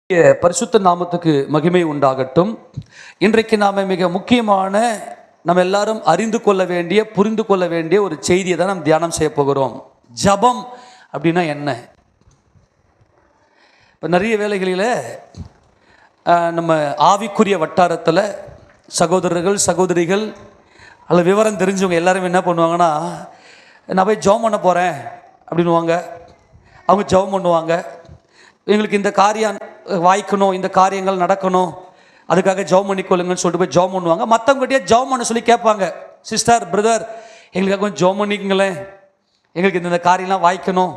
பரிசுத்த நாமத்துக்கு மகிமை உண்டாகட்டும். இன்றைக்கு நாம் மிக முக்கியமான, நம்ம எல்லாரும் அறிந்து கொள்ள வேண்டிய, புரிந்து கொள்ள வேண்டிய ஒரு செய்தியை தான் நாம் தியானம் செய்ய போகிறோம். ஜபம் அப்படின்னா என்ன? இப்போ நிறைய வேளைகளில் நம்ம ஆவிக்குரிய வட்டாரத்தில் சகோதரர்கள் சகோதரிகள் அல்லது விவரம் தெரிஞ்சவங்க எல்லாரும் என்ன பண்ணுவாங்கன்னா, நான் போய் ஜெபம் பண்ண போகிறேன் அப்படின்வாங்க. அவங்க ஜெபம் பண்ணுவாங்க. எங்களுக்கு இந்த காரியம் வாய்க்கணும், இந்த காரியங்கள் நடக்கணும், அதுக்காக ஜெபம் பண்ணிக்கொள்ளுங்கன்னு சொல்லிட்டு போய் ஜெபம் பண்ணுவாங்க. மற்றவங்ககிட்டயே ஜெபம் பண்ண சொல்லி கேட்பாங்க. சிஸ்டர், பிரதர், எங்களுக்காக கொஞ்சம் ஜெபம் பண்ணிக்கங்களேன், எங்களுக்கு இந்த காரியம்லாம் வாய்க்கணும்,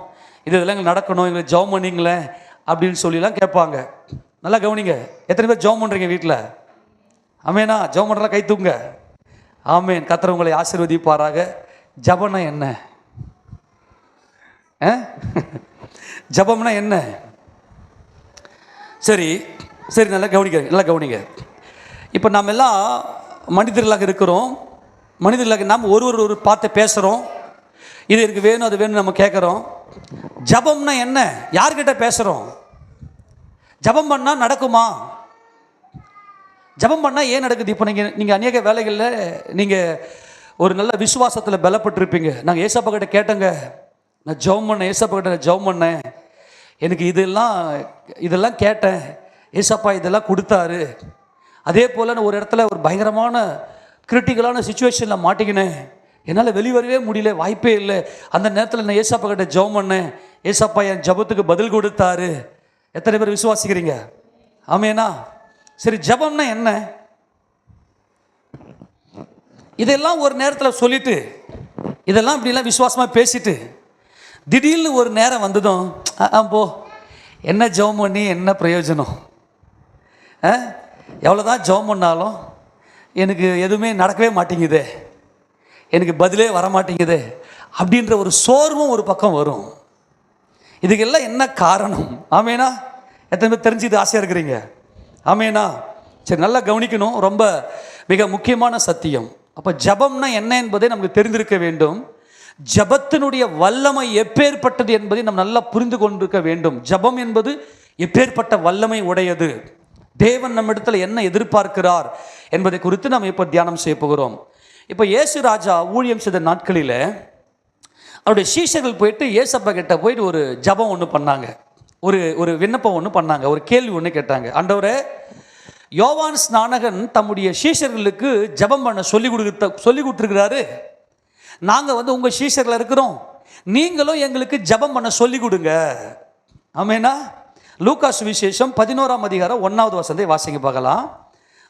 இதெல்லாம் எங்களுக்கு நடக்கணும், எங்களுக்கு ஜெபம் பண்ணிங்களேன் அப்படின்னு சொல்லிலாம் கேட்பாங்க. நல்லா கவனிங்க. எத்தனை பேர் ஜெபம் பண்ணுறீங்க வீட்டில்? ஆமேனா? ஜெபம் பண்ணுறலாம் கை தூங்க. ஆமேன். கர்த்தர் உங்களை ஆசீர்வதிப்பாராக. ஜபம்னா என்ன? ஜபம்னா என்ன? சரி சரி, நல்லா கவனிங்க. இப்போ நாம் எல்லாம் மனிதர்களாக இருக்கிறோம். மனிதர்களாக நாம் ஒரு பார்த்து பேசுகிறோம். இது எனக்கு வேணும், அது வேணும் நம்ம கேட்குறோம். ஜபம்னா என்ன? யார்கிட்ட பேசுகிறோம்? ஜபம் பண்ணால் நடக்குமா? ஜபம் பண்ணால் ஏன் நடக்குது? இப்போ நீங்கள் அநேக வேலைகளில் நீங்கள் ஒரு நல்ல விசுவாசத்தில் பலப்பட்டிருப்பீங்க. நாங்கள் ஏசப்பா கிட்ட கேட்டேங்க, நான் ஜெபம் பண்ணேன், ஏசப்பா கிட்ட நான் ஜெபம் பண்ணேன், எனக்கு இதெல்லாம் கேட்டேன், ஏசப்பா இதெல்லாம் கொடுத்தாரு. அதே போல் நான் ஒரு இடத்துல ஒரு பயங்கரமான கிரிட்டிக்கலான சுச்சுவேஷனில் மாட்டிக்கினேன், என்னால் வெளிவரவே முடியல, வாய்ப்பே இல்லை. அந்த நேரத்தில் நான் ஏசப்பா கிட்ட ஜெபம் பண்ணேன், ஏசப்பா என் ஜபத்துக்கு பதில் கொடுத்தாரு. எத்தனை பேர் விசுவாசிக்கிறீங்க? ஆமேனா? சரி, ஜபம்னா என்ன? இதெல்லாம் ஒரு நேரத்தில் சொல்லிட்டு, இதெல்லாம் இப்படிலாம் விசுவாசமாக பேசிட்டு, திடீர்னு ஒரு நேரம் வந்ததும் போ, என்ன ஜெபம் பண்ணி என்ன பிரயோஜனம்? எவ்வளோதான் ஜெபம் பண்ணாலும் எனக்கு எதுவுமே நடக்கவே மாட்டேங்குது, எனக்கு பதிலே வர மாட்டேங்குது அப்படின்ற ஒரு சோர்வும் ஒரு பக்கம் வரும். இதுக்கெல்லாம் என்ன காரணம்? ஆமேனா? எத்தனை பேர் தெரிஞ்சுது ஆசையாக இருக்கிறீங்க? ஆமேனா? சரி, நல்லா கவனிக்கணும். ரொம்ப மிக முக்கியமான சத்தியம். அப்போ ஜபம்னா என்ன என்பதை நமக்கு தெரிந்திருக்க வேண்டும். ஜபத்தினுடைய வல்லமை எப்பேற்பட்டது என்பதை நம்ம நல்லா புரிந்து கொண்டிருக்க வேண்டும். ஜபம் என்பது எப்பேற்பட்ட வல்லமை உடையது, தேவன் நம்மிடத்தில் என்ன எதிர்பார்க்கிறார் என்பதை குறித்து நாம் இப்போ தியானம் செய்ய போகிறோம். இப்போ இயேசு ராஜா ஊழியம் செய்த நாட்களில் அவருடைய சீஷர்கள் போயிட்டு ஏசப்பா கிட்ட போயிட்டு ஒரு ஜபம் ஒன்று பண்ணாங்க, ஒரு விண்ணப்பம் ஒன்று பண்ணாங்க, ஒரு கேள்வி ஒன்று கேட்டாங்க. ஆண்டவரே, யோவான் ஸ்நானகன் தம்முடைய சீஷர்களுக்கு ஜபம் பண்ண சொல்லி கொடுத்துருக்கிறாரு, நாங்கள் உங்கள் சீஷரில் இருக்கிறோம், நீங்களும் எங்களுக்கு ஜபம் பண்ண சொல்லி கொடுங்க. ஆமேனா? லூக்கா சுவிசேஷம் 11ஆம் அதிகாரம் 1வது வசனத்தை வாசிங்க பார்க்கலாம்.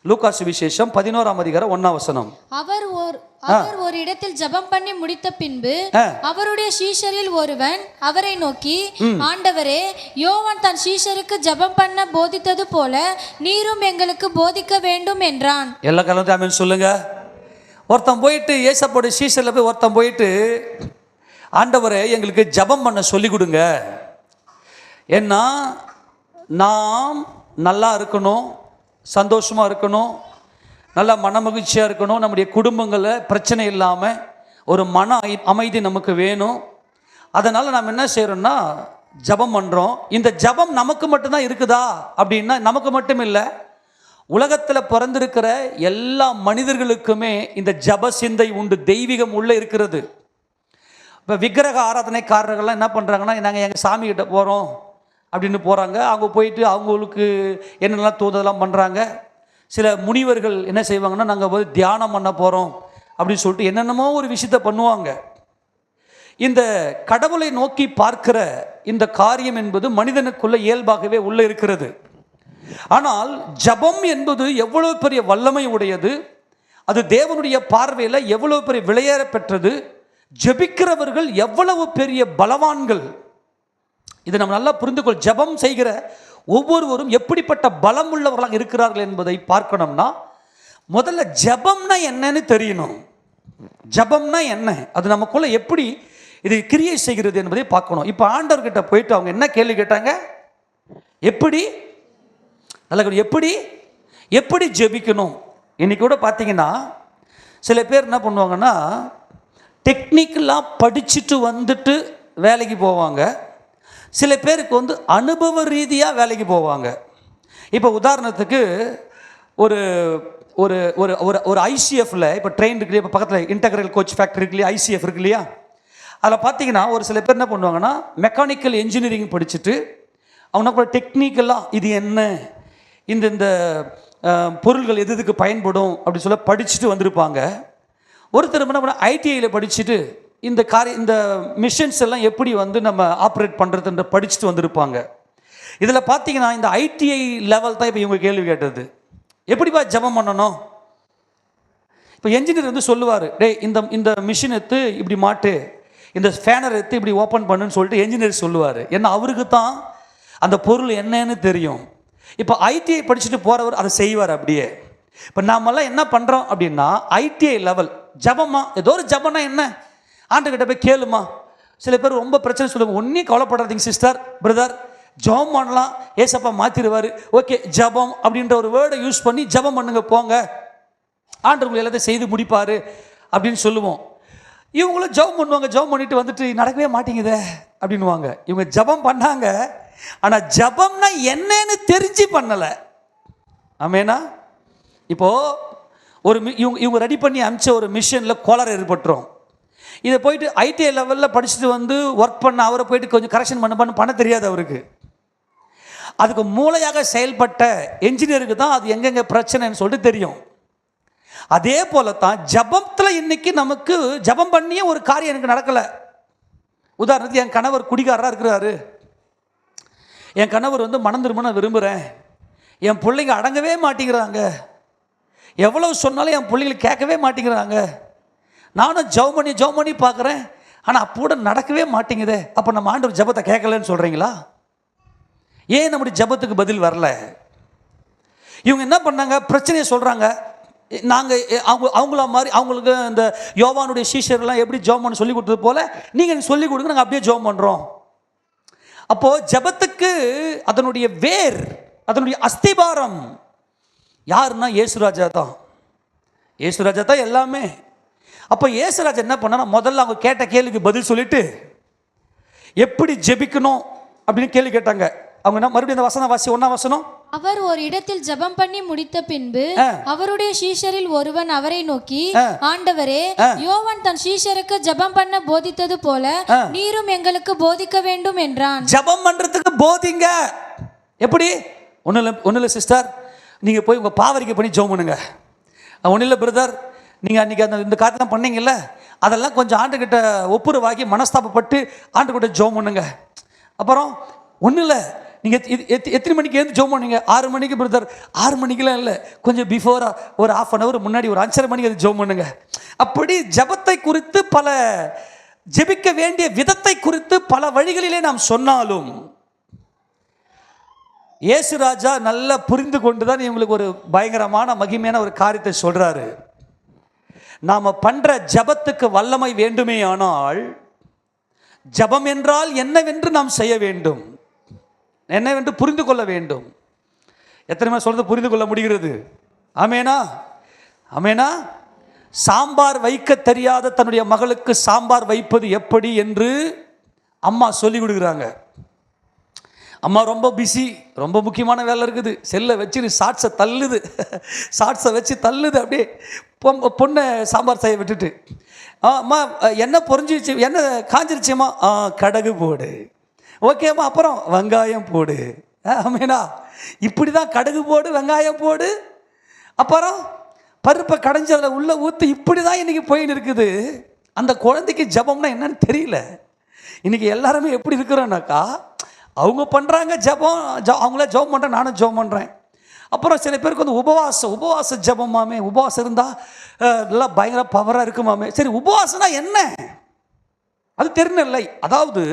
லூக்கா சுவிசேஷம் 11ஆம் அதிகாரம் 1ஆம் வசனம். அவர் ஒரு இடத்தில் ஜபம் பண்ணி முடித்த பின்பு அவருடைய சீஷரில் ஒருவன் அவரை நோக்கி, ஆண்டவரே, யோவான் தன் சீஷருக்கு ஜபம் பண்ண போதித்தது போல நீரும் எங்களுக்கு போதிக்க வேண்டும் என்றான். எல்லா கலந்து ஆமென் சொல்லுங்க. ஒருத்தன் போயிட்டு ஏசப்போடைய சீசரில் போய் ஒருத்தன் போயிட்டு, ஆண்டவரே, எங்களுக்கு ஜபம் பண்ண சொல்லி கொடுங்க, ஏன்னா நாம் நல்லா இருக்கணும், சந்தோஷமாக இருக்கணும், நல்லா மனமகிழ்ச்சியாக இருக்கணும், நம்முடைய குடும்பங்களில் பிரச்சனை இல்லாமல் ஒரு மன அமைதி நமக்கு வேணும். அதனால் நாம் என்ன செய்கிறோம்னா ஜபம் பண்ணுறோம். இந்த ஜபம் நமக்கு மட்டும்தான் இருக்குதா அப்படின்னா நமக்கு மட்டும் இல்லை, உலகத்தில் பிறந்திருக்கிற எல்லா மனிதர்களுக்குமே இந்த ஜப சிந்தை உண்டு, தெய்வீகம் உள்ளே இருக்கிறது. இப்போ விக்கிரக ஆராதனைக்காரர்கள்லாம் என்ன பண்ணுறாங்கன்னா, நாங்கள் எங்கள் சாமிகிட்ட போகிறோம் அப்படின்னு போகிறாங்க. அவங்க போயிட்டு அவங்களுக்கு என்னெல்லாம் தோன்றதெல்லாம் பண்ணுறாங்க. சில முனிவர்கள் என்ன செய்வாங்கன்னா, நாங்கள் போய் தியானம் பண்ண போகிறோம் அப்படின்னு சொல்லிட்டு என்னென்னமோ ஒரு விஷயத்தை பண்ணுவாங்க. இந்த கடவுளை நோக்கி பார்க்கிற இந்த காரியம் என்பது மனிதனுக்குள்ள இயல்பாகவே உள்ளே இருக்கிறது. ஆனால் ஜபம் என்பது எவ்வளவு பெரிய வல்லமை உடையது, அது தேவனுடைய பார்வையில் எவ்வளவு பெரிய விலையேற பெற்றது, ஜபிக்கிறவர்கள் எவ்வளவு பெரிய பலவான்கள், இதை நம்ம நல்லா புரிந்து கொள். ஜபம் செய்கிற ஒவ்வொருவரும் எப்படிப்பட்ட பலம் உள்ளவர்களாக இருக்கிறார்கள் என்பதை பார்க்கணும்னா முதல்ல ஜபம்னா என்னன்னு தெரியணும். ஜபம்னா என்ன, அது நமக்குள்ள எப்படி இது கிரியை செய்கிறது என்பதை பார்க்கணும். இப்போ ஆண்டவர்கிட்ட போயிட்டு அவங்க என்ன கேள்வி கேட்டாங்க? எப்படி எப்படி ஜெபிக்கணும்? இன்னைக்கு கூட பார்த்தீங்கன்னா சில பேர் என்ன பண்ணுவாங்கன்னா, டெக்னிக்கலாக படிச்சுட்டு வந்துட்டு வேலைக்கு போவாங்க. சில பேருக்கு அனுபவ ரீதியாக வேலைக்கு போவாங்க. இப்போ உதாரணத்துக்கு ஒரு ஒரு ஒரு ஒரு ஒரு ஐசிஎஃப்ல இப்போ ட்ரெயின் இருக்கு இல்லையா, இப்போ பக்கத்தில் இன்டெகிரல் கோச் ஃபேக்ட்ரி இருக்கு இல்லையா, ஐசிஎஃப் இருக்கு இல்லையா, அதில் பார்த்தீங்கன்னா ஒரு சில பேர் என்ன பண்ணுவாங்கன்னா மெக்கானிக்கல் இன்ஜினியரிங் படிச்சுட்டு அவங்க கூட டெக்னிக்கலாக இது என்ன, இந்த பொருள்கள் எது எதுக்கு பயன்படும் அப்படின்னு சொல்ல படிச்சுட்டு வந்திருப்பாங்க. ஒருத்தர் என்ன பண்ண ஐடிஐயில் படிச்சுட்டு இந்த மிஷின்ஸ் எல்லாம் எப்படி நம்ம ஆப்ரேட் பண்ணுறதுன்ற படிச்சுட்டு வந்திருப்பாங்க. இதில் பார்த்தீங்கன்னா இந்த ஐடிஐ லெவல் தான் இப்போ இவங்க கேள்வி கேட்டது, எப்படிப்பா ஜெபம் பண்ணணும். இப்போ என்ஜினியர் சொல்லுவார், டேய் இந்த மிஷின் எடுத்து இப்படி மாட்டு, இந்த ஸ்பேனர் எடுத்து இப்படி ஓப்பன் பண்ணுன்னு சொல்லிட்டு என்ஜினியர் சொல்லுவார். ஏன்னா அவருக்கு தான் அந்த பொருள் என்னன்னு தெரியும். இப்போ ஐடிஐ படிச்சுட்டு போகிறவர் அதை செய்வார் அப்படியே. இப்போ நாமெல்லாம் என்ன பண்ணுறோம் அப்படின்னா ஐடிஐ லெவல் ஜபமா, ஏதோ ஒரு ஜபம்னா என்ன, ஆண்டுகிட்ட போய் கேளுமா. சில பேர் ரொம்ப பிரச்சனை சொல்லுவாங்க, ஒன்றையும் கவலைப்படாதீங்க சிஸ்டர் பிரதர், ஜபம் பண்ணலாம், ஏசப்பா மாற்றிடுவார், ஓகே ஜபம் அப்படின்ற ஒரு வேர்டை யூஸ் பண்ணி ஜபம் பண்ணுங்க போங்க, ஆண்டு உங்களை எல்லாத்தையும் செய்து முடிப்பார் அப்படின்னு சொல்லுவோம். இவங்களும் ஜபம் பண்ணுவாங்க, ஜபம் பண்ணிட்டு வந்துட்டு நடக்கவே மாட்டேங்குதே அப்படின்வாங்க. இவங்க ஜபம் பண்ணாங்க, ஆனால் ஜபம்னா என்னன்னு தெரிஞ்சு பண்ணலை. ஆமேனா? இப்போது இவங்க ரெடி பண்ணி அனுப்பிச்ச ஒரு மிஷினில் கோளாறு ஏற்பட்டுரும். இதை போயிட்டு ஐடிஐ லெவலில் படிச்சுட்டு ஒர்க் பண்ண அவரை போயிட்டு கொஞ்சம் கரெக்ஷன் பண்ண தெரியாது அவருக்கு. அதுக்கு மூளையாக செயல்பட்ட என்ஜினியருக்கு தான் அது எங்கெங்கே பிரச்சனைன்னு சொல்லிட்டு தெரியும். அதே போல தான் ஜபத்தில் இன்னைக்கு நமக்கு ஜபம் பண்ணியே ஒரு காரியம் எனக்கு நடக்கலை. உதாரணத்துக்கு என் கணவர் குடிகாரராக இருக்கிறாரு, என் கணவர் மனம் திரும்ப நான் விரும்புகிறேன், என் பிள்ளைங்க அடங்கவே மாட்டேங்கிறாங்க, எவ்வளவு சொன்னாலும் என் பிள்ளைங்களுக்கு கேட்கவே மாட்டேங்கிறாங்க, நானும் ஜெபம் பண்ணி பார்க்குறேன், ஆனால் அப்போ கூட நடக்கவே மாட்டேங்குதே. அப்போ நம்ம ஆண்டவர் ஜெபத்தை கேட்கலன்னு சொல்கிறீங்களா? ஏன் நம்முடைய ஜெபத்துக்கு பதில் வரல? இவங்க என்ன பண்ணாங்க, பிரச்சனையை சொல்கிறாங்க. நாங்கள் அவங்கள மாதிரி அவங்களுக்கு இந்த யோவானுடைய சீஷர்லாம் எப்படி ஜெபம் பண்ண சொல்லி கொடுத்தது போல் நீங்கள் சொல்லிக் கொடுங்க, நாங்கள் அப்படியே ஜெபம் பண்ணுறோம். அப்போது ஜெபத்துக்கு அதனுடைய வேர், அதனுடைய அஸ்திபாரம் யாருன்னா இயேசுராஜா தான். இயேசுராஜா தான் எல்லாமே. அப்போ இயேசுராஜா என்ன பண்ணா, முதல்ல அவங்க கேட்ட கேள்விக்கு பதில் சொல்லிட்டு எப்படி ஜெபிக்கணும் அப்படின்னு கேள்வி கேட்டாங்க. அவங்க என்ன மறுபடியும் இந்த வசனம் வாசி, 1ஆம் வசனம். அவர் ஒரு இடத்தில் ஜெபம் பண்ணி முடித்த பின்பு அவருடைய சீஷரில் ஒருவன் அவரை நோக்கி, ஆண்டவரே, யோவான் தன் சீஷருக்கு ஜெபம் பண்ண போதித்தது போல நீரும் எங்களுக்கு போதிக்க வேண்டும் என்றான். ஜெபம் பண்றதுக்கு போதிங்க. எப்படி? ஒன்றும் இல்லை சிஸ்டர், நீங்கள் போய் உங்கள் பாவரிக்கை பண்ணி ஜெபம் பண்ணுங்க. ஒன்றும் இல்லை பிரதர், நீங்கள் அன்றைக்கி இந்த காரியெல்லாம் பண்ணீங்கல்ல, அதெல்லாம் கொஞ்சம் ஆண்டுகிட்ட ஒப்புரவாகி மனஸ்தாபப்பட்டு ஆண்டுகிட்ட ஜெபம் பண்ணுங்க. அப்புறம் ஒன்றும் இல்லை, நீங்கள் எத்தனை மணிக்கு எழுந்து ஜெபம் பண்ணீங்க? 6 மணிக்கு பிரதர். 6 மணிக்கெலாம் இல்லை, கொஞ்சம் பிஃபோராக ஒரு 1/2 hour முன்னாடி ஒரு 5:30 மணிக்கு அது ஜெபம் பண்ணுங்க. அப்படி ஜெபத்தை குறித்து ஜெபிக்க வேண்டிய விதத்தை குறித்து பல வழிகளிலே நாம் சொன்னாலும் இயேசுராஜா நல்லா புரிந்து கொண்டு தான் இவங்களுக்கு ஒரு பயங்கரமான மகிமையான ஒரு காரியத்தை சொல்கிறாரு. நாம் பண்ணுற ஜெபத்துக்கு வல்லமை வேண்டுமே ஆனால் ஜெபம் என்றால் என்னவென்று நாம் செய்ய வேண்டும், என்னவென்று புரிந்து கொள்ள வேண்டும். எத்தனை பேர் சொல்றது புரிந்து கொள்ள முடிகிறது? ஆமேனா? ஆமேனா? சாம்பார் வைக்க தெரியாத தன்னுடைய மகளுக்கு சாம்பார் வைப்பது எப்படி என்று அம்மா சொல்லி கொடுக்குறாங்க. அம்மா ரொம்ப பிஸி, ரொம்ப முக்கியமான வேலை இருக்குது, செல்லை வச்சு ஷார்ட்ஸை வச்சு தள்ளுது அப்படியே பொண்ணை சாம்பார் செய்ய விட்டுட்டு. அம்மா என்ன பொறிஞ்சிச்சு, என்ன காஞ்சிருச்சுமா, கடுகு போடு, ஓகேம்மா, அப்புறம் வெங்காயம் போடு. ஆமேனா? இப்படி தான் கடுகு போடு, வெங்காயம் போடு, அப்புறம் பருப்பை கடைஞ்சி அதில் உள்ளே ஊற்றி, இப்படி தான் இன்றைக்கி போயின்னு இருக்குது. அந்த குழந்தைக்கு ஜபம்னா என்னன்னு தெரியல. இன்றைக்கி எல்லாருமே எப்படி இருக்கிறோன்னாக்கா, அவங்க பண்ணுறாங்க ஜபம், அவங்கள ஜபம் பண்ணுறேன், நானும் ஜபம் பண்ணுறேன். அப்புறம் சில பேருக்கு உபவாச ஜபமாமே, உபவாசம் இருந்தால் எல்லாம் பயங்கர பவராக இருக்குமாமே. சரி, உபவாசம்னா என்ன அது தெரியல. அதாவது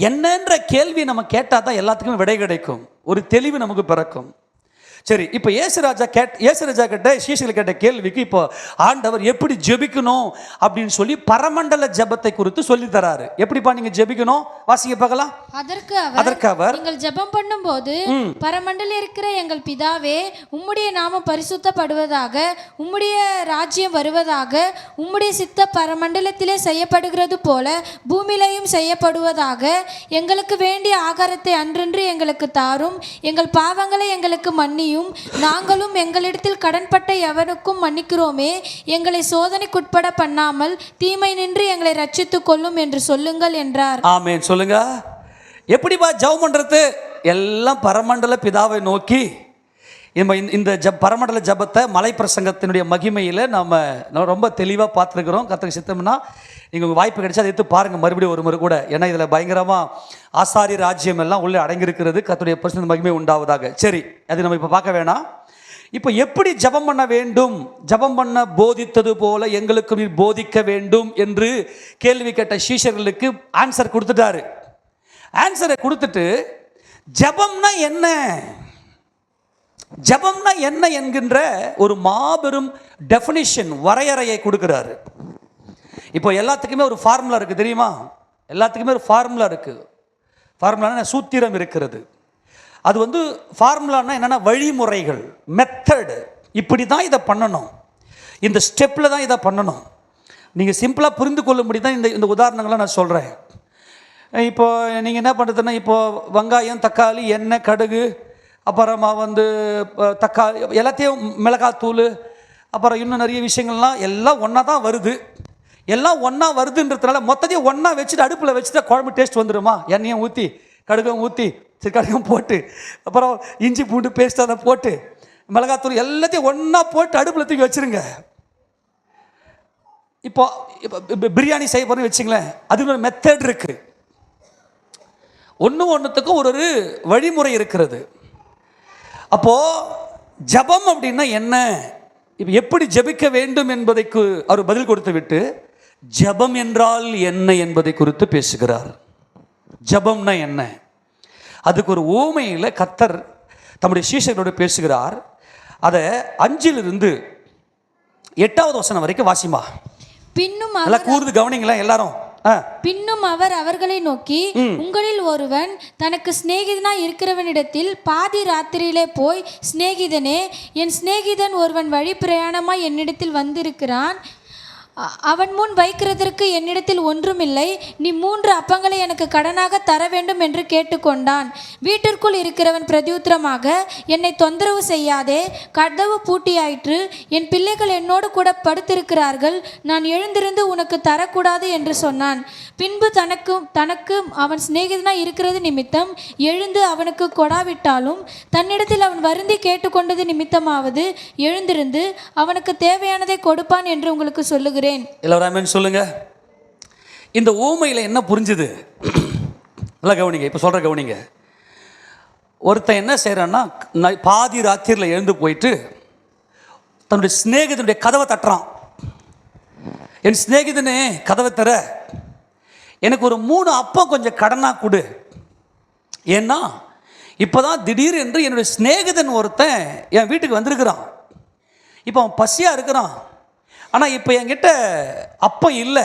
என்னன்ற கேள்வி நம்ம கேட்டால் தான் எல்லாத்துக்குமே விடை கிடைக்கும், ஒரு தெளிவு நமக்கு பிறக்கும். சரி, இப்போ ஏசுராஜா கிட்ட சீஷர்கள் கேட்ட கேள்விக்கு இப்போ ஆண்டவர் எப்படி ஜெபிக்கணும் அப்படின்னு சொல்லி பரமண்டல ஜெபத்தை குறித்து சொல்லி தராரு. எப்படிப்பா நீங்க ஜெபிக்கணும்? வாசிங்க பார்க்கலாம். அதற்கு அவர் நீங்கள் ஜெபம் பண்ணும்போது பரமண்டல இருக்கிற எங்கள் பிதாவே, உம்முடைய நாமம் பரிசுத்தப்படுவதாக, உம்முடைய ராஜ்யம் வருவதாக, உம்முடைய சித்த பரமண்டலத்திலே செய்யப்படுகிறது போல பூமியிலையும் செய்யப்படுவதாக. எங்களுக்கு வேண்டிய ஆகாரத்தை அன்றன்று எங்களுக்கு தாரும். எங்கள் பாவங்களை எங்களுக்கு மன்னியும். நாங்களும் எங்களிடத்தில் கடன்பட்ட எவனுக்கும் மன்னிக்கிறோமே. எங்களை சோதனைக்குட்பட பண்ணாமல் தீமை நின்று எங்களை ரட்சித்துக் கொள்ளும் என்று சொல்லுங்கள் என்றார். ஆமென். சொல்லுங்க. எப்படிப்பா ஜெபம் பண்றது? எல்லாம் பரமண்டல பிதாவை நோக்கி. இந்த பரமண்டல ஜபத்தை மலை பிரசங்கத்தினுடைய மகிமையில் நம்ம ரொம்ப தெளிவாக பார்த்துருக்குறோம். கர்த்தருக்கு சித்தம்னா நீங்கள் உங்கள் வாய்ப்பு கிடைச்சா அதை எடுத்து பாருங்கள் மறுபடியும் ஒரு முறை கூட. ஏன்னா இதில் பயங்கரமாக ஆசாரி ராஜ்யம் எல்லாம் உள்ளே அடங்கியிருக்கிறது. கர்த்தருடைய பரிசுத்த மகிமை உண்டாவதாக. சரி, அது நம்ம இப்போ பார்க்க வேணாம். இப்போ எப்படி ஜபம் பண்ண வேண்டும்? ஜபம் பண்ண போதித்தது போல எங்களுக்கு நீர் போதிக்க வேண்டும் என்று கேள்வி கேட்ட சீஷர்களுக்கு ஆன்சர் கொடுத்துட்டாரு. ஆன்சரை கொடுத்துட்டு ஜபம்னா என்ன, ஜபம்னா என்ன என்கின்ற ஒரு மாபெரும் டெஃபினிஷன், வரையறையை கொடுக்கிறாரு. இப்போ எல்லாத்துக்குமே ஒரு ஃபார்முலா இருக்குது தெரியுமா? எல்லாத்துக்குமே ஒரு ஃபார்முலா இருக்குது. ஃபார்முலானா சூத்திரம் இருக்கிறது. அது ஃபார்முலானா என்னென்னா வழிமுறைகள், மெத்தடு. இப்படி தான் இதை பண்ணணும், இந்த ஸ்டெப்பில் தான் இதை பண்ணணும். நீங்கள் சிம்பிளாக புரிந்து கொள்ளும்படி தான் இந்த உதாரணங்களை நான் சொல்கிறேன். இப்போ நீங்கள் என்ன பண்ணுறதுன்னா, இப்போது வெங்காயம், தக்காளி, எண்ணெய், கடுகு, அப்புறமா தக்காளி எல்லாத்தையும் மிளகாத்தூள், அப்புறம் இன்னும் நிறைய விஷயங்கள்லாம் எல்லாம் ஒன்றா தான் வருது. எல்லாம் ஒன்றா வருதுன்றதுனால மொத்தத்தையும் ஒன்றா வச்சுட்டு அடுப்பில் வச்சுட்டா குழம்பு டேஸ்ட் வந்துடுமா? எண்ணெயும் ஊற்றி கடுகும் ஊற்றி கடுகும் போட்டு அப்புறம் இஞ்சி பூண்டு பேஸ்ட் அதை போட்டு மிளகாத்தூள் எல்லாத்தையும் ஒன்றா போட்டு அடுப்பில் தூக்கி வச்சுருங்க. இப்போ பிரியாணி செய்ய போகிறேன்னு வச்சுங்களேன், அது ஒரு மெத்தட் இருக்குது. ஒன்றுத்துக்கும் ஒரு வழிமுறை இருக்கிறது. அப்போது ஜபம் அப்படின்னா என்ன, இப்போ எப்படி ஜபிக்க வேண்டும் என்பதைக்கு அவர் பதில் கொடுத்து விட்டு ஜபம் என்றால் என்ன என்பதை குறித்து பேசுகிறார். ஜபம்னா என்ன, அதுக்கு ஒரு ஊமையில் கர்த்தர் தம்முடைய சீஷர்களோடு பேசுகிறார். அதை 5 8 வசனம் வரைக்கும் வாசிமா. பின்னும் நல்லா கூர்ந்து கவனிங்களேன் எல்லாரும். பின்னும் அவர் அவர்களை நோக்கி, உங்களில் ஒருவன் தனக்கு சிநேகிதனாய் இருக்கிறவனிடத்தில் பாதி ராத்திரியிலே போய், சிநேகிதனே, என் சிநேகிதன் ஒருவன் வழி பிரயாணமாய் என்னிடத்தில் வந்திருக்கிறான். அவன் முன் வைக்கிறதற்கு என்னிடத்தில் ஒன்றுமில்லை. நீ 3 அப்பங்களை எனக்கு கடனாக தர வேண்டும் என்று கேட்டுக்கொண்டான். வீட்டிற்குள் இருக்கிறவன் பிரதியுத்தரமாக, என்னை தொந்தரவு செய்யாதே, கதவு பூட்டியாயிற்று, என் பிள்ளைகள் என்னோடு கூட படுத்திருக்கிறார்கள், நான் எழுந்திருந்து உனக்கு தரக்கூடாது என்று சொன்னான். பின்பு தனக்கு அவன் சிநேகிதனாய் இருக்கிறது நிமித்தம் எழுந்து அவனுக்கு கொடாவிட்டாலும் தன்னிடத்தில் அவன் வருந்தி கேட்டுக்கொண்டது நிமித்தமாவது எழுந்திருந்து அவனுக்கு தேவையானதை கொடுப்பான் என்று உங்களுக்கு சொல்லுகிறேன். எல்லாரும் சொல்லுங்க. இந்த ஊமையில் என்ன புரிஞ்சுது? நல்லா கவனிங்க, இப்போ சொல்கிற கவனிங்க. ஒருத்தன் என்ன செய்கிறான்னா, பாதி ராத்திரியில் எழுந்து போயிட்டு தன்னுடைய சிநேகிதனுடைய கதவை தட்டுறான். என் சிநேகிதனே, கதவை தர, எனக்கு ஒரு 3 அப்பம் கொஞ்சம் கடனாக கொடு. ஏன்னா இப்போ தான் திடீர் என்று என்னுடைய சிநேகிதன் ஒருத்தன் என் வீட்டுக்கு வந்திருக்கிறான். இப்போ அவன் பசியாக இருக்கிறான். ஆனால் இப்போ என்கிட்ட அப்பம் இல்லை.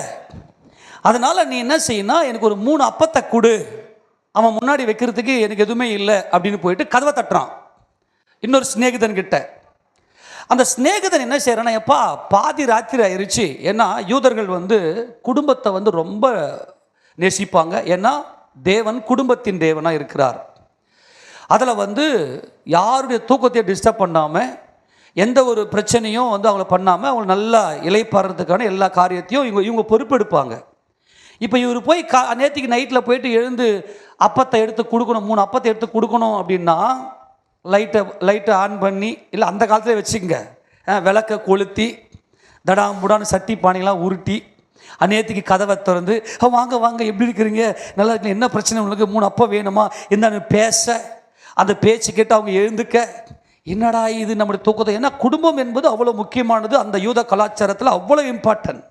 அதனால் நீ என்ன செய்யனா, எனக்கு ஒரு 3 அப்பத்தை கொடு, அவன் முன்னாடி வைக்கிறதுக்கு எனக்கு எதுவுமே இல்லை அப்படின்னு போயிட்டு கதவை தட்டுறான் இன்னொரு சிநேகிதன் கிட்ட. அந்த சிநேகிதன் என்ன செய்கிறான்னா, எப்பா பாதி ராத்திரி ஆயிடுச்சு. ஏன்னா யூதர்கள் குடும்பத்தை ரொம்ப நேசிப்பாங்க. ஏன்னா தேவன் குடும்பத்தின் தேவனாக இருக்கிறார். அதில் யாருடைய தூக்கத்தையும் டிஸ்டர்ப் பண்ணாமல், எந்த ஒரு பிரச்சனையும் அவங்கள பண்ணாமல், அவங்க நல்லா இளைப்பாறதுக்கான எல்லா காரியத்தையும் இவங்க பொறுப்பெடுப்பாங்க. இப்போ இவர் போய் நேற்றுக்கு நைட்டில் போயிட்டு எழுந்து அப்பத்தை எடுத்து கொடுக்கணும், 3 அப்பத்தை எடுத்து கொடுக்கணும் அப்படின்னா லைட்டை ஆன் பண்ணி, இல்லை அந்த காலத்தில் வச்சுக்கங்க, விளக்கை கொளுத்தி தடாம்புடான்னு சட்டி பானைலாம் உருட்டி நேற்றுக்கு கதவை திறந்து, வாங்க வாங்க எப்படி இருக்கிறீங்க, நல்லா இருக்கு, என்ன பிரச்சனை உங்களுக்கு, 3 அப்பம் வேணுமா என்னன்னு பேச, அந்த பேச்சு கேட்டு அவங்க எழுந்துக்க, என்னடா இது நம்முடைய தூக்கத்தை. ஏன்னா குடும்பம் என்பது அவ்வளோ முக்கியமானது. அந்த யூத கலாச்சாரத்தில் அவ்வளோ இம்பார்ட்டன்ட்.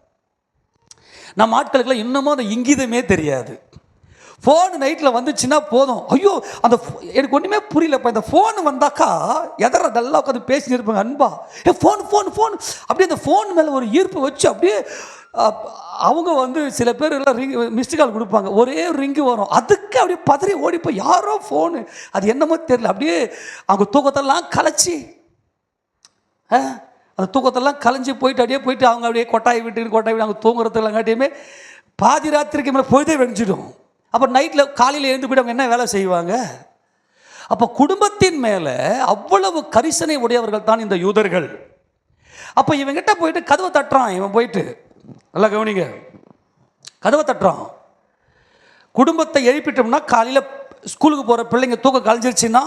நம்ம ஆட்களுக்கெல்லாம் இன்னமும் அந்த இங்கிதமே தெரியாது. ஃபோன் நைட்டில் வந்துச்சுன்னா போதும், ஐயோ அந்த எனக்கு ஒன்றுமே புரியலப்பா, இந்த ஃபோன் வந்தாக்கா எதற நல்லா உட்காந்து பேசிட்டு இருப்பாங்க அன்பா, ஃபோன் ஃபோன் ஃபோன் அப்படியே அந்த ஃபோன் மேலே ஒரு ஈர்ப்பு வச்சு அப்படியே அவங்க வந்து சில பேர் எல்லாம் ரிங் மிஸ்டு கால் கொடுப்பாங்க, ஒரே ரிங்கு வரும், அதுக்கு அப்படியே பதறி ஓடிப்போய் யாரோ ஃபோனு, அது என்னமோ தெரியல, அப்படியே அவங்க தூக்கத்தெல்லாம் கலைச்சி அந்த தூக்கத்தெல்லாம் கலைஞ்சி போயிட்டு அப்படியே போயிட்டு அவங்க அப்படியே கொட்டாய் விட்டு அவங்க தூங்குறதுலாம் காட்டியுமே பாதி ராத்திரிக்கு மேலே பொழுதே வெடிச்சிடும். அப்போ நைட்டில் காலையில் எழுந்து போய்ட்டு அவங்க என்ன வேலை செய்வாங்க? அப்போ குடும்பத்தின் மேலே அவ்வளவு கரிசனை உடையவர்கள் தான் இந்த யூதர்கள். அப்போ இவங்கிட்ட போயிட்டு கதவை தட்டுறான், இவன் போயிட்டு நல்லா கவனிங்க, கதவை தட்டுறான். குடும்பத்தை எழுப்பிட்டோம்னா காலையில் ஸ்கூலுக்கு போகிற பிள்ளைங்க தூக்கம் கலைஞ்சிருச்சுன்னா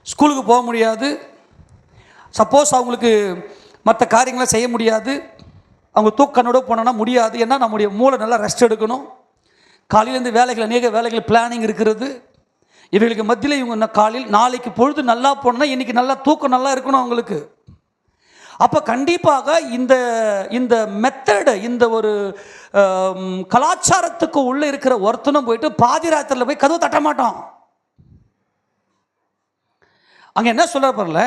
ஸ்கூலுக்கு போக முடியாது, சப்போஸ் அவங்களுக்கு மற்ற காரியங்களை செய்ய முடியாது, அவங்க தூக்கனோட போனோன்னா முடியாது, ஏன்னா நம்முடைய மூளை நல்லா ரெஸ்ட் எடுக்கணும், காலையிலேருந்து வேலைகள் அநேக வேலைகள் பிளானிங் இருக்கிறது. இவங்களுக்கு மத்தியில் இவங்க காலையில் நாளைக்கு பொழுது நல்லா போனோன்னா இன்றைக்கி நல்லா தூக்கம் நல்லா இருக்கணும் அவங்களுக்கு. அப்போ கண்டிப்பாக இந்த இந்த மெத்தடு, இந்த ஒரு கலாச்சாரத்துக்கு உள்ளே இருக்கிற ஒருத்தனும் போயிட்டு பாதி ராத்திரியில் போய் கதவு தட்ட மாட்டான். அங்கே என்ன சொல்ல பாருல,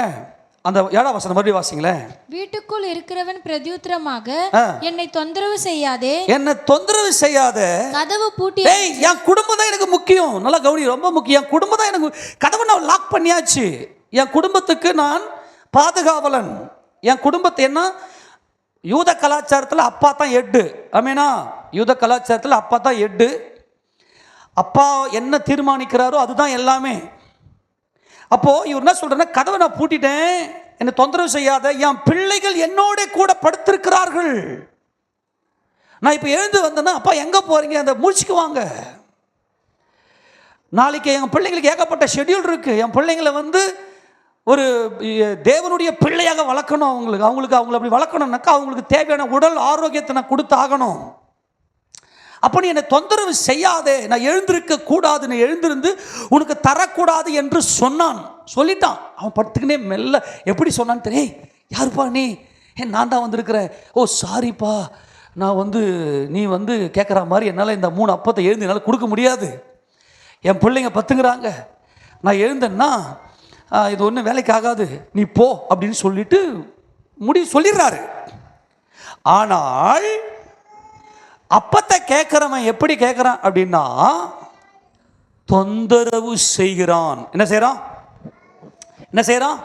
அந்த 7ஆம் வசனம் மறுபடியும் வாசிங்களேன். வீட்டுக்குள் இருக்கிறவன் பிரதியுத்தரமாக, என்னை தொந்தரவு செய்யாதே, என்னை தொந்தரவு செய்யாதே, கதவு பூட்டி, என் குடும்பம் தான் எனக்கு முக்கியம், நல்லா கவனி, ரொம்ப முக்கியம், என் குடும்பம் தான் எனக்கு, கதவை நான் லாக் பண்ணியாச்சு, என் குடும்பத்துக்கு நான் பாதுகாவலன், என் குடும்பத்தை என்ன யூத கலாச்சாரத்தில் அப்பா தான் ஹெட்டு, ஆமேனா, யூத கலாச்சாரத்தில் அப்பா தான் ஹெட்டு, அப்பா என்ன தீர்மானிக்கிறாரோ அதுதான் எல்லாமே. அப்போது இவர் என்ன சொல்கிறேன்னா, கதவை நான் பூட்டிட்டேன், என்னை தொந்தரவு செய்யாத, என் பிள்ளைகள் என்னோட கூட படுத்திருக்கிறார்கள், நான் இப்போ எழுந்து வந்தேன்னா அப்பா எங்கே போகிறீங்க, அந்த முடிச்சுக்குவாங்க, நாளைக்கு எங்கள் பிள்ளைங்களுக்கு ஏகப்பட்ட ஷெட்யூல் இருக்குது, என் பிள்ளைங்களை வந்து ஒரு தேவனுடைய பிள்ளையாக வளர்க்கணும், அவங்களுக்கு அவங்கள அப்படி வளர்க்கணும்னாக்கா அவங்களுக்கு தேவையான உடல் ஆரோக்கியத்தை நான் கொடுத்து ஆகணும், அப்போ நீ என்னை தொந்தரவு செய்யாதே, நான் எழுந்திருக்க கூடாது, நான் எழுந்திருந்து உனக்கு தரக்கூடாது என்று சொல்லிட்டான். அவன் படுத்துக்கினே மெல்ல எப்படி சொன்னான்னு தெரியும், யாருப்பா நீ, நான் தான் வந்திருக்கிறேன், ஓ சாரிப்பா, நான் வந்து நீ வந்து கேட்குற மாதிரி என்னால் இந்த 3 அப்பத்தை எழுந்து என்னால் கொடுக்க முடியாது, என் பிள்ளைங்க பத்துங்கிறாங்க, நான் எழுந்தேன்னா இது ஒன்றும் வேலைக்கு ஆகாது, நீ போ அப்படின்னு சொல்லிட்டு சொல்லிடுறாரு. ஆனால் அப்பத்தை கேட்குறவன் எப்படி கேட்குறான் அப்படின்னா, தொந்தரவு செய்கிறான், என்ன செய்கிறான்,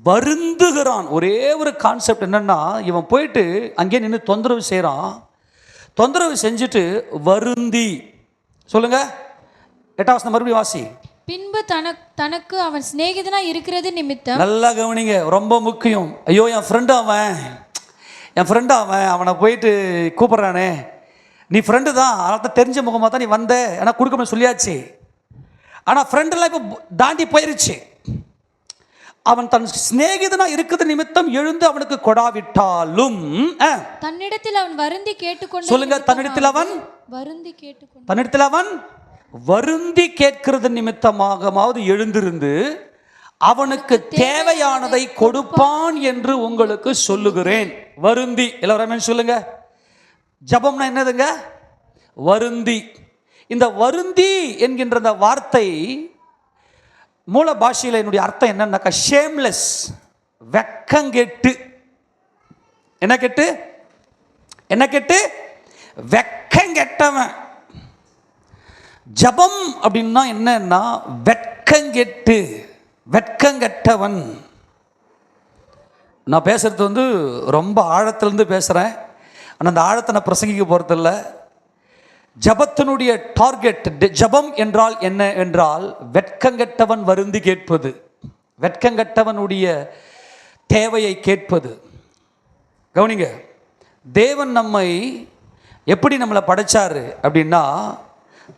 வருந்துகிறான். ஒரே ஒரு கான்செப்ட் என்னன்னா, இவன் போயிட்டு அங்கே நின்று தொந்தரவு செய்கிறான், தொந்தரவு செஞ்சுட்டு வருந்தி, சொல்லுங்க 8ஆம் வசனம் மறுபடியும் வாசி. பின்பு தனக்கு அவன் சிநேகிதனா இருக்கிறது நிமித்தம், நல்லா கவனிங்க, ரொம்ப முக்கியம், ஐயோ என் ஃப்ரெண்டு அவன் அவனை போயிட்டு கூப்பிட்றானே, நீ ஃப்ரெண்டு தான், அதனால் தெரிஞ்ச முகமாக தான் நீ வந்த, ஆனால் கொடுக்கணும்னு சொல்லியாச்சு, ஆனால் ஃப்ரெண்டெல்லாம் இப்போ தாண்டி போயிருச்சு, அவன் தன் சிநேகிதனா இருக்கிறது நிமித்தம் எழுந்து அவனுக்கு கொடாவிட்டாலும் தன்னிடத்தில் அவன் வருந்தி கேட்டுக்கொண்டு, சொல்லுங்க, தன்னிடத்தில் அவன் வருந்தி கேட்கிறது நிமித்தமாகவாவது எழுந்திருந்து அவனுக்கு தேவையானதை கொடுப்பான் என்று உங்களுக்கு சொல்லுகிறேன். வருந்தி, எல்லாருமே சொல்லுங்க, ஜபம்னா என்னதுங்க, வருந்தி. இந்த வருந்தி என்கின்ற அந்த வார்த்தை மூல பாஷையில் என்னுடைய அர்த்தம் என்னன்னாக்கா, ஷேம்லெஸ், வெக்கங்கெட்டு, என்ன கெட்டு, வெக்கங்கெட்டவன். ஜபம் அப்படின்னா என்னன்னா, வெட்கங்கெட்டவன். நான் பேசுறது வந்து ரொம்ப ஆழத்திலிருந்து பேசுகிறேன், ஆனால் அந்த ஆழத்தை நான் பிரசங்கிக்க போகிறதில்ல. ஜபத்தினுடைய டார்கெட், ஜபம் என்றால் என்ன என்றால், வெட்கங்கெட்டவன் வருந்தி கேட்பது, வெட்கங்கெட்டவனுடைய தேவையை கேட்பது. கவனிங்க, தேவன் நம்மை எப்படி நம்மளை படைச்சாரு அப்படின்னா,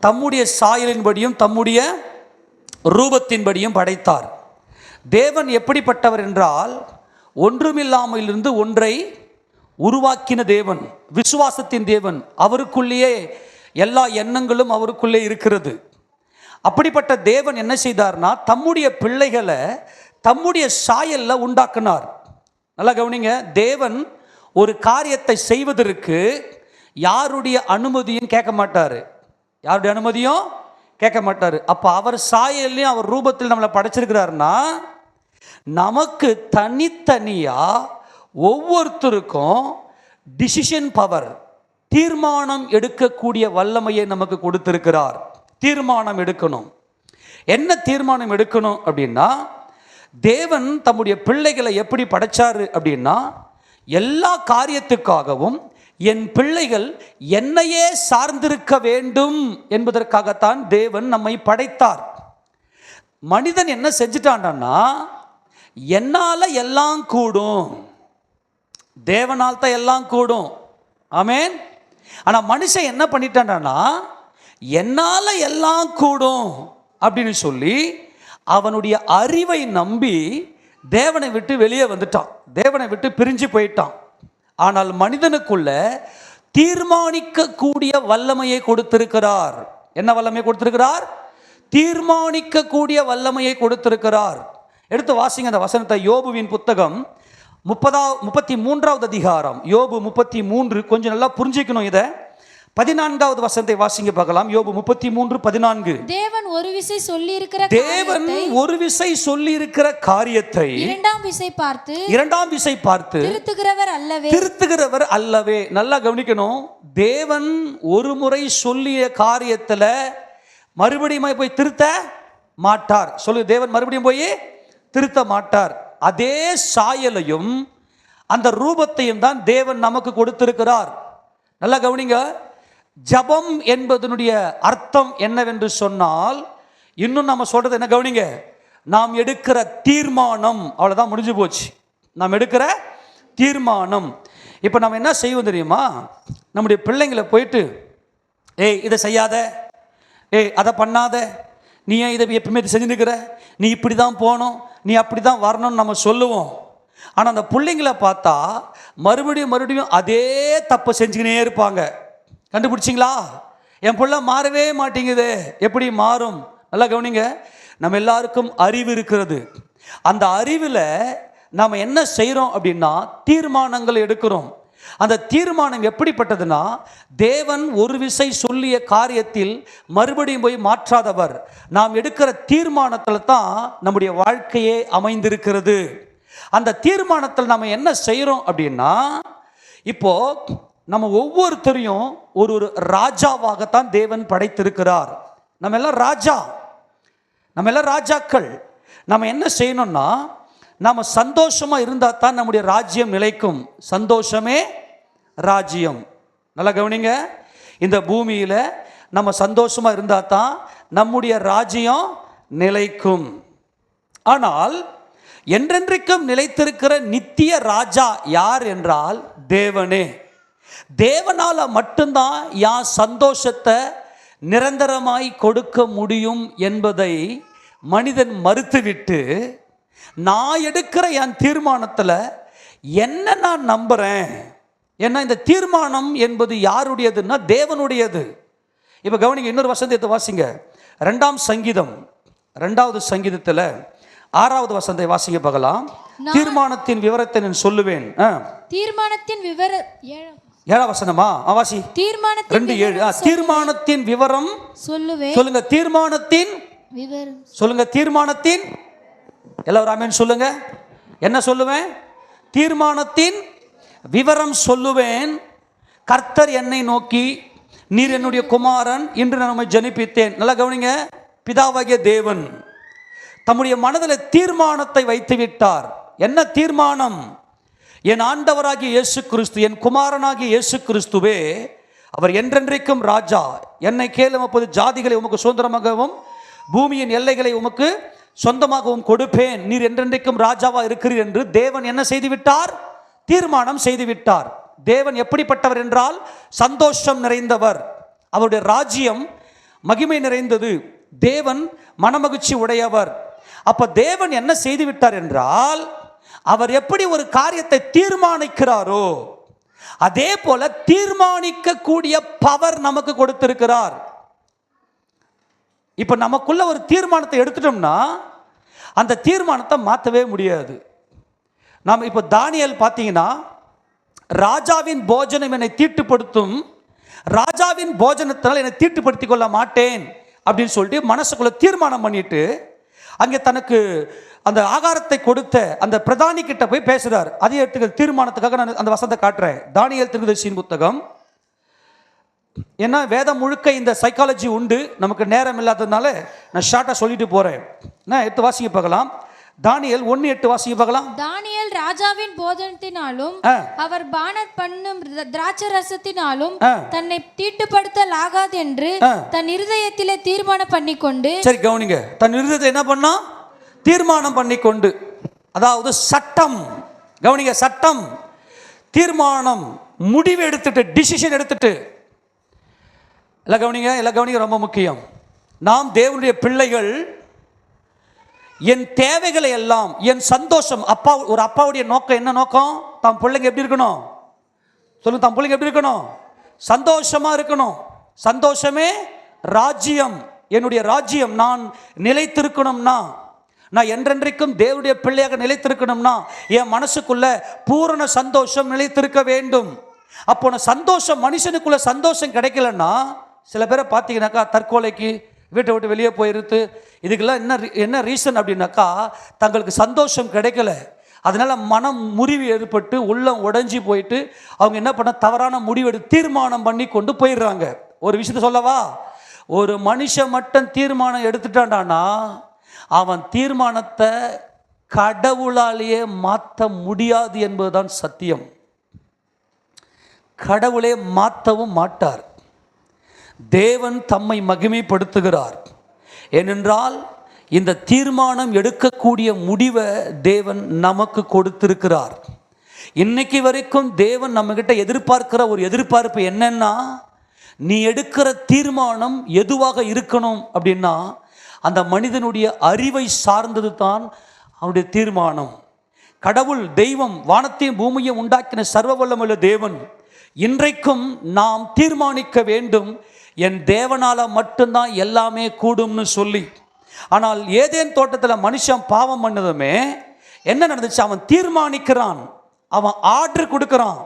தம்முடைய சாயலின்படியும் தம்முடைய ரூபத்தின்படியும் படைத்தார். தேவன் எப்படிப்பட்டவர் என்றால், ஒன்றுமில்லாமலிருந்து ஒன்றை உருவாக்கின தேவன், விசுவாசத்தின் தேவன், அவருக்குள்ளேயே எல்லா எண்ணங்களும் அவருக்குள்ளே இருக்கிறது. அப்படிப்பட்ட தேவன் என்ன செய்தார்னா, தம்முடைய பிள்ளைகளை தம்முடைய சாயல்ல உண்டாக்கினார். நல்லா கவனிங்க, தேவன் ஒரு காரியத்தை செய்வதற்கு யாருடைய அனுமதியும் கேட்க மாட்டார். யாருடைய அனுமதியும் கேட்க மாட்டார். அப்போ அவர் சாயல்லையும் அவர் ரூபத்தில் நம்மளை படைச்சிருக்கிறாருன்னா நமக்கு தனித்தனியாக ஒவ்வொருத்தருக்கும் டிசிஷன் பவர், தீர்மானம் எடுக்கக்கூடிய வல்லமையை நமக்கு கொடுத்திருக்கிறார். தீர்மானம் எடுக்கணும். என்ன தீர்மானம் எடுக்கணும் அப்படின்னா, தேவன் தம்முடைய பிள்ளைகளை எப்படி படைச்சாரு அப்படின்னா, எல்லா காரியத்துக்காகவும் என் பிள்ளைகள் என்னையே சார்ந்திருக்க வேண்டும் என்பதற்காகத்தான் தேவன் நம்மை படைத்தார். மனிதன் என்ன செஞ்சிட்டான்னா, என்னால் எல்லாம் கூடும், தேவனால் தான் எல்லாம் கூடும். ஆமென். ஆனால் மனுஷன் என்ன பண்ணிட்டான்னா, என்னால் எல்லாம் கூடும் அப்படின்னு சொல்லி அவனுடைய அறிவை நம்பி தேவனை விட்டு வெளியே வந்துட்டான், தேவனை விட்டு பிரிஞ்சு போயிட்டான். ஆனால் மனிதனுக்குள்ள தீர்மானிக்கக்கூடிய வல்லமையை கொடுத்திருக்கிறார். என்ன வல்லமையை கொடுத்திருக்கிறார்? தீர்மானிக்கக்கூடிய வல்லமையை கொடுத்திருக்கிறார். எடுத்து வாசிங்க அந்த வசனத்தை. யோபுவின் புத்தகம் 33வது அதிகாரம், யோபு 33. கொஞ்சம் நல்லா புரிஞ்சுக்கணும் இதை. 14வது வசனத்தை வாசிங்க பார்க்கலாம். யோபு 33:14. தேவன் ஒரு விசை சொல்லி இருக்கிற காரியத்தை இரண்டாம் விசை பார்த்து திருத்துகிறவர் அல்லவே. நல்லா கவனிக்கணும். தேவன் ஒரு முறை சொல்லிய காரியத்தில் மறுபடியும் போய் திருத்த மாட்டார். சொல்லு, தேவன் மறுபடியும் போய் திருத்த மாட்டார். அதே சாயலையும் அந்த ரூபத்தையும் தான் தேவன் நமக்கு கொடுத்திருக்கிறார். நல்லா கவனிங்க. ஜபம் என்பதனுடைய அர்த்தம் என்னவென்று சொன்னால், இன்னும் நம்ம சொல்றது என்ன கவனிங்க, நாம் எடுக்கிற தீர்மானம். அவ்வளோதான், முடிஞ்சு போச்சு. நாம் எடுக்கிற தீர்மானம். இப்போ நம்ம என்ன செய்வோம் தெரியுமா? நம்முடைய பிள்ளைங்களை போயிட்டு, ஏய் இதை செய்யாத, ஏய் அதை பண்ணாத, நீ ஏன் இதை எப்பவுமே இது செஞ்சுருக்கிற, நீ இப்படி தான் போகணும், நீ அப்படி தான் வரணும்னு நம்ம சொல்லுவோம். ஆனால் அந்த பிள்ளைங்களை பார்த்தா மறுபடியும் அதே தப்பை செஞ்சுக்கினே இருப்பாங்க. கண்டுபிடிச்சிங்களா? என் பிள்ளை மாறவே மாட்டேங்குது. எப்படி மாறும்? நல்லா கவனிங்க. நம்ம எல்லாருக்கும் அறிவு இருக்கிறது. அந்த அறிவில் நாம் என்ன செய்கிறோம் அப்படின்னா, தீர்மானங்கள் எடுக்கிறோம். அந்த தீர்மானம் எப்படிப்பட்டதுன்னா, தேவன் ஒரு விசை சொல்லிய காரியத்தில் மறுபடியும் போய் மாற்றாதவர். நாம் எடுக்கிற தீர்மானத்தில் தான் நம்முடைய வாழ்க்கையே அமைந்திருக்கிறது. அந்த தீர்மானத்தில் நாம் என்ன செய்கிறோம் அப்படின்னா, இப்போ நம்ம ஒவ்வொருத்தரையும் ஒரு ராஜாவாகத்தான் தேவன் படைத்திருக்கிறார். நம்ம எல்லாம் ராஜாக்கள். நம்ம என்ன செய்யணும்னா, நாம் சந்தோஷமாக இருந்தால் தான் நம்முடைய ராஜ்யம் நிலைக்கும். சந்தோஷமே ராஜ்யம். நல்லா கவனிங்க. இந்த பூமியில் நம்ம சந்தோஷமாக இருந்தால் தான் நம்முடைய ராஜ்யம் நிலைக்கும். ஆனால் என்றென்றைக்கும் நிலைத்திருக்கிற நித்திய ராஜா யார் என்றால் தேவனே. தேவனால் மட்டும்தான் யார் சந்தோஷத்தை நிரந்தரமாய் கொடுக்க முடியும் என்பதை மனிதன் மறுத்துவிட்டு, நான் எடுக்கிற என் தீர்மானத்தில் என்ன நான் நம்புகிறேன். ஏன்னா இந்த தீர்மானம் என்பது யாருடையதுன்னா தேவனுடையது. இப்போ கவனிங்க, இன்னொரு வசனத்தை வாசிங்க. 2ஆம் சங்கீதம் 2வது சங்கீதத்தில் 6வது வசனத்தை வாசிங்க பார்க்கலாம். தீர்மானத்தின் விவரத்தை நான் சொல்லுவேன். தீர்மானத்தின் விவர 7ஆம் வசனமா? வாசி. 2:7. தீர்மானத்தின் விவரம் சொல்லுவேன். சொல்லுங்க, தீர்மானத்தின் விவரம் சொல்லுங்க. தீர்மானத்தின், எல்லாரும் ஆமென் சொல்லுங்க. என்ன சொல்லுவேன்? தீர்மானத்தின் விவரம் சொல்லுவேன். கர்த்தர் என்னை நோக்கி, நீர் என்னுடைய குமாரன், இன்று நான் உம்மை ஜனிப்பித்தேன். நல்லா கவனிங்க. பிதாவாகிய தேவன் தம்முடைய மனதில் தீர்மானத்தை வைத்து விட்டார். என்ன தீர்மானம்? என் ஆண்டவராகிய இயேசு கிறிஸ்து, என் குமாரனாகிய இயேசு கிறிஸ்துவே, அவர் என்றென்றைக்கும் ராஜா. என்னை கேளும், அப்போது ஜாதிகளை உமக்கு சுதந்திரமாகவும் பூமியின் எல்லைகளை உமக்கு சொந்தமாகவும் கொடுப்பேன். நீர் என்றென்றைக்கும் ராஜாவா இருக்கிறீர் என்று தேவன் என்ன செய்து விட்டார்? தீர்மானம் செய்து விட்டார். தேவன் எப்படிப்பட்டவர் என்றால் சந்தோஷம் நிறைந்தவர். அவருடைய ராஜ்யம் மகிமை நிறைந்தது. தேவன் மனமகிழ்ச்சி உடையவர். அப்ப தேவன் என்ன செய்து விட்டார் என்றால், அவர் எப்படி ஒரு காரியத்தை தீர்மானிக்கிறாரோ அதே போல தீர்மானிக்கக்கூடிய பவர் நமக்கு கொடுத்திருக்கிறார். இப்ப நமக்குள்ள ஒரு தீர்மானத்தை எடுத்துட்டோம்னா அந்த தீர்மானத்தை மாற்றவே முடியாது. நாம் இப்போ தானியேல் பார்த்தீங்கன்னா, ராஜாவின் போஜனம் என்னை தீட்டுப்படுத்தும், ராஜாவின் போஜனத்தினால் என்னை தீட்டுப்படுத்திக் கொள்ள மாட்டேன் அப்படின்னு சொல்லிட்டு மனசுக்குள்ள தீர்மானம் பண்ணிட்டு அங்கே தனக்கு அந்த ஆகாரத்தை கொடுத்த அந்த பிரதானி கிட்ட போய் பேசுறார். அதே இடத்துக்கு தீர்மானத்துக்காக நான் அந்த வசனத்தை காட்டுறேன். தானியேல் தீர்க்கதரிசியின் புத்தகம். ஏன்னா வேதம் முழுக்க இந்த சைக்காலஜி உண்டு, நமக்கு நேரம் இல்லாததுனால நான் ஷார்ட்டா சொல்லிட்டு போறேன். நான் 8 வாசிக்க பார்க்கலாம். தானியேல் 1:8 வாசிக்க பார்க்கலாம். தானியேல் ராஜாவின் போஜனத்தினாலும் அவர் பானம் பண்ணும் திராட்சை ரசத்தினாலும் தன்னை தீட்டுப்படுத்தல் ஆகாது என்று தன் இருதயத்திலே தீர்மானம் பண்ணிக்கொண்டு. சரி கவனிங்க, தன் இருதயத்தை என்ன பண்ணா? தீர்மானம் பண்ணிக்கொண்டு. அதாவது சட்டம், கவனிங்க, சட்டம், தீர்மானம், முடிவு எடுத்துட்டு, டிசிஷன் எடுத்துட்டு. எல்லாம் கவனிங்க, எல்லாம் கவனிங்க, ரொம்ப முக்கியம். நாம் தேவனுடைய பிள்ளைகள். என் தேவைகளை எல்லாம், என் சந்தோஷம், அப்பா, ஒரு அப்பாவுடைய நோக்கம் என்ன நோக்கம்? தம் பிள்ளைங்க எப்படி இருக்கணும் சொல்லுங்க, தம் பிள்ளைங்க எப்படி இருக்கணும்? சந்தோஷமா இருக்கணும். சந்தோஷமே ராஜ்யம். என்னுடைய ராஜ்யம் நான் நிலைத்திருக்கணும்னா, நான் என்றென்றைக்கும் தேவனுடைய பிள்ளையாக நிலைத்திருக்கணும்னா என் மனசுக்குள்ள பூரண சந்தோஷம் நிலைத்திருக்க வேண்டும். அப்போ சந்தோஷம், மனுஷனுக்குள்ள சந்தோஷம் கிடைக்கலன்னா, சில பேரை பார்த்தீங்கன்னாக்கா தற்கொலைக்கு, வீட்டை விட்டு வெளியே போயிருக்கு. இதுக்கெல்லாம் என்ன ரீசன் அப்படின்னாக்கா, தங்களுக்கு சந்தோஷம் கிடைக்கல. அதனால மனம் முறிவு ஏற்பட்டு உள்ளம் உடைஞ்சி போயிட்டு அவங்க என்ன பண்ண, தவறான முடிவெடு தீர்மானம் பண்ணி கொண்டு போயிடுறாங்க. ஒரு விஷயத்த சொல்லவா, ஒரு மனுஷன் மட்டும் தீர்மானம் எடுத்துட்டான்டானா அவன் தீர்மானத்தை கடவுளாலேயே மாற்ற முடியாது என்பதுதான் சத்தியம். கடவுளே மாற்றவும் மாட்டார். தேவன் தம்மை மகிமைப்படுத்துகிறார். ஏனென்றால் இந்த தீர்மானம் எடுக்கக்கூடிய முடிவை தேவன் நமக்கு கொடுத்திருக்கிறார். இன்னைக்கு வரைக்கும் தேவன் நம்மகிட்ட எதிர்பார்க்கிற ஒரு எதிர்பார்ப்பு என்னன்னா, நீ எடுக்கிற தீர்மானம் எதுவாக இருக்கணும் அப்படின்னா, அந்த மனிதனுடைய அறிவை சார்ந்தது தான் அவனுடைய தீர்மானம். கடவுள், தெய்வம், வானத்தையும் பூமியையும் உண்டாக்கின சர்வ வல்லமையுள்ள தேவன் இன்றைக்கும் நாம் தீர்மானிக்க வேண்டும், என் தேவனால மட்டும்தான் எல்லாமே கூடும்னு சொல்லி. ஆனால் ஏதேன் தோட்டத்தில் மனுஷன் பாவம் பண்ணதுமே என்ன நடந்துச்சு? அவன் தீர்மானிக்கிறான், அவன் ஆர்டர் கொடுக்குறான்,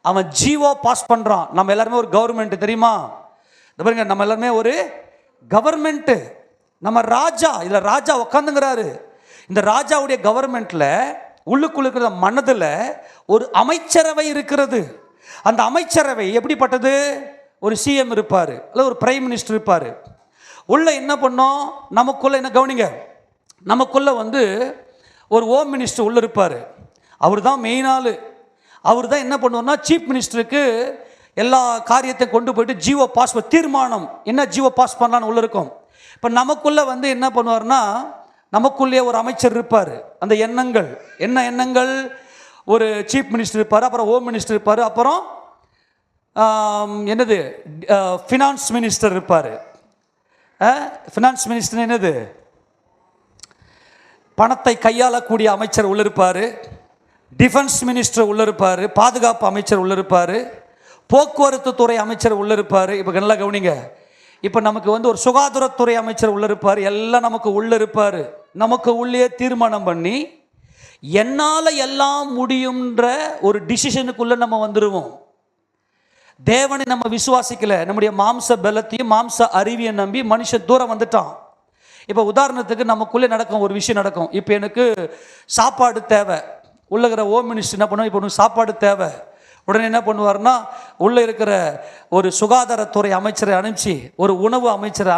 அவன் ஜீவோ பாஸ் பண்ணுறான். நம்ம எல்லாருமே ஒரு கவர்மெண்ட், தெரியுமா? பாருங்க, நம்ம எல்லாருமே ஒரு கவர்மெண்ட்டு. நம்ம ராஜா, இதில் ராஜா உட்காந்துங்கிறாரு. இந்த ராஜாவுடைய கவர்மெண்ட்டில் உள்ளுக்குள்ள இருக்கிற மனதில் ஒரு அமைச்சரவை இருக்கிறது. அந்த அமைச்சரவை எப்படிப்பட்டது? ஒரு சிஎம் இருப்பார், இல்லை ஒரு பிரைம் மினிஸ்டர் இருப்பார். உள்ள என்ன பண்ணோம்? நமக்குள்ள என்ன கவனிங்க, நமக்குள்ள ஒரு ஹோம் மினிஸ்டர் உள்ள இருப்பார். அவர் தான் மெயின் ஆள். அவர் தான் என்ன பண்ணுவார்னா, சீஃப் மினிஸ்டருக்கு எல்லா காரியத்தையும் கொண்டு போயிட்டு ஜீவோ பாஸ், தீர்மானம் என்ன ஜீவோ பாஸ் பண்ணலான்னு உள்ள இருக்கும். இப்போ நமக்குள்ள என்ன பண்ணுவார்னா, நமக்குள்ளே ஒரு அமைச்சர் இருப்பார். அந்த எண்ணங்கள் என்ன எண்ணங்கள்? ஒரு சீஃப் மினிஸ்டர் இருப்பார், அப்புறம் ஹோம் மினிஸ்டர் இருப்பார், அப்புறம் என்னது ஃபினான்ஸ் மினிஸ்டர் இருப்பார். ஃபினான்ஸ் மினிஸ்டர் என்னது? பணத்தை கையாளக்கூடிய அமைச்சர் உள்ள இருப்பார். டிஃபென்ஸ் மினிஸ்டர் உள்ள இருப்பார். பாதுகாப்பு அமைச்சர் உள்ள இருப்பார். போக்குவரத்து துறை அமைச்சர் உள்ள இருப்பார். இப்போ நல்லா கவனிங்க, இப்போ நமக்கு ஒரு சுகாதாரத்துறை அமைச்சர் உள்ள இருப்பார். எல்லாம் நமக்கு உள்ள இருப்பார். நமக்கு உள்ளே தீர்மானம் பண்ணி என்னால் எல்லாம் முடியும்ன்ற ஒரு டிசிஷனுக்குள்ளே நம்ம வந்துடுவோம். தேவனை நம்ம விசுவாசிக்கல, நம்முடைய மாம்ச பலத்தையும் மாம்ச அறிவியை நம்பி மனுஷன் தூரம் வந்துட்டான். இப்போ உதாரணத்துக்கு நமக்குள்ளே நடக்கும் ஒரு விஷயம் நடக்கும். இப்போ எனக்கு சாப்பாடு தேவை. உள்ளகிற ஹோம் மினிஸ்டர் என்ன பண்ணுவோம்? இப்போ உனக்கு சாப்பாடு தேவை. உடனே என்ன பண்ணுவார்னா, உள்ளே இருக்கிற ஒரு சுகாதாரத்துறை அமைச்சரை அனுப்பிச்சு, ஒரு உணவு அமைச்சரை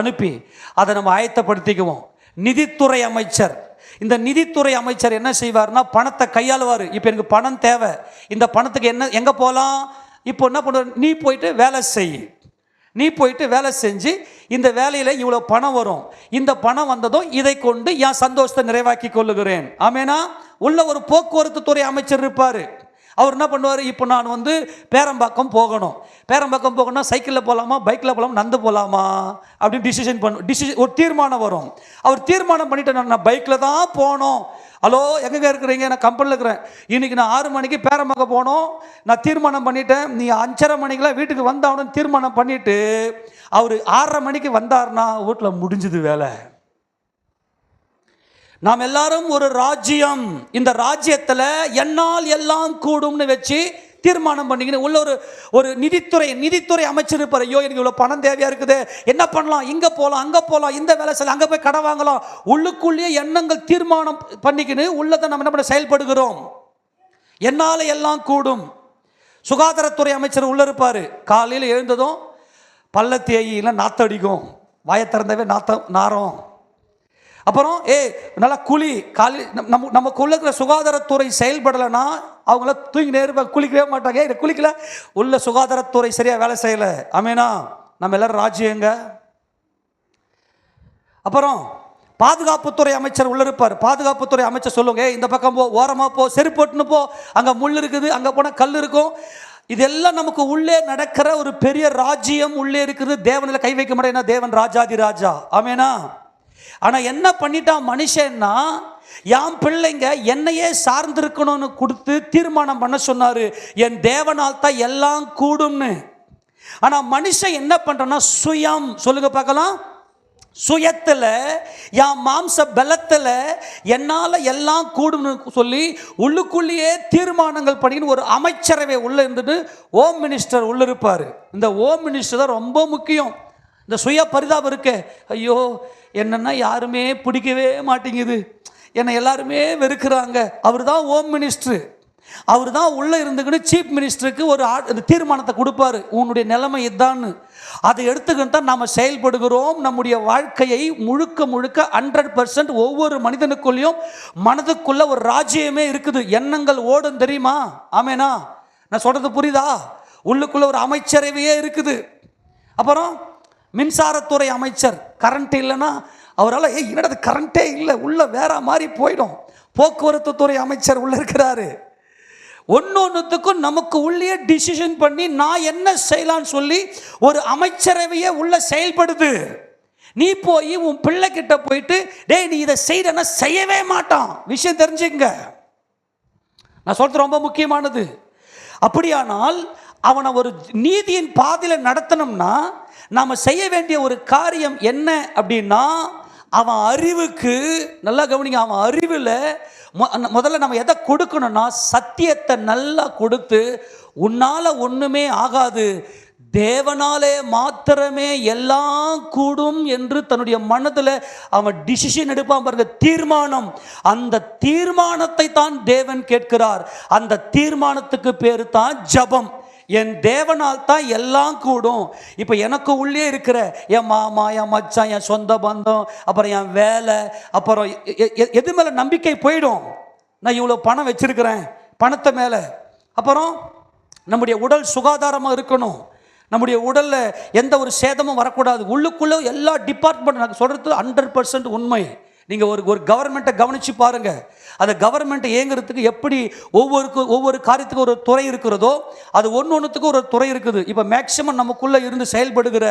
அனுப்பி அதை நம்ம ஆயத்தப்படுத்திக்குவோம். நிதித்துறை அமைச்சர், இந்த நிதித்துறை அமைச்சர் என்ன செய்வார்னா, பணத்தை கையாளுவார். இப்போ எனக்கு பணம் தேவை, இந்த பணத்துக்கு என்ன எங்கே போகலாம்? இப்போ என்ன பண்ணுவார்? நீ போயிட்டு வேலை செய், நீ போயிட்டு வேலை செஞ்சு இந்த வேலையில் இவ்வளோ பணம் வரும், இந்த பணம் வந்ததும் இதை கொண்டு என் சந்தோஷத்தை நிறைவாக்கி கொள்ளுகிறேன். ஆமேனா? உள்ள ஒரு போக்குவரத்து துறை அமைச்சர் இருப்பார். அவர் என்ன பண்ணுவார்? இப்போ நான் பேரம்பாக்கம் போகணும். பேரம்பாக்கம் போகணும்னா சைக்கிளில் போகலாமா, பைக்கில் போகலாமா, நடந்து போகலாமா அப்படின்னு டிசிஷன் ஒரு தீர்மானம் வரும். அவர் தீர்மானம் பண்ணிட்டு, நான் பைக்கில் தான் போகணும். ஹலோ, எங்கே இருக்கிறீங்க? நான் கம்பெனியில் இருக்கிறேன். இன்றைக்கி நான் 6 மணிக்கு பேரம்பாக்கம் போகணும், நான் தீர்மானம் பண்ணிட்டேன். நீ 5:30 மணிக்கெலாம் வீட்டுக்கு வந்தாகணும்னு தீர்மானம் பண்ணிவிட்டு அவர் 6:30 மணிக்கு வந்தார்னா வீட்டில் முடிஞ்சுது வேலை. நாம் எல்லாரும் ஒரு ராஜ்யம். இந்த ராஜ்யத்தில் என்னால் எல்லாம் கூடும்னு வச்சு தீர்மானம் பண்ணிக்கின்னு உள்ள ஒரு நிதித்துறை அமைச்சர் இருப்பார். ஐயோ எனக்கு இவ்வளோ பணம் தேவையாக இருக்குது, என்ன பண்ணலாம், இங்கே போகலாம் அங்கே போகலாம், இந்த வேலை செய்யலாம், அங்கே போய் கடை வாங்கலாம், உள்ளுக்குள்ளேயே எண்ணங்கள் தீர்மானம் பண்ணிக்கின்னு உள்ளதை நம்ம என்ன பண்ண செயல்படுகிறோம். என்னால் எல்லாம் கூடும். சுகாதாரத்துறை அமைச்சர் உள்ள இருப்பார். காலையில் எழுந்ததும் பல்ல தேயில நாற்றம் அடிக்கும், வாயை திறந்தவே நாரம். அப்புறம் நல்லா குழி காலையில் நமக்கு உள்ள இருக்கிற சுகாதாரத்துறை செயல்படலைன்னா அவங்கள தூங்கி நேருப்பாங்க, குளிக்கவே மாட்டாங்க. குளிக்கல, உள்ள சுகாதாரத்துறை சரியாக வேலை செய்யலை. ஆமேனா, நம்ம எல்லாரும் ராஜ்யங்க. அப்புறம் பாதுகாப்புத்துறை அமைச்சர் உள்ள இருப்பார். பாதுகாப்புத்துறை அமைச்சர் சொல்லுங்க, இந்த பக்கம் போ, ஓரமாக போ, செருப்போட்டுன்னு போ, அங்கே முள் இருக்குது, அங்கே போனால் கல் இருக்கும். இதெல்லாம் நமக்கு உள்ளே நடக்கிற ஒரு பெரிய ராஜ்யம் உள்ளே இருக்குது. தேவனில் கை வைக்க முடியாது, தேவன் ராஜாதி ராஜா. ஆமேனா. ஆனால் என்ன பண்ணிட்டான் மனுஷன்னா, என் பிள்ளைங்க என்னையே சார்ந்திருக்கணும்னு கொடுத்து தீர்மானம் பண்ண சொன்னார், என் தேவனால் தான் எல்லாம் கூடும்னு. ஆனால் மனுஷன் என்ன பண்ணுறான்னா, சுயம், சொல்லுங்க பார்க்கலாம், சுயத்தில் என் மாம்ச பலத்தில் என்னால் எல்லாம் கூடும்னு சொல்லி உள்ளுக்குள்ளேயே தீர்மானங்கள் பண்ணின்னு ஒரு அமைச்சரவை உள்ளே இருந்துட்டு ஹோம் மினிஸ்டர் உள்ள இருப்பார். இந்த ஹோம் மினிஸ்டர் தான் ரொம்ப முக்கியம். இந்த சுய பரிதாபம் இருக்கு, ஐயோ என்னன்னா யாருமே பிடிக்கவே மாட்டேங்குது, என்னை எல்லாருமே வெறுக்கிறாங்க. அவர் தான் ஹோம் மினிஸ்டர். அவர் தான் உள்ளே இருந்துக்கிட்டு சீஃப் மினிஸ்டருக்கு ஒரு தீர்மானத்தை கொடுப்பாரு, உன்னுடைய நிலைமை இதுதான்னு. அதை எடுத்துக்கிட்டு தான் நாம் செயல்படுகிறோம். நம்முடைய வாழ்க்கையை முழுக்க 100% ஒவ்வொரு மனிதனுக்குள்ளேயும் மனதுக்குள்ள ஒரு ராஜ்யமே இருக்குது. எண்ணங்கள் ஓடும் தெரியுமா? ஆமேனா, நான் சொல்றது புரியுதா? உள்ளுக்குள்ள ஒரு அமைச்சரவையே இருக்குது. அப்புறம் மின்சாரத்துறை அமைச்சர், கரண்ட் இல்லைன்னா அவரால் என்னது கரண்ட்டே இல்லை, உள்ள வேற மாதிரி போயிடும். போக்குவரத்து துறை அமைச்சர் உள்ள இருக்கிறாரு. ஒன்னொன்னுத்துக்கும் நமக்கு உள்ளே டிசிஷன் பண்ணி நான் என்ன செய்யலான்னு சொல்லி ஒரு அமைச்சரவையே உள்ள செயல்படுது. நீ போய் உன் பிள்ளை கிட்ட போயிட்டு டேய் நீ இதை செய்யறன்னா செய்யவே மாட்டான். விஷயம் தெரிஞ்சுங்க, நான் சொல்றது ரொம்ப முக்கியமானது. அப்படியானால் அவனை ஒரு நீதியின் பாதையில் நடத்தணும்னா நாம் செய்ய வேண்டிய ஒரு காரியம் என்ன அப்படின்னா, அவன் அறிவுக்கு, நல்லா கவனிங்க, அவன் அறிவில் முதல்ல நம்ம எதை கொடுக்கணும்னா சத்தியத்தை நல்லா கொடுத்து, உன்னால் ஒன்றுமே ஆகாது, தேவனாலே மாத்திரமே எல்லாம் கூடும் என்று தன்னுடைய மனதில் அவன் டிசிஷன் எடுப்பான் பாருங்க, தீர்மானம். அந்த தீர்மானத்தை தான் தேவன் கேட்கிறார். அந்த தீர்மானத்துக்கு பேரு தான் ஜெபம். என் தேவனால் தான் எல்லாம் கூடும். இப்போ எனக்கு உள்ளே இருக்கிற என் மாமா, என் மச்சான், என் சொந்த பந்தம், அப்புறம் என் வேலை, அப்புறம் எது மேலே நம்பிக்கை போயிடும். நான் இவ்வளோ பணம் வச்சிருக்கிறேன், பணத்தை மேலே. அப்புறம் நம்முடைய உடல் சுகாதாரமாக இருக்கணும், நம்முடைய உடலில் எந்த ஒரு சேதமும் வரக்கூடாது. உள்ளுக்குள்ளே எல்லா டிபார்ட்மெண்ட், நான் சொல்கிறது 100% உண்மை. நீங்கள் ஒரு கவர்மெண்ட்டை கவனித்து பாருங்கள். அந்த கவர்மெண்ட்டை இயங்குறதுக்கு எப்படி ஒவ்வொரு காரியத்துக்கு ஒரு துறை இருக்கிறதோ, அது ஒன்றுத்துக்கும் ஒரு துறை இருக்குது. இப்போ மேக்சிமம் நமக்குள்ளே இருந்து செயல்படுகிற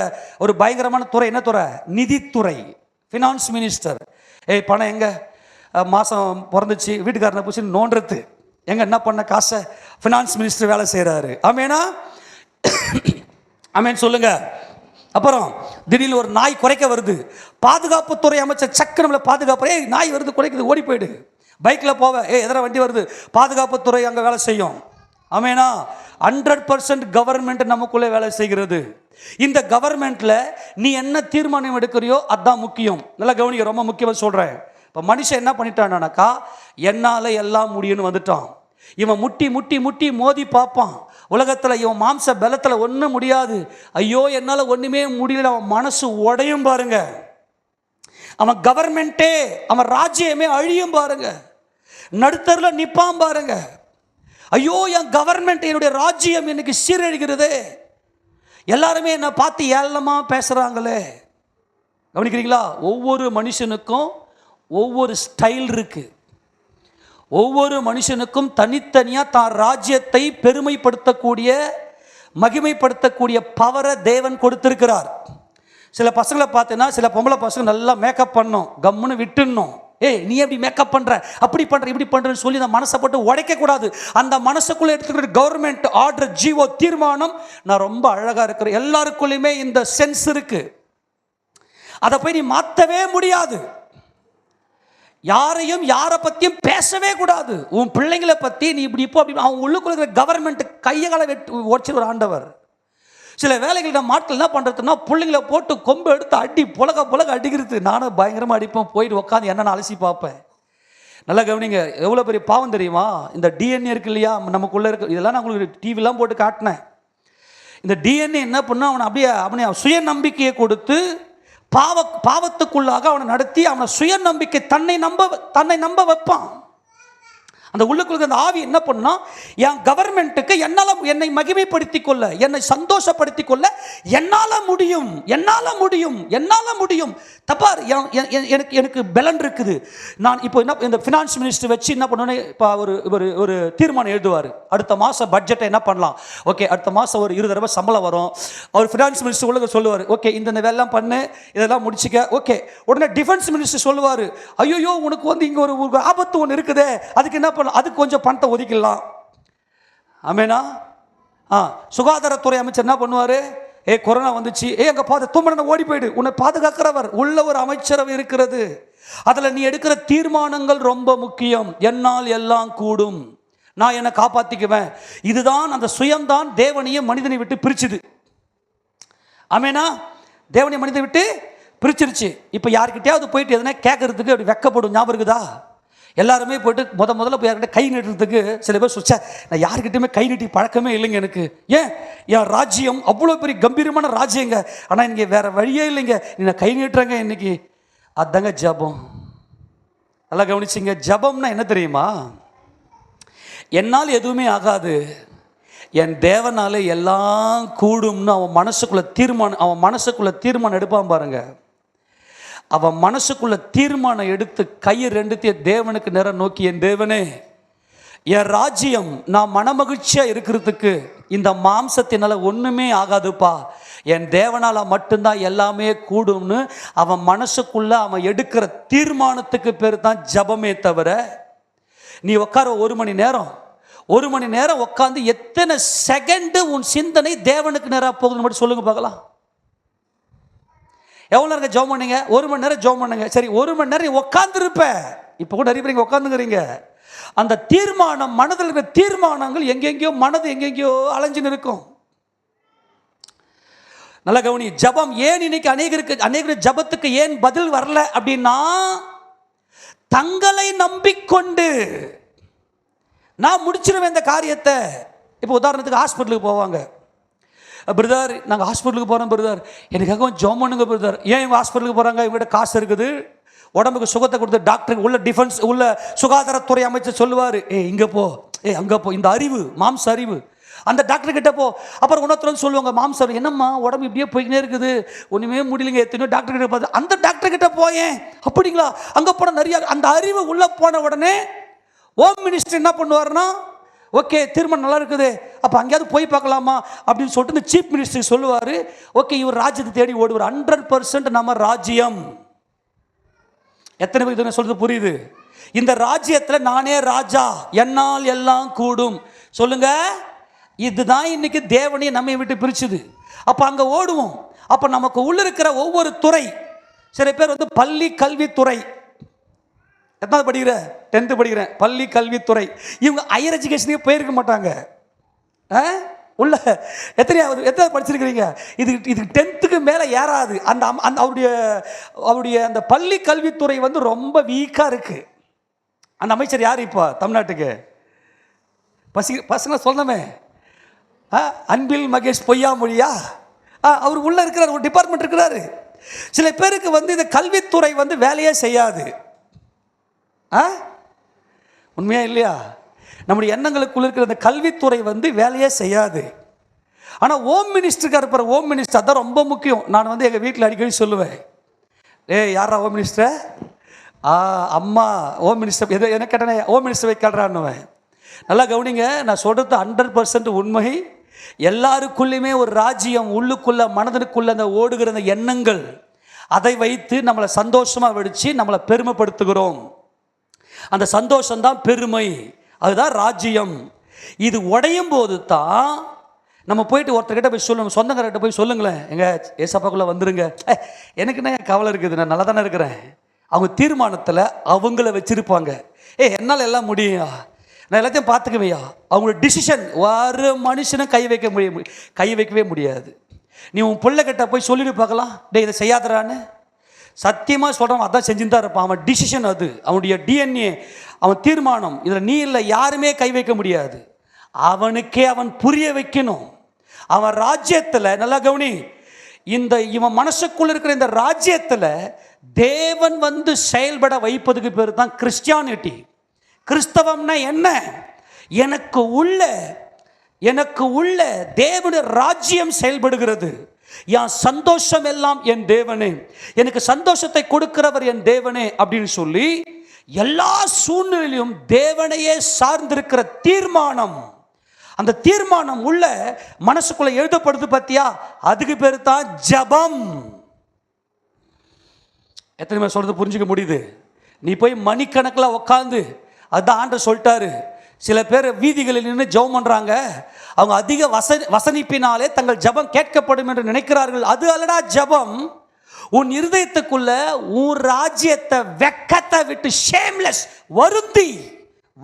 ஒரு பயங்கரமான துறை என்ன துறை? நிதித்துறை, ஃபினான்ஸ் மினிஸ்டர். பணம் எங்கே, மாதம் பிறந்துச்சு, வீட்டுக்காரனை பூச்சி நோண்டுறது எங்கே, என்ன பண்ண காசை, ஃபினான்ஸ் மினிஸ்டர் வேலை செய்கிறாரு. ஆமேனா, ஆமேன் சொல்லுங்க. அப்புறம் திடீர்னு ஒரு நாய் குறைக்க வருது, பாதுகாப்புத்துறை அமைச்சர் சக்கு நம்மளை பாதுகாப்பு, நாய் வருது குறைக்குது, ஓடி போயிடு. பைக்கில் போவ, எதிர வண்டி வருது, பாதுகாப்புத்துறை அங்கே வேலை செய்யும். ஆமேனா, 100% கவர்மெண்ட் நமக்குள்ளே வேலை செய்கிறது. இந்த கவர்மெண்ட்டில் நீ என்ன தீர்மானம் எடுக்கிறியோ அதுதான் முக்கியம். நல்லா கவனிக்க, ரொம்ப முக்கியமாக சொல்கிறேன். இப்போ மனுஷன் என்ன பண்ணிட்டானாக்கா, என்னால் எல்லாம் முடியும்னு வந்துட்டான். இவன் முட்டி முட்டி முட்டி மோதி பார்ப்பான். உலகத்தில் இவன் மாம்ச பலத்தில் ஒன்றும் முடியாது. ஐயோ என்னால் ஒன்றுமே முடியல, அவன் மனசு உடையும் பாருங்க. அவன் கவர்மெண்ட்டே, அவன் ராஜ்யமே அழியும் பாருங்க. நடுத்தரில் நிற்பான் பாருங்க. ஐயோ என் கவர்மெண்ட், என்னுடைய ராஜ்யம் இன்னைக்கு சீரழிகிறது, எல்லாருமே என்னை பார்த்து ஏளனமாக பேசுகிறாங்களே. கவனிக்கிறீங்களா? ஒவ்வொரு மனுஷனுக்கும் ஒவ்வொரு ஸ்டைல் இருக்கு. ஒவ்வொரு மனுஷனுக்கும் தனித்தனியாக தான் ராஜ்யத்தை பெருமைப்படுத்தக்கூடிய, மகிமைப்படுத்தக்கூடிய பவரை தேவன் கொடுத்திருக்கிறார். சில பசங்களை பார்த்தீங்கன்னா, சில பொம்பளை பசங்க நல்லா மேக்கப் பண்ணும், கம்முன்னு விட்டுணும். நீ எப்படி மேக்கப் பண்ணுற, அப்படி பண்ணுற, இப்படி பண்ணுறன்னு சொல்லி அந்த மனசை போட்டு உடைக்கக்கூடாது. அந்த மனசுக்குள்ளே எடுத்துக்கிட்டு கவர்மெண்ட் ஆர்டர், ஜீவோ, தீர்மானம், நான் ரொம்ப அழகாக இருக்கிறேன். எல்லாருக்குள்ளேயுமே இந்த சென்ஸ் இருக்கு, அதை போய் நீ மாற்றவே முடியாது. யாரையும் யாரை பற்றியும் பேசவே கூடாது. உன் பிள்ளைங்களை பற்றி நீ இப்படி இப்போ அப்படி அவன் உள்ளுக்குள்ள இருக்கிற கவர்மெண்ட் கையை காலை உடச்சி ஒரு ஆண்டவர். சில வேலைகள் நம்ம ஆட்கள் என்ன பண்ணுறதுன்னா பிள்ளைங்களை போட்டு கொம்பு எடுத்து அடி புலக அடிக்கிறது. நானும் பயங்கரமாக அடிப்பேன். போயிட்டு உட்காந்து என்னென்னு அலசி பார்ப்பேன். நல்லா கவனிங்க, எவ்வளோ பெரிய பாவம் தெரியுமா? இந்த டிஎன்ஏ இருக்கு இல்லையா நமக்குள்ளே இருக்கு, இதெல்லாம் நான் உங்களுக்கு டிவிலாம் போட்டு காட்டினேன். இந்த டிஎன்ஏ என்ன பண்ணால் அவனை சுய நம்பிக்கையை கொடுத்து பாவத்துக்குள்ளாக அவனை நடத்தி அவனை சுய நம்பிக்கை தன்னை நம்ப வைப்பான். அந்த உள்ளுக்குள்ள அந்த ஆவி என்ன பண்ணா, என் கவர்மெண்ட்டுக்கு என்னை மகிமைப்படுத்திக் கொள்ள, என்னை சந்தோஷப்படுத்திக் கொள்ள என்னால் முடியும். தப்பார், எனக்கு பலன் இருக்குது. நான் இப்போ என்ன இந்த ஃபினான்ஸ் மினிஸ்டர் வச்சு என்ன பண்ணுவேன்னு இப்போ ஒரு தீர்மானம் எழுதுவார். அடுத்த மாதம் பட்ஜெட்டை என்ன பண்ணலாம், ஓகே அடுத்த மாதம் ஒரு 20 தடவை சம்பளம் வரும். அவர் ஃபினான்ஸ் மினிஸ்டர் உள்ள சொல்லுவார், ஓகே இந்த வேலைலாம் பண்ணு, இதெல்லாம் முடிச்சுக்க. ஓகே உடனே டிஃபென்ஸ் மினிஸ்டர் சொல்லுவார், ஐயோ உனக்கு இங்கே ஒரு ஆபத்து ஒன்று இருக்குதே, அதுக்கு என்ன பண்ணலாம், அதுக்கு கொஞ்சம் பணத்தை ஒதுக்கலாம். ஆமேனா? சுகாதாரத்துறை அமைச்சர் என்ன பண்ணுவார், கொரோனா வந்துச்சு, அங்கே தும்மன ஓடி போயிடு, உன்னை பாதுகாக்கிறவர் உள்ள ஒரு அமைச்சரவை இருக்கிறது. அதில் நீ எடுக்கிற தீர்மானங்கள் ரொம்ப முக்கியம். என்னால் எல்லாம் கூடும், நான் என்னை காப்பாற்றிக்குவேன். இதுதான் அந்த சுயம்தான் தேவனையும் மனிதனை விட்டு பிரிச்சுது. ஆமேனா? தேவனையும் மனிதனை விட்டு பிரிச்சிருச்சு. இப்போ யாருக்கிட்டையாவது போயிட்டு எதனா கேட்கறதுக்கு அப்படி வெக்கப்படும். ஞாபகம் இருக்குதா? எல்லாருமே போய்ட்டு முதல்ல போய் யார்கிட்ட கை நீட்டுறதுக்கு சில பேர் சொச்சா, நான் யாருக்கிட்டையுமே கை நீட்டி பழக்கமே இல்லைங்க எனக்கு. ஏன், என் ராஜ்யம் அவ்வளோ பெரிய கம்பீரமான ராஜ்யங்க, ஆனால் இங்கே வேறு வழியே இல்லைங்க, நான் கை நீட்டுறேங்க இன்னைக்கு. அதுதாங்க ஜபம். நல்லா கவனிச்சிங்க, ஜபம்னா என்ன தெரியுமா? என்னால் எதுவுமே ஆகாது, என் தேவனாலே எல்லாம் கூடும்னு அவன் மனசுக்குள்ள தீர்மானம் எடுப்பான் பாருங்க. அவன் மனசுக்குள்ள தீர்மானம் எடுத்து கையை ரெண்டுத்தையும் தேவனுக்கு நேரம் நோக்கி, என் தேவனே, என் ராஜ்யம் நான் மனமகிழ்ச்சியாக இருக்கிறதுக்கு இந்த மாம்சத்தினால ஒன்றுமே ஆகாதுப்பா, என் தேவனால் மட்டும்தான் எல்லாமே கூடும்னு அவன் மனசுக்குள்ள அவன் எடுக்கிற தீர்மானத்துக்கு பேர் தான் ஜபமே தவிர, நீ உட்கார ஒரு மணி நேரம் உட்காந்து எத்தனை செகண்டு உன் சிந்தனை தேவனுக்கு நேராக போகுதுன்னு மட்டும் சொல்லுங்க பார்க்கலாம். எவ்வளோ நேரம் ஜெபம் பண்ணுங்க? 1 மணி நேரம் ஜெபம் பண்ணுங்க. சரி, 1 மணி நேரம் நீ உட்காந்துருப்ப. இப்போ கூட நிறைய பேர் உட்காந்துக்கிறீங்க. அந்த தீர்மானம், மனதில் இருக்கிற தீர்மானங்கள் மனது எங்கெங்கேயோ அலைஞ்சுன்னு இருக்கும். நல்லா கவனி, ஜபம் ஏன் இன்னைக்கு அநேகருக்கு ஜபத்துக்கு ஏன் பதில் வரல அப்படின்னா, தங்களை நம்பிக்கொண்டு நான் முடிச்சிருவேன் இந்த காரியத்தை. இப்போ உதாரணத்துக்கு ஹாஸ்பிட்டலுக்கு போவாங்க. பிரதர் நாங்கள் ஹாஸ்பிட்டலுக்கு போகிறோம் பிரதர், எனக்காக ஜெபம் பண்ணுங்க பிரதர். ஏன் இவங்க ஹாஸ்பிட்டலுக்கு போகிறாங்க? இவங்ககிட்ட காசு இருக்குது, உடம்புக்கு சுகத்தை கொடுத்து டாக்டருக்கு உள்ள சுகாதாரத்துறை அமைச்சர் சொல்லுவார், இங்கே போ, அங்கே போ, இந்த அறிவு மாம்ச அறிவு, அந்த டாக்டர் கிட்ட போ. அப்புறம் உணர்த்துறது சொல்லுவாங்க, மாம்சம் என்னம்மா உடம்பு இப்படியே போய்க்கினே இருக்குது, ஒன்றுமே முடியலைங்க, எத்தனையோ டாக்டர் கிட்ட பார்த்து, அந்த டாக்டர் கிட்ட போயேன். அப்படிங்களா? அங்கே போன நிறைய அந்த அறிவு உள்ளே போன உடனே ஹோம் மினிஸ்டர் என்ன பண்ணுவார்னா, ஓகே தீர்மானம் நல்லா இருக்குது, அப்போ அங்கேயாவது போய் பார்க்கலாமா அப்படின்னு சொல்லிட்டு இந்த சீஃப் மினிஸ்டர் சொல்லுவார். ஓகே, இவர் ராஜ்யத்தை தேடி ஓடுவார். 100% நம்ம ராஜ்யம். எத்தனை பேருக்கு சொல்றது புரியுது? இந்த ராஜ்யத்தில் நானே ராஜா, என்னால் எல்லாம் கூடும். சொல்லுங்க, இதுதான் இன்னைக்கு தேவனையை நம்மை விட்டு பிரிச்சுது. அப்போ அங்கே ஓடுவோம். அப்போ நமக்கு உள்ள இருக்கிற ஒவ்வொரு துறை, சில பேர் பள்ளி கல்வித்துறை, எத்தனை படிக்கிற? 10th படிக்கிறேன், பள்ளி கல்வித்துறை. இவங்க ஹையர் எஜுகேஷனுக்கு போயிருக்க மாட்டாங்க. உள்ள எத்தனை படிச்சிருக்கிறீங்க? இது 10th மேலே ஏறாது. அவருடைய அந்த பள்ளி கல்வித்துறை ரொம்ப வீக்காக இருக்கு. அந்த அமைச்சர் யார் இப்போ தமிழ்நாட்டுக்கு? பசங்க சொல்லணுமே, அன்பில் மகேஷ் பொய்யாமொழியா? அவர் உள்ள இருக்கிறார், ஒரு டிபார்ட்மெண்ட் இருக்கிறாரு. சில பேருக்கு இந்த கல்வித்துறை வேலையே செய்யாது. உண்மையா இல்லையா? நம்முடைய எண்ணங்களுக்குள்ள இருக்கிற அந்த கல்வித்துறை வேலையே செய்யாது. ஆனால் ஹோம் மினிஸ்டருக்கு இருப்பார். ஹோம் மினிஸ்டர் தான் ரொம்ப முக்கியம். நான் எங்கள் வீட்டில் அடிக்கடி சொல்லுவேன், யாரா ஹோம் மினிஸ்டர்? அம்மா ஹோம் மினிஸ்டர். எது என்ன கேட்டேனே, ஹோம் மினிஸ்டர் கேட்குறான்னுவேன். நல்லா கவனிங்க, நான் சொல்கிறது 100% உண்மை. எல்லாருக்குள்ளேயுமே ஒரு ராஜ்யம் உள்ளுக்குள்ள, மனதனுக்குள்ள அந்த ஓடுகிற அந்த எண்ணங்கள், அதை வைத்து நம்மளை சந்தோஷமாக வெடித்து நம்மளை பெருமைப்படுத்துகிறோம். அந்த சந்தோஷம்தான் பெருமை, அதுதான் ராஜ்யம். இது உடையும் போது தான் நம்ம போயிட்டு ஒருத்தர்கிட்ட போய் சொல்லணும், சொந்தக்காரர்கிட்ட போய் சொல்லுங்களேன், எங்க ஏசப்பாக்குள்ளே வந்துருங்க. எனக்கு என்ன கவலை இருக்குது, நான் நல்லா தானே இருக்கிறேன். அவங்க தீர்மானத்தில் அவங்கள வச்சிருப்பாங்க. என்னால் எல்லாம் முடியும், நான் எல்லாத்தையும் பார்த்துக்குவையா. அவங்களோட டிசிஷன் ஒரு மனுஷனும் கை வைக்கவே முடியாது. நீ உன் பிள்ளைகிட்ட போய் சொல்லிட்டு பார்க்கலாம், இதை செய்யாதரான்னு. சத்தியமாக சொல்கிறவன் அதான் செஞ்சுன்னு தான் இருப்பான். அவன் டிசிஷன், அது அவனுடைய டிஎன்ஏ, அவன் தீர்மானம். இதில் நீ இல்லை, யாருமே கை வைக்க முடியாது. அவனுக்கே அவன் புரிய வைக்கணும். அவன் ராஜ்யத்தில், நல்லா கவனி, இவன் மனசுக்குள்ள இருக்கிற இந்த ராஜ்யத்தில் தேவன் வந்து செயல்பட வைப்பதுக்கு பேர் தான் கிறிஸ்டியானிட்டி. கிறிஸ்தவம்னா என்ன? எனக்கு உள்ள தேவனுடைய ராஜ்யம் செயல்படுகிறது. என் சந்தோஷம் எல்லாம் என் தேவனே, எனக்கு சந்தோஷத்தை கொடுக்கிறவர் என் தேவனே அப்படின்னு சொல்லி எல்லா சூழ்நிலையிலும் தேவனையே சார்ந்திருக்கிற தீர்மானம், அந்த தீர்மானம் உள்ள மனசுக்குள்ள எழுதப்படுது பார்த்தியா, அதுக்கு பேர் தான் ஜபம். எத்தனை பேர் சொல்றது புரிஞ்சுக்க முடியுது? நீ போய் மணிக்கணக்கில் உட்காந்து, அதுதான் ஆண்டவர் சொல்லிட்டாரு. சில பேர் வீதிகளில் நின்று ஜெபம் பண்ணுறாங்க, அவங்க அதிக வசனிப்பினாலே தங்கள் ஜபம் கேட்கப்படும் என்று நினைக்கிறார்கள். அது அல்லடா ஜபம். உன் இருதயத்துக்குள்ள உன் ராஜ்யத்தை, வெக்கத்தை விட்டு, ஷேம்லெஸ்,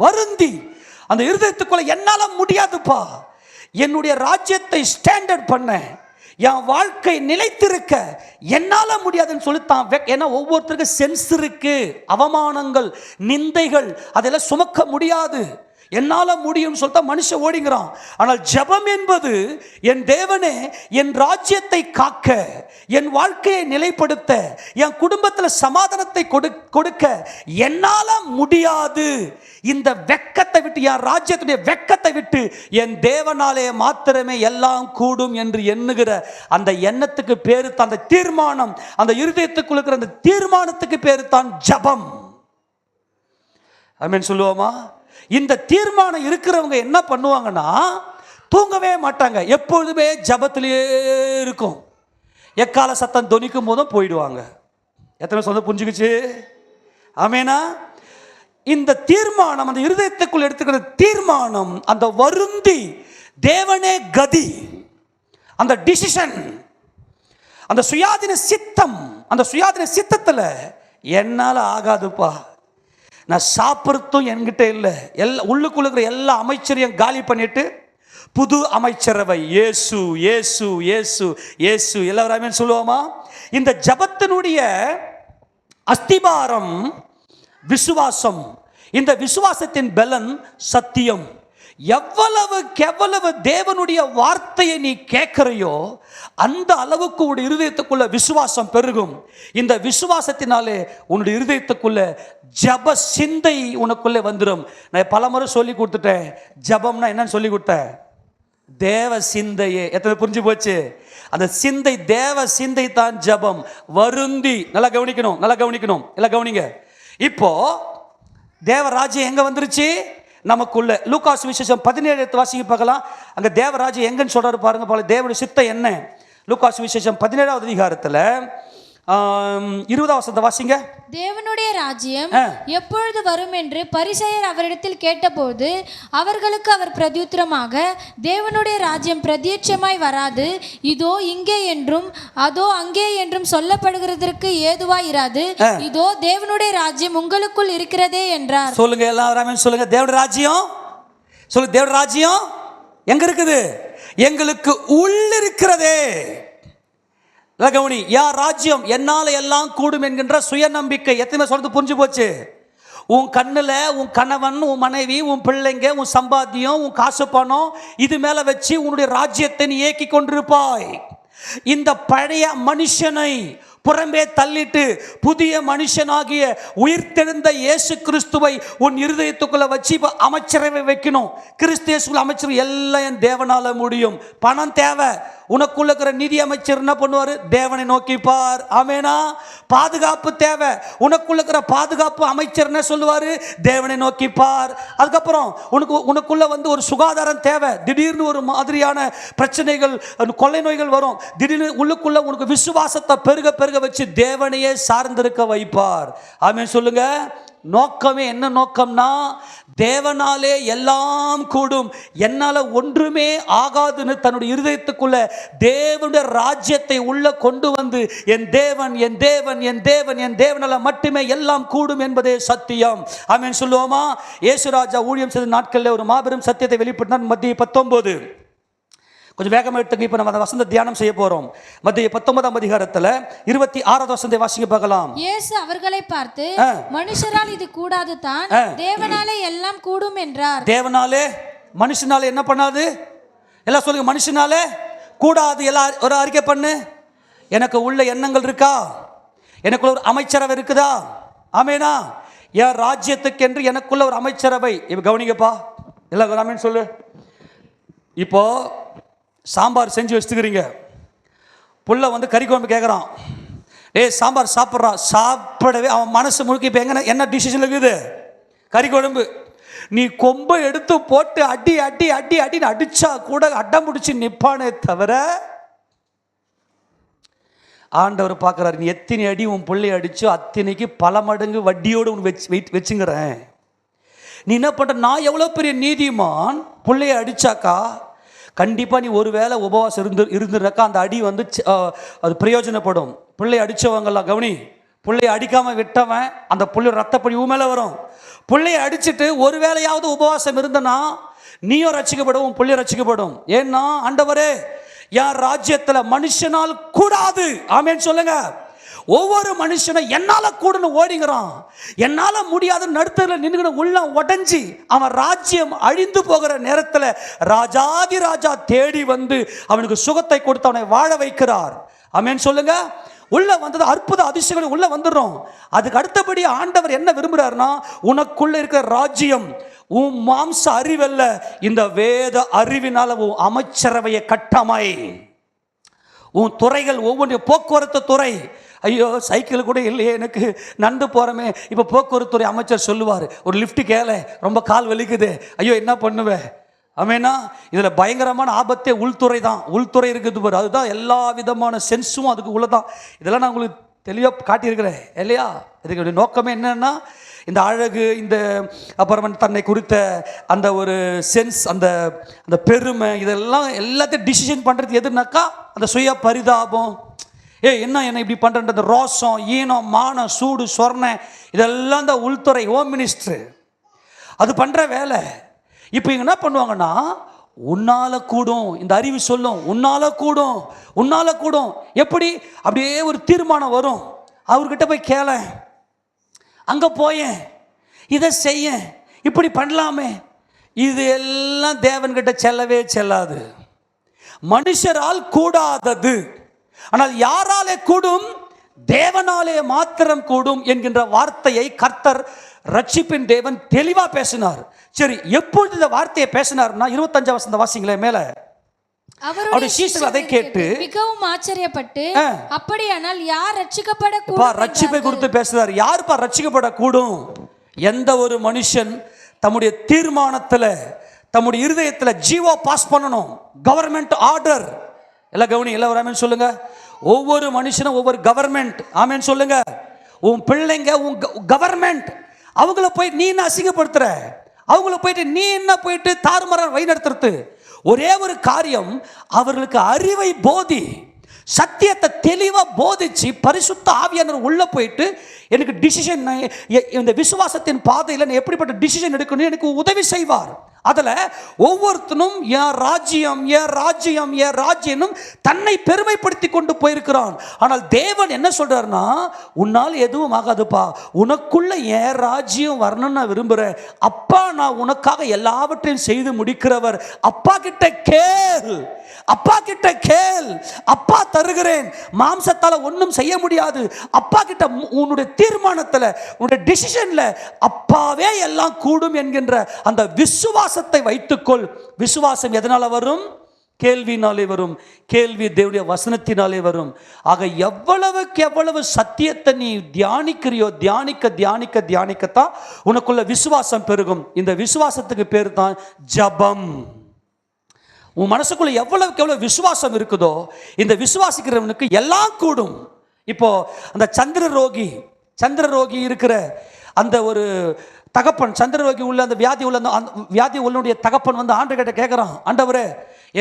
வருந்தி அந்த இருதயத்துக்குள்ள என்னால முடியாதுப்பா, என்னுடைய ராஜ்யத்தை ஸ்டாண்டர்ட் பண்ண, என் வாழ்க்கை நிலைத்திருக்க என்னால முடியாதுன்னு சொல்லித்தான். ஏன்னா ஒவ்வொருத்தருக்கும் சென்ஸ் இருக்கு. அவமானங்கள், நிந்தைகள் அதெல்லாம் சுமக்க முடியாது. என்னால முடியும்னு சொல்லிட்டா மனுஷன் ஓடிங்கிறான். ஆனால் ஜெபம் என்பது, என் தேவனே என் ராஜ்யத்தை காக்க, என் வாழ்க்கையை நிலைப்படுத்த, என் குடும்பத்தில் சமாதானத்தை கொடுக்க என்னால முடியாது. இந்த வெக்கத்தை விட்டு, என் ராஜ்யத்துடைய வெக்கத்தை விட்டு, என் தேவனாலே மாத்திரமே எல்லாம் கூடும் என்று எண்ணுகிற அந்த எண்ணத்துக்கு பேரு தான், அந்த தீர்மானம், அந்த இருதயத்துக்குள்ள இருக்கிற அந்த தீர்மானத்துக்கு பேரு தான் ஜெபம். ஆமென் சொல்லுவோமா? இந்த தீர்மானம் இருக்கிறவங்க என்ன பண்ணுவாங்கன்னா, தூங்கவே மாட்டாங்க, எப்பொழுதுமே ஜபத்திலேயே இருக்கும். எக்கால சத்தம் தொனிக்கும் போதும் போயிடுவாங்க. எத்தனை சொல்ல புரிஞ்சுக்குச்சு? ஆமேனா? இந்த தீர்மானம், அந்த இருதயத்துக்குள் எடுத்துக்கிற தீர்மானம், அந்த வருந்தி தேவனே கதி, அந்த டிசிஷன், அந்த சுயாதீன சித்தம், அந்த சுயாதீன சித்தத்தில் என்னால் ஆகாதுப்பா, நான் சாப்பிட்றதும் என்கிட்ட இல்லை, உள்ளுக்குள்ள இருக்கிற எல்லா அமைச்சரையும் காலி பண்ணிட்டு புது அமைச்சரவை இயேசு இயேசு இயேசு இயேசு எல்லாருமே சொல்லுவோமா? இந்த ஜபத்தினுடைய அஸ்திபாரம் விசுவாசம். இந்த விசுவாசத்தின் பலன் சத்தியம். எவ்வளவு தேவனுடைய வார்த்தையை நீ கேட்கிறையோ அந்த அளவுக்கு உன்னுடைய இருதயத்துக்குள்ள விசுவாசம் பெருகும். இந்த விசுவாசத்தினாலே உன்னுடைய இருதயத்துக்குள்ள ஜப சிந்தை உனக்குள்ளே வந்துடும். நான் பல முறை சொல்லி கொடுத்துட்டேன், ஜபம்னா என்னன்னு சொல்லி கொடுத்தேன், தேவ சிந்தையே. எத்தனை புரிஞ்சு போச்சு? அந்த சிந்தை, தேவ சிந்தை தான் ஜபம். வருந்தி, நல்லா கவனிக்கணும், எல்லாம் கவனிங்க. இப்போ தேவராஜ்யம் எங்க வந்துருச்சு? நமக்குள்ள. லூகாஸ் விசேஷம் 17 வாசிங்க பார்க்கலாம். அங்க தேவராஜ்யம் எங்கன்னு சொல்றாரு பாருங்க. பாருங்க தேவனுடைய சித்தம் என்ன. லூகாஸ் விசேஷம் 17வது அதிகாரத்துல 20வது வசனத்தை வாசிங்க. தேவனுடைய ராஜ்யம் எப்பொழுது வரும் என்று பரிசேயர் அவரிடத்தில் கேட்டபோது அவர்களுக்கு அவர் பிரதியுத்தரமாக, தேவனுடைய ராஜ்யம் பிரத்யட்சமாய் வராது, இதோ இங்கே என்றும் அதோ அங்கே என்றும் சொல்லப்படுகிறதற்கு ஏதுவாய் இராது, இதோ தேவனுடைய ராஜ்யம் உங்களுக்குள் இருக்கிறதே என்றார். சொல்லுங்க எல்லாரும் சொல்லுங்க. தேவனுடைய ராஜ்யம், சொல்லுங்க, தேவனுடைய ராஜ்யம் எங்க இருக்குது? எங்களுக்கு உள்ளிருக்கிறதே. கவனி, யார் ராஜ்யம்? என்னால எல்லாம் கூடும் என்கின்ற சுயநம்பிக்கை. எத்தனை சொல்றது புரிஞ்சு போச்சு? உன் கண்ணில் உன் கணவன், உன் மனைவி, உன் பிள்ளைங்க, உன் சம்பாத்தியம், உன் காசு பணம், இது மேல வச்சு உன்னுடைய ராஜ்யத்தை நீ இயக்கி கொண்டிருப்பாய். இந்த பழைய மனுஷனை புறம்பே தள்ளிட்டு புதிய மனுஷனாகிய உயிர்த்தெழுந்த இயேசு கிறிஸ்துவை உன் இருதயத்துக்குள்ள வச்சு அமைச்சரவை வைக்கணும். கிறிஸ்து இயேசுக்குள்ள அமைச்சர் எல்லாம் என் தேவனால முடியும். பணம் தேவை, உனக்குள்ள இருக்கிற நிதி அமைச்சர் என்ன பண்ணுவார்? தேவனை நோக்கி பார். ஆமேனா? பாதுகாப்பு தேவை, உனக்குள்ள இருக்கிற பாதுகாப்பு அமைச்சர் என்ன சொல்லுவார்? தேவனை நோக்கி பார். அதுக்கப்புறம் உனக்குள்ள ஒரு சுகாதாரம் தேவை, திடீர்னு ஒரு மாதிரியான பிரச்சனைகள், கொள்ளை நோய்கள் வரும், திடீர்னு உள்ளுக்குள்ள உனக்கு விசுவாசத்தை பெருக பெருக வச்சு தேவனையே சார்ந்திருக்க வைப்பார். ஆமென் சொல்லுங்க. நோக்கமே என்ன நோக்கம்னா, தேவனாலே எல்லாம் கூடும், என்னால் ஒன்றுமே ஆகாதுன்னு தன்னுடைய இருதயத்துக்குள்ள தேவனுடைய ராஜ்யத்தை உள்ள கொண்டு வந்து, என் தேவன் என் தேவன் என் தேவன் என் தேவனால மட்டுமே எல்லாம் கூடும் என்பதே சத்தியம். ஆமென் சொல்லுவோமா? இயேசுராஜா ஊழியம் செய்த நாட்களில் ஒரு மாபெரும் சத்தியத்தை வெளிப்படுத்தினார். மத்திய 19 கொஞ்சம் வேகமாக எடுத்துங்க. இப்போ நம்ம அந்த வசந்த தியானம் செய்ய போறோம். மத்திய 19ஆம் அதிகாரத்தில் 26வது வசனத்தை வாசிக்க பார்க்கலாம். இயேசு அவர்களை பார்த்து, மனுஷரால் இது கூடாது தான், தேவனாலே எல்லாம் கூடும் என்றார். தேவனாலே மனுஷனாலே என்ன பண்ணாது? எல்லாம் சொல்லுங்க. மனுஷனாலே கூடாது. எல்லாம் ஒரு அறிக்கை பண்ணு. எனக்கு உள்ள எண்ணங்கள் இருக்கா? எனக்குள்ள ஒரு அமைச்சரவை இருக்குதா? ஆமேனா? என் ராஜ்யத்துக்கு என்று எனக்குள்ள ஒரு அமைச்சரவை. இப்போ கவனிங்கப்பா, எல்லாம் ஆமேன்னு சொல்லு. இப்போ சாம்பார் செஞ்சு வச்சுக்கிறீங்க. புள்ள வந்து கறி குழம்பு கேட்குறான். சாம்பார் சாப்பிட்றான். சாப்பிடவே அவன் மனசு முழுக்க இப்போ என்ன டிசிஷன் இருக்குது? கறி குழம்பு. நீ கொம்பை எடுத்து போட்டு அடி அடி அடி அடின்னு அடிச்சா கூட அடம் பிடிச்சி நிற்பானே தவிர, ஆண்டவர் பார்க்குறாரு, நீ எத்தனை அடி உன் பிள்ளைய அடிச்சோ அத்தனைக்கு பல மடங்கு வட்டியோடு உனக்கு வச்சுங்கிறேன். நீ என்ன பண்ணுற? நான் எவ்வளோ பெரிய நீதிமான். பிள்ளைய அடித்தாக்கா கண்டிப்பாக நீ ஒரு வேளை உபவாசம் இருந்துருக்கா அந்த அடி வந்து அது பிரயோஜனப்படும். பிள்ளைய அடித்தவங்களாம் கவனி. பிள்ளைய அடிக்காமல் விட்டவன் அந்த பிள்ளையோட ரத்தப்படி மேலே வரும். பிள்ளைய அடிச்சுட்டு ஒரு வேளையாவது உபவாசம் இருந்தனா நீயும் ரட்சிக்கப்படும், உன் பிள்ளைய ரட்சிக்கப்படும். ஏன்னா ஆண்டவரே என் ராஜ்யத்தில் மனுஷனால் கூடாது. ஆமேன்னு சொல்லுங்க. ஒவ்வொரு மனுஷனும் என்னால கூடன்னு ஓடிங்கிறான். என்னால முடியாத நடுத்தல நின்று உள்ள உடஞ்சி அவன் ராஜ்யம் அழிந்து போகிற நேரத்தில் ராஜாதி ராஜா தேடி வந்து அவனுக்கு சுகத்தை கொடுத்து அவனை வாழ வைக்கிறார். ஆமென் சொல்லுங்க. உள்ள வந்தது அற்புத அதிசயங்கள் உள்ள வந்துடுறோம். அதுக்கு அடுத்தபடி ஆண்டவர் என்ன விரும்புகிறார்னா, உனக்குள்ள இருக்கிற ராஜ்யம் உன் மாம்ச அறிவல்ல, இந்த வேத அறிவினால உன் அமைச்சரவையை கட்டமை. உன் துறைகள் ஒவ்வொன்றும் போக்குவரத்து துறை. ஐயோ சைக்கிள் கூட இல்லையே எனக்கு, நண்டு போகிறோமே. இப்போ போக்குவரத்து துறை அமைச்சர் சொல்லுவார், ஒரு லிஃப்ட் கேள, ரொம்ப கால் வலிக்குது. ஐயோ என்ன பண்ணுவேன்? ஆமேனா? இதில் பயங்கரமான ஆபத்தே உள்துறை தான். உள்துறை இருக்குது பாரு, அதுதான் எல்லா விதமான சென்ஸும் அதுக்கு உள்ளதான். இதெல்லாம் நான் உங்களுக்கு தெளிவாக காட்டியிருக்கிறேன் இல்லையா? இதுக்கு நோக்கமே என்னன்னா, இந்த அழகு, இந்த அப்புறம் தன்னை குறித்த அந்த ஒரு சென்ஸ், அந்த அந்த பெருமை, இதெல்லாம் எல்லாத்தையும் டிசிஷன் பண்ணுறது எதுனாக்கா அந்த சுய பரிதாபம். என்ன இப்படி பண்ணுறது, ரோசம், ஈனம், மானம், சூடு, சொர்ண, இதெல்லாம் இந்த உள்துறை ஹோம் மினிஸ்டர் அது பண்ணுற வேலை. இப்போ இவங்க என்ன பண்ணுவாங்கன்னா, உன்னால கூடும், இந்த அறிவு சொல்லும், உன்னால கூடும், உன்னால கூடும். எப்படி? அப்படியே ஒரு தீர்மானம் வரும். அவர்கிட்ட போய் கேள, அங்கே போயேன், இதை செய்ய, இப்படி பண்ணலாமே. இது எல்லாம் தேவன்கிட்ட செல்லவே செல்லாது. மனுஷரால் கூடாதது, ஆனால் யாராலே கூடும்? தேவனாலே மாத்திரம் கூடும் என்கின்ற வார்த்தையை கர்த்தர் ரட்சிப்பின் தேவன் தெளிவா பேசினார். சரி, எப்பொழுது இந்த வார்த்தையை பேசினார்னா 25 வசனம் வாசிங்களே மேல. அவருடைய சீஷர்கள் அதை கேட்டு மிகவும் ஆச்சரியப்பட்டு, அப்படியானால் யார் ரட்சிக்கப்படக்கூடும்? ரட்சிப்பை குறித்து பேசுறார். யாருப்பா ரட்சிக்கப்படக்கூடும்? எந்த ஒரு மனுஷன் தம்முடைய தீர்மானத்தில், தம்முடைய இருதயத்தில் ஜீவோ பாஸ் பண்ணணும். Government order. எல்லாம் கவனி, எல்லாம் ஆமென் சொல்லுங்க. ஒவ்வொரு மனுஷனும் ஒவ்வொரு கவர்மெண்ட். ஆமென் சொல்லுங்க. உன் பிள்ளைங்க உன் கவர்மெண்ட். அவங்கள போய் நீ என்ன அசிங்கப்படுத்துற? அவங்கள போயிட்டு நீ என்ன போயிட்டு தாறுமாறாக வழி நடத்துறது? ஒரே ஒரு காரியம், அவர்களுக்கு அறிவை போதி, சத்தியத்தை தெளிவாக போதிச்சு பரிசுத்த ஆவியானவர் உள்ள போயிட்டு எனக்கு டிசிஷன், இந்த விசுவாசத்தின் பாதையில் நான் எப்படிப்பட்ட டிசிஷன் எடுக்கணும் எனக்கு உதவி செய்வார். அதில் ஒவ்வொருத்தனும் என் ராஜ்யம் என் ராஜ்யம் என் ராஜ்யம் தன்னை பெருமைப்படுத்தி கொண்டு போயிருக்கிறான். ஆனால் தேவன் என்ன சொல்றாருன்னா, உன்னால் எதுவும் ஆகாதுப்பா, உனக்குள்ள என் ராஜ்யம் வரணும்னு நான் விரும்புகிறேன். அப்பா நான் உனக்காக எல்லாவற்றையும் செய்து முடிக்கிறவர். அப்பா கிட்ட கேள், அப்பா கிட்ட கேள், அப்பா தருகிறேன். மாம்சத்தால் ஒன்றும் செய்ய முடியாது. அப்பா கிட்ட உன்னுடைய தீர்மானத்தில், உன்னுடைய டிசிஷன்ல அப்பாவே எல்லாம் கூடும் என்கின்ற அந்த விசுவாசத்தை வைத்துக்கொள். விசுவாசம் எதனால வரும்? கேள்வினாலே வரும். கேள்வி தேவனுடைய வசனத்தினாலே வரும். ஆக எவ்வளவுக்கு எவ்வளவு சத்தியத்தை நீ தியானிக்கிறியோ, தியானிக்க தியானிக்க தியானிக்கத்தான் உனக்குள்ள விசுவாசம் பெருகும். இந்த விசுவாசத்துக்கு பேர் தான் ஜபம். உன் மனசுக்குள்ள எவ்வளவுக்கு எவ்வளவு விசுவாசம் இருக்குதோ, இந்த விசுவாசிக்கிறவனுக்கு எல்லாம் கூடும். இப்போ அந்த சந்திர ரோகி இருக்கிற அந்த ஒரு தகப்பன் சந்திரரோகி உள்ள அந்த வியாதி உள்ள அந்த வியாதி உள்ளனுடைய தகப்பன் வந்து ஆண்டவர்கிட்ட கேட்குறான், ஆண்டவரே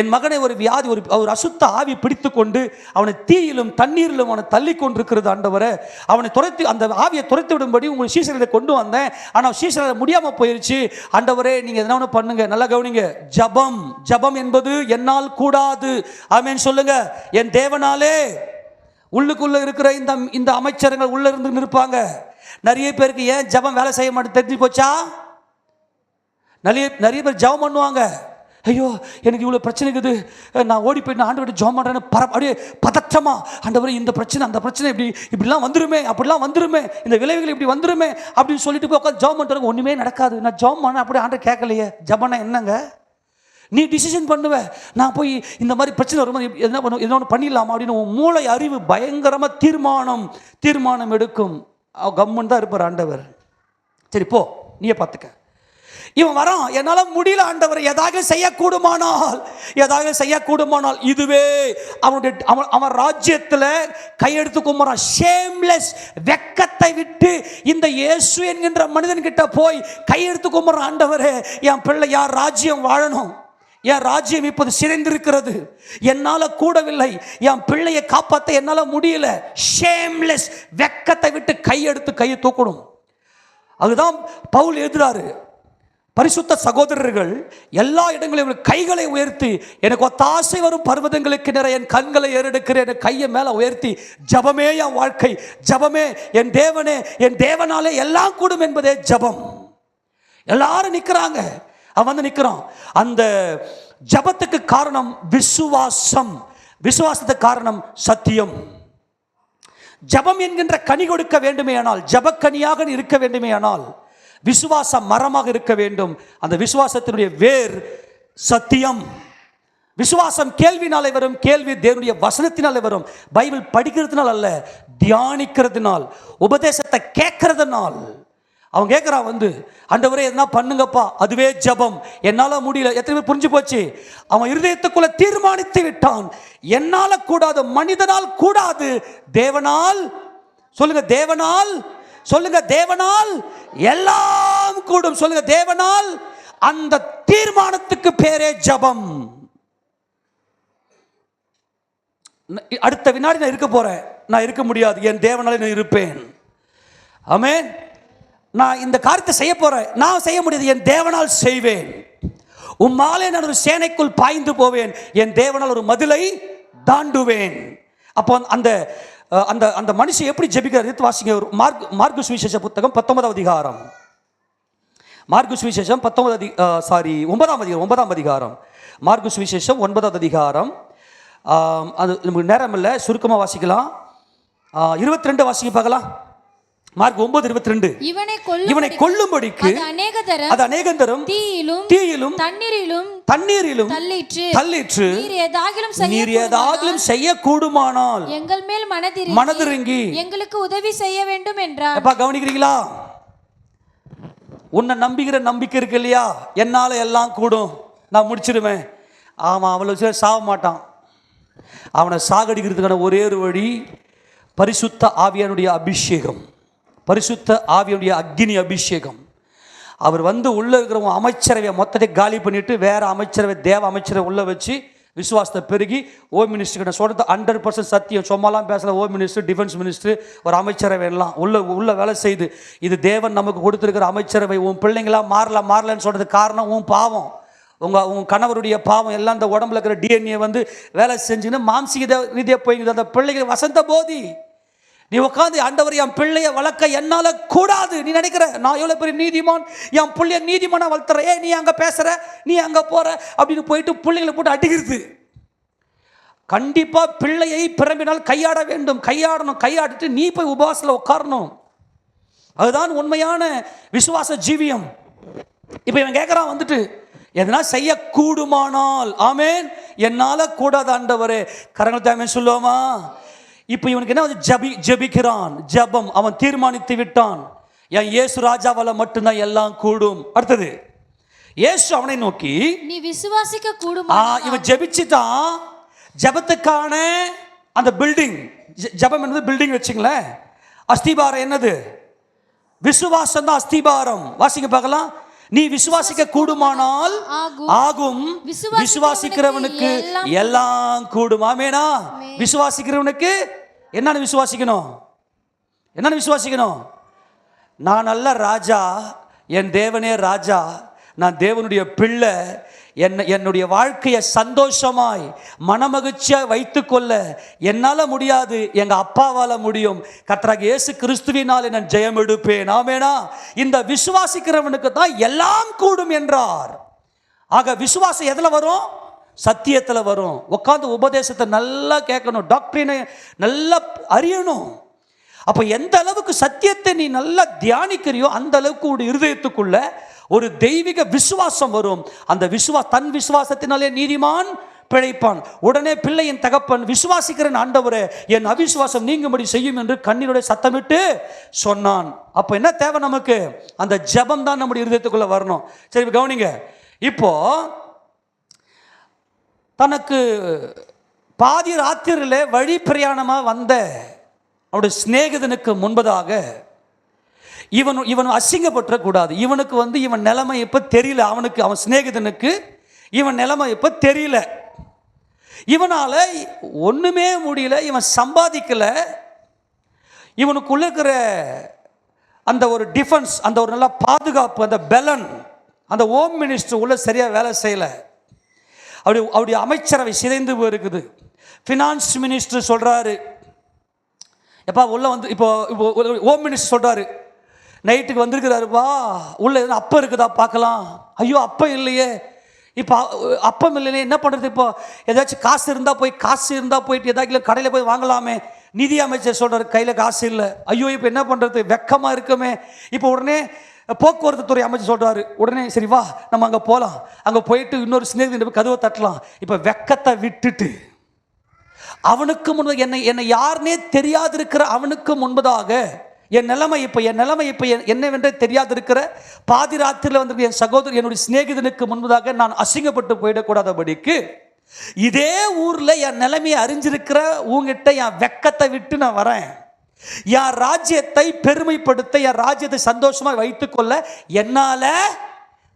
என் மகனை ஒரு வியாதி ஒரு அசுத்த ஆவி பிடித்து கொண்டு அவனை தீயிலும் தண்ணீரிலும் அவனை தள்ளி கொண்டிருக்கிறது ஆண்டவரே, அவனை துரைத்து அந்த ஆவியை துரைத்து விடும்படி உங்கள் சீசர்களை கொண்டு வந்தேன், ஆனால் சீசரை முடியாமல் போயிடுச்சு ஆண்டவரே, நீங்கள் என்ன பண்ணுங்க. நல்லா கவனிங்க, ஜபம் ஜபம் என்பது என்னால் கூடாது. ஆமென் சொல்லுங்க. என் தேவனாலே. உள்ளுக்குள்ள இருக்கிற இந்த அமைச்சர்கள் உள்ள இருந்து நிற்பாங்க. நிறைய பேருக்கு ஏன் ஜபம் வேலை செய்ய மாட்டேன் தெரிஞ்சு போச்சா? நிறைய பேர் ஜபம் பண்ணுவாங்க, ஐயோ எனக்கு இவ்வளோ பிரச்சனை இருக்குது, நான் ஓடி போய் நான் ஆண்டவர்கிட்ட ஜபம் பண்ணுறேன்னு அப்படியே பதற்றமா, ஆண்டவரே இந்த பிரச்சனை அந்த பிரச்சனை இப்படிலாம் வந்துருமே, அப்படிலாம் வந்துருமே, இந்த விளைவுகள் இப்படி வந்துருமே அப்படின்னு சொல்லிட்டு போய் உட்காந்து ஜபம் பண்ணுறாங்க. ஒன்றுமே நடக்காது. நான் ஜபம் பண்ண அப்படியே ஆண்டவர் கேட்கலையே. ஜபம்னா என்னங்க? நீ டிசிஷன் பண்ணுவ, நான் போய் இந்த மாதிரி பிரச்சனை வரும்போது என்ன பண்ணுவோம், என்ன ஒன்று பண்ணிடலாமா அப்படின்னு உன் மூளை அறிவு பயங்கரமாக தீர்மானம் எடுக்கும். கம்மன் தான் இருப்பார் ஆண்டவர். சரி போ, நீயே பார்த்துக்க. இவன் வரான், என்னால் முடியல ஆண்டவர், ஏதாவது செய்யக்கூடுமானால் இதுவே அவன் ராஜ்யத்தில் கையெடுத்து கும்புறான். ஷேம்லெஸ், வெக்கத்தை விட்டு இந்த இயேசு என்கின்ற மனிதன் கிட்ட போய் கையெடுத்து கும்புறான். ஆண்டவரே என் பிள்ளை யார் ராஜ்யம் வாழணும், என் ராஜ்யம் இப்போது சிதைந்திருக்கிறது, என்னால் கூடவில்லை, என் பிள்ளையை காப்பாற்ற என்னால் முடியல. ஷேம்லெஸ், வெக்கத்தை விட்டு கையை தூக்கணும். அதுதான் பவுல் எழுதுறாரு. பரிசுத்த சகோதரர்கள் எல்லா இடங்களிலும் கைகளை உயர்த்தி, எனக்கு ஒத்தாசை வரும் பர்வதங்களுக்கு நிறைய என் கண்களை ஏறெடுக்கிறேன், என் கையை மேலே உயர்த்தி, ஜபமே என் வாழ்க்கை, ஜபமே என் தேவனே, என் தேவனாலே எல்லாம் கூடும் என்பதே ஜபம். எல்லாரும் நிற்கிறாங்க, அவன் வந்து நிற்கிறான். அந்த ஜபத்துக்கு காரணம் விசுவாசம், விசுவாசத்துக்கு காரணம் சத்தியம். ஜபம் என்கின்ற கனி கொடுக்க வேண்டுமே ஆனால், ஜபக்கனியாக இருக்க வேண்டுமே ஆனால் விசுவாசம் மரமாக இருக்க வேண்டும். அந்த விசுவாசத்தினுடைய வேர் சத்தியம். விசுவாசம் கேள்வினாலே வரும், கேள்வி தேவனுடைய வசனத்தினாலே வரும். பைபிள் படிக்கிறதுனால் அல்ல, தியானிக்கிறதுனால், உபதேசத்தை கேட்கறதுனால். அவன் கேட்குறான் வந்து, ஆண்டவரே எதனா பண்ணுங்கப்பா, அதுவே ஜபம், என்னால் முடியல. எத்தனை பேர் புரிஞ்சு போச்சு? அவன் இருதயத்துக்குள்ள தீர்மானித்து விட்டான், என்னால் கூடாது, மனிதனால் கூடாது, தேவனால். சொல்லுங்க தேவனால். சொல்லுங்க தேவனால் எல்லாம் கூடும். சொல்லுங்க தேவனால். அந்த தீர்மானத்துக்கு பேரே ஜபம். அடுத்த வினாடி நான் இருக்க போறேன், நான் இருக்க முடியாது, என் தேவனாலே நான் இருப்பேன். ஆமென். நான் இந்த காரியத்தை செய்ய போறேன், நான் செய்ய முடியாது, என் தேவனால் செய்வேன். உம்மாலே நான் ஒரு சேனைக்குள் பாய்ந்து போவேன், என் தேவனால் ஒரு மதிலை தாண்டுவேன். அப்போ அந்த அந்த அந்த மனுஷன் எப்படி ஜெபிக்கிறார் எடுத்து வாசிங்க. மார்க்கு சுவிசேஷ புத்தகம் 19ஆம் அதிகாரம். மார்க்கு சுவிசேஷம் 9ஆம் அதிகாரம். மார்க்கு சுவிசேஷம் 9ஆம் அதிகாரம். அது நமக்கு நேரம் இல்லை, சுருக்கமாக வாசிக்கலாம். 22 வாசிக்க பார்க்கலாம். மார்க் 9:22. இவனை கொல்லும்படிக்கு அது அநேகந்தரம் தீயிலும் தண்ணீரிலும் தள்ளிற்று. நீர் ஏதாகிலும் செய்யக்கூடுமானால் எங்கள் மேல் மனதிறங்கி எங்களுக்கு உதவி செய்ய வேண்டும் என்றார். எப்பா கவனிக்கிறீங்களா? உன்னை நம்பிக்கிற நம்பிக்கை இருக்கு இல்லையா? என்னால் எல்லாம் கூடும், நான் முடிச்சிடுவேன். ஆமாம், அவ்வளோ சாக மாட்டான். அவனை சாகடிக்கிறதுக்கான ஒரே ஒரு வழி பரிசுத்த ஆவியானுடைய அபிஷேகம், பரிசுத்த ஆவியுடைய அக்னி அபிஷேகம். அவர் வந்து உள்ளே இருக்கிறவங்க அமைச்சரவை மொத்தத்தை காலி பண்ணிட்டு வேற அமைச்சரவை, தேவ அமைச்சரவை உள்ளே வச்சு விசுவாசத்தை பெருகி ஹோம் மினிஸ்டர் நான் சொல்கிறது 100% சத்தியம், சும்மாலாம் பேசல. ஹோம் மினிஸ்டர், டிஃபென்ஸ் மினிஸ்டர், ஒரு அமைச்சரவை எல்லாம் உள்ள வேலை செய்து, இது தேவன் நமக்கு கொடுத்துருக்கிற அமைச்சரவை. உன் பிள்ளைங்களாம் மாறலன்னு சொல்கிறதுக்கு காரணம் உன் பாவம், உன் கணவருடைய பாவம் எல்லாம் இந்த உடம்புல இருக்கிற டிஎன்ஏ வந்து வேலை செஞ்சுன்னு மாம்சீக ரீதியாக போய்க்குது. அந்த பிள்ளைங்க வசந்த போதி நீ உட்காந்து ஆண்டவர் என் பிள்ளைய வளர்க்க என்னால கூடாது நீ நினைக்கிற, நான் எவ்வளவு பெரிய நீதிமான், என் பிள்ளைய நீதிமானா வளர்த்துற, நீ அங்க பேசுற, நீ அங்க போற அப்படின்னு போயிட்டு பிள்ளைங்களை போட்டு அடிக்கிறது. கண்டிப்பா பிள்ளையை பிறம்பினால் கையாட வேண்டும், கையாடிட்டு நீ போய் உபவாசத்தில் உட்காரணும். அதுதான் உண்மையான விசுவாச ஜீவியம். இப்ப இவன் கேட்கறான் வந்துட்டு, எதனா செய்யக்கூடுமானால். ஆமேன். என்னால கூடாது ஆண்டவரே, கரங்கள் தாமே சொல்லுவோமா? இப்போ இவனுக்கு என்ன வந்து ஜெபிக்கிறான், ஜபம். அவன் தீர்மானித்து விட்டான், என் இயேசு ராஜாவால மட்டும்தான் எல்லாம் கூடும். அடுத்தது இயேசு அவனை நோக்கி, நீ விசுவாசிக்க கூடுமா? இவன் ஜெபிச்சுட்டான். ஜபத்துக்கான அந்த பில்டிங், ஜபம் என்னது? பில்டிங் வச்சுங்களேன். அஸ்திபாரம் என்னது? விசுவாசம் தான் அஸ்திபாரம். வாசிங்க பார்க்கலாம். நீ விசுவாசிக்க கூடுமானால் ஆகும், விசுவாசிக்கிறவனுக்கு எல்லாம் கூடும். ஆமேனா? விசுவாசிக்கிறவனுக்கு என்னன்னு விசுவாசிக்கணும்? என்னன்னு விசுவாசிக்கணும்? நான் நல்ல ராஜா, என் தேவனே ராஜா, நான் தேவனுடைய பிள்ளை, என்னுடைய வாழ்க்கையை சந்தோஷமாய் மனமகிழ்ச்சியா வைத்துக்கொள்ள என்னால முடியாது, எங்க அப்பாவால முடியும். கர்த்தராகிய இயேசு கிறிஸ்துவினால் நான் ஜெயம் எடுப்பேன். ஆமெனா? இந்த விசுவாசிக்கிறவனுக்கு தான் எல்லாம் கூடும் என்றார். ஆக விசுவாசம் எதுல வரும்? சத்தியத்துல வரும். உட்கார்ந்து உபதேசத்தை நல்லா கேட்கணும், டாக்டரினை நல்லா அறியணும். அப்ப எந்த அளவுக்கு சத்தியத்தை நீ நல்லா தியானிக்கிறியோ அந்த அளவுக்கு ஒரு இருதயத்துக்குள்ள ஒரு தெய்வீக விசுவாசம் வரும். அந்த தன் விசுவாசத்தினாலே நீதிமான் பிழைப்பான். உடனே பிள்ளையின் தகப்பன் விசுவாசிக்கிறேன் ஆண்டவரே, என் அவிசுவாசம் நீங்கும்படி செய்யும் என்று கண்ணீருடைய சத்தமிட்டு சொன்னான். அப்ப என்ன தேவை நமக்கு? அந்த ஜெபம் தான் நம்முடைய இருதயத்துக்குள்ள வரணும். சரி கவனிங்க. இப்போ தனக்கு பாதி ராத்திரியில வழி பிரயாணமா வந்த அவருடைய சிநேகிதனுக்கு முன்பதாக இவன் அசிங்கப்பட்டுறக்கூடாது. இவனுக்கு இவன் நிலைமை இப்ப தெரியல. அவன் சிநேகிதனுக்கு இவன் நிலைமை இப்ப தெரியல. இவனால ஒண்ணுமே முடியல. இவன் சம்பாதிக்கல. இவனுக்குள்ள இருக்கிற அந்த ஒரு டிஃபென்ஸ், அந்த ஒரு நல்ல பாதுகாப்பு, அந்த பெலன், அந்த ஹோம் மினிஸ்டர் உள்ள சரியா வேலை செய்யல. அவருடைய அமைச்சரவை சிதைந்து போயிருக்குது. ஃபினான்ஸ் மினிஸ்டர் சொல்றாரு, எப்பா உள்ள இப்போ ஹோம் மினிஸ்டர் சொல்றாரு, நைட்டுக்கு வந்திருக்கிறாருப்பா, உள்ள எதுவும் அப்பம் இருக்குதா பார்க்கலாம். ஐயோ அப்பம் இல்லையே. இப்போ அப்பம் இல்லையே, என்ன பண்ணுறது? இப்போ ஏதாச்சும் காசு இருந்தால் போயிட்டு ஏதாச்சும் கடையில் போய் வாங்கலாமே. நிதி அமைச்சர் சொல்கிறார், கையில் காசு இல்லை. ஐயோ இப்போ என்ன பண்ணுறது? வெக்கமாக இருக்குமே. இப்போ உடனே போக்குவரத்து துறை அமைச்சர் சொல்கிறாரு, உடனே சரி வா நம்ம அங்கே போகலாம். அங்கே போயிட்டு இன்னொரு சிநேகிதன் கதவை தட்டலாம். இப்போ வெக்கத்தை விட்டுட்டு அவனுக்கு முன்பதாக என்னை யாருனே தெரியாதிருக்கிற அவனுக்கு முன்பதாக என் நிலைமை இப்போ என்னவென்றே தெரியாதிருக்கிற பாதி ராத்திரியில் வந்திருக்கிற என் சகோதரர், என்னுடைய சிநேகிதனுக்கு முன்பதாக நான் அசிங்கப்பட்டு போயிடக்கூடாதபடிக்கு இதே ஊரில் என் நிலைமையை அறிஞ்சிருக்கிற உங்ககிட்ட என் வெக்கத்தை விட்டு நான் வரேன். என் ராஜ்யத்தை பெருமைப்படுத்த, என் ராஜ்யத்தை சந்தோஷமாக வைத்துக்கொள்ள என்னால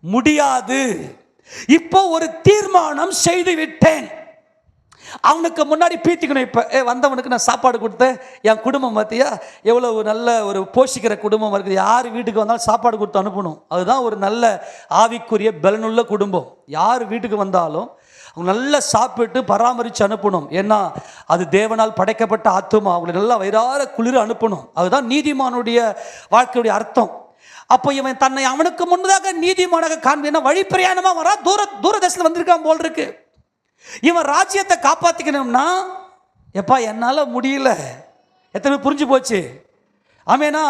முடியாது. இப்போ ஒரு தீர்மானம் செய்து விட்டேன். அவனுக்கு முன்னாடி பீத்திக்கணும். இப்போ வந்தவனுக்கு நான் சாப்பாடு கொடுத்தேன். என் குடும்பம் பார்த்தியா எவ்வளோ நல்ல ஒரு போஷிக்கிற குடும்பம் இருக்குது. யார் வீட்டுக்கு வந்தாலும் சாப்பாடு கொடுத்து அனுப்பணும். அதுதான் ஒரு நல்ல ஆவிக்குரிய பலனுள்ள குடும்பம். யார் வீட்டுக்கு வந்தாலும் அவங்க நல்லா சாப்பிட்டு பராமரித்து அனுப்பணும். ஏன்னா அது தேவனால் படைக்கப்பட்ட ஆத்துமா. அவங்களை நல்லா வயிறார குளிர அனுப்பணும். அதுதான் நீதிமானுடைய வாழ்க்கையுடைய அர்த்தம். அப்போ இவன் தன்னை அவனுக்கு முன்பதாக நீதிமானாக காண்பேன்னா வழி பிரயாணமாக வரா, தூர தேசத்தில் வந்திருக்கான் போல் இருக்கு. இவன் ராஜ்யத்தை காப்பாற்றிக்கணும்னா எப்பா என்னால் முடியல. எத்தனை புரிஞ்சு போச்சு? ஆமேனா?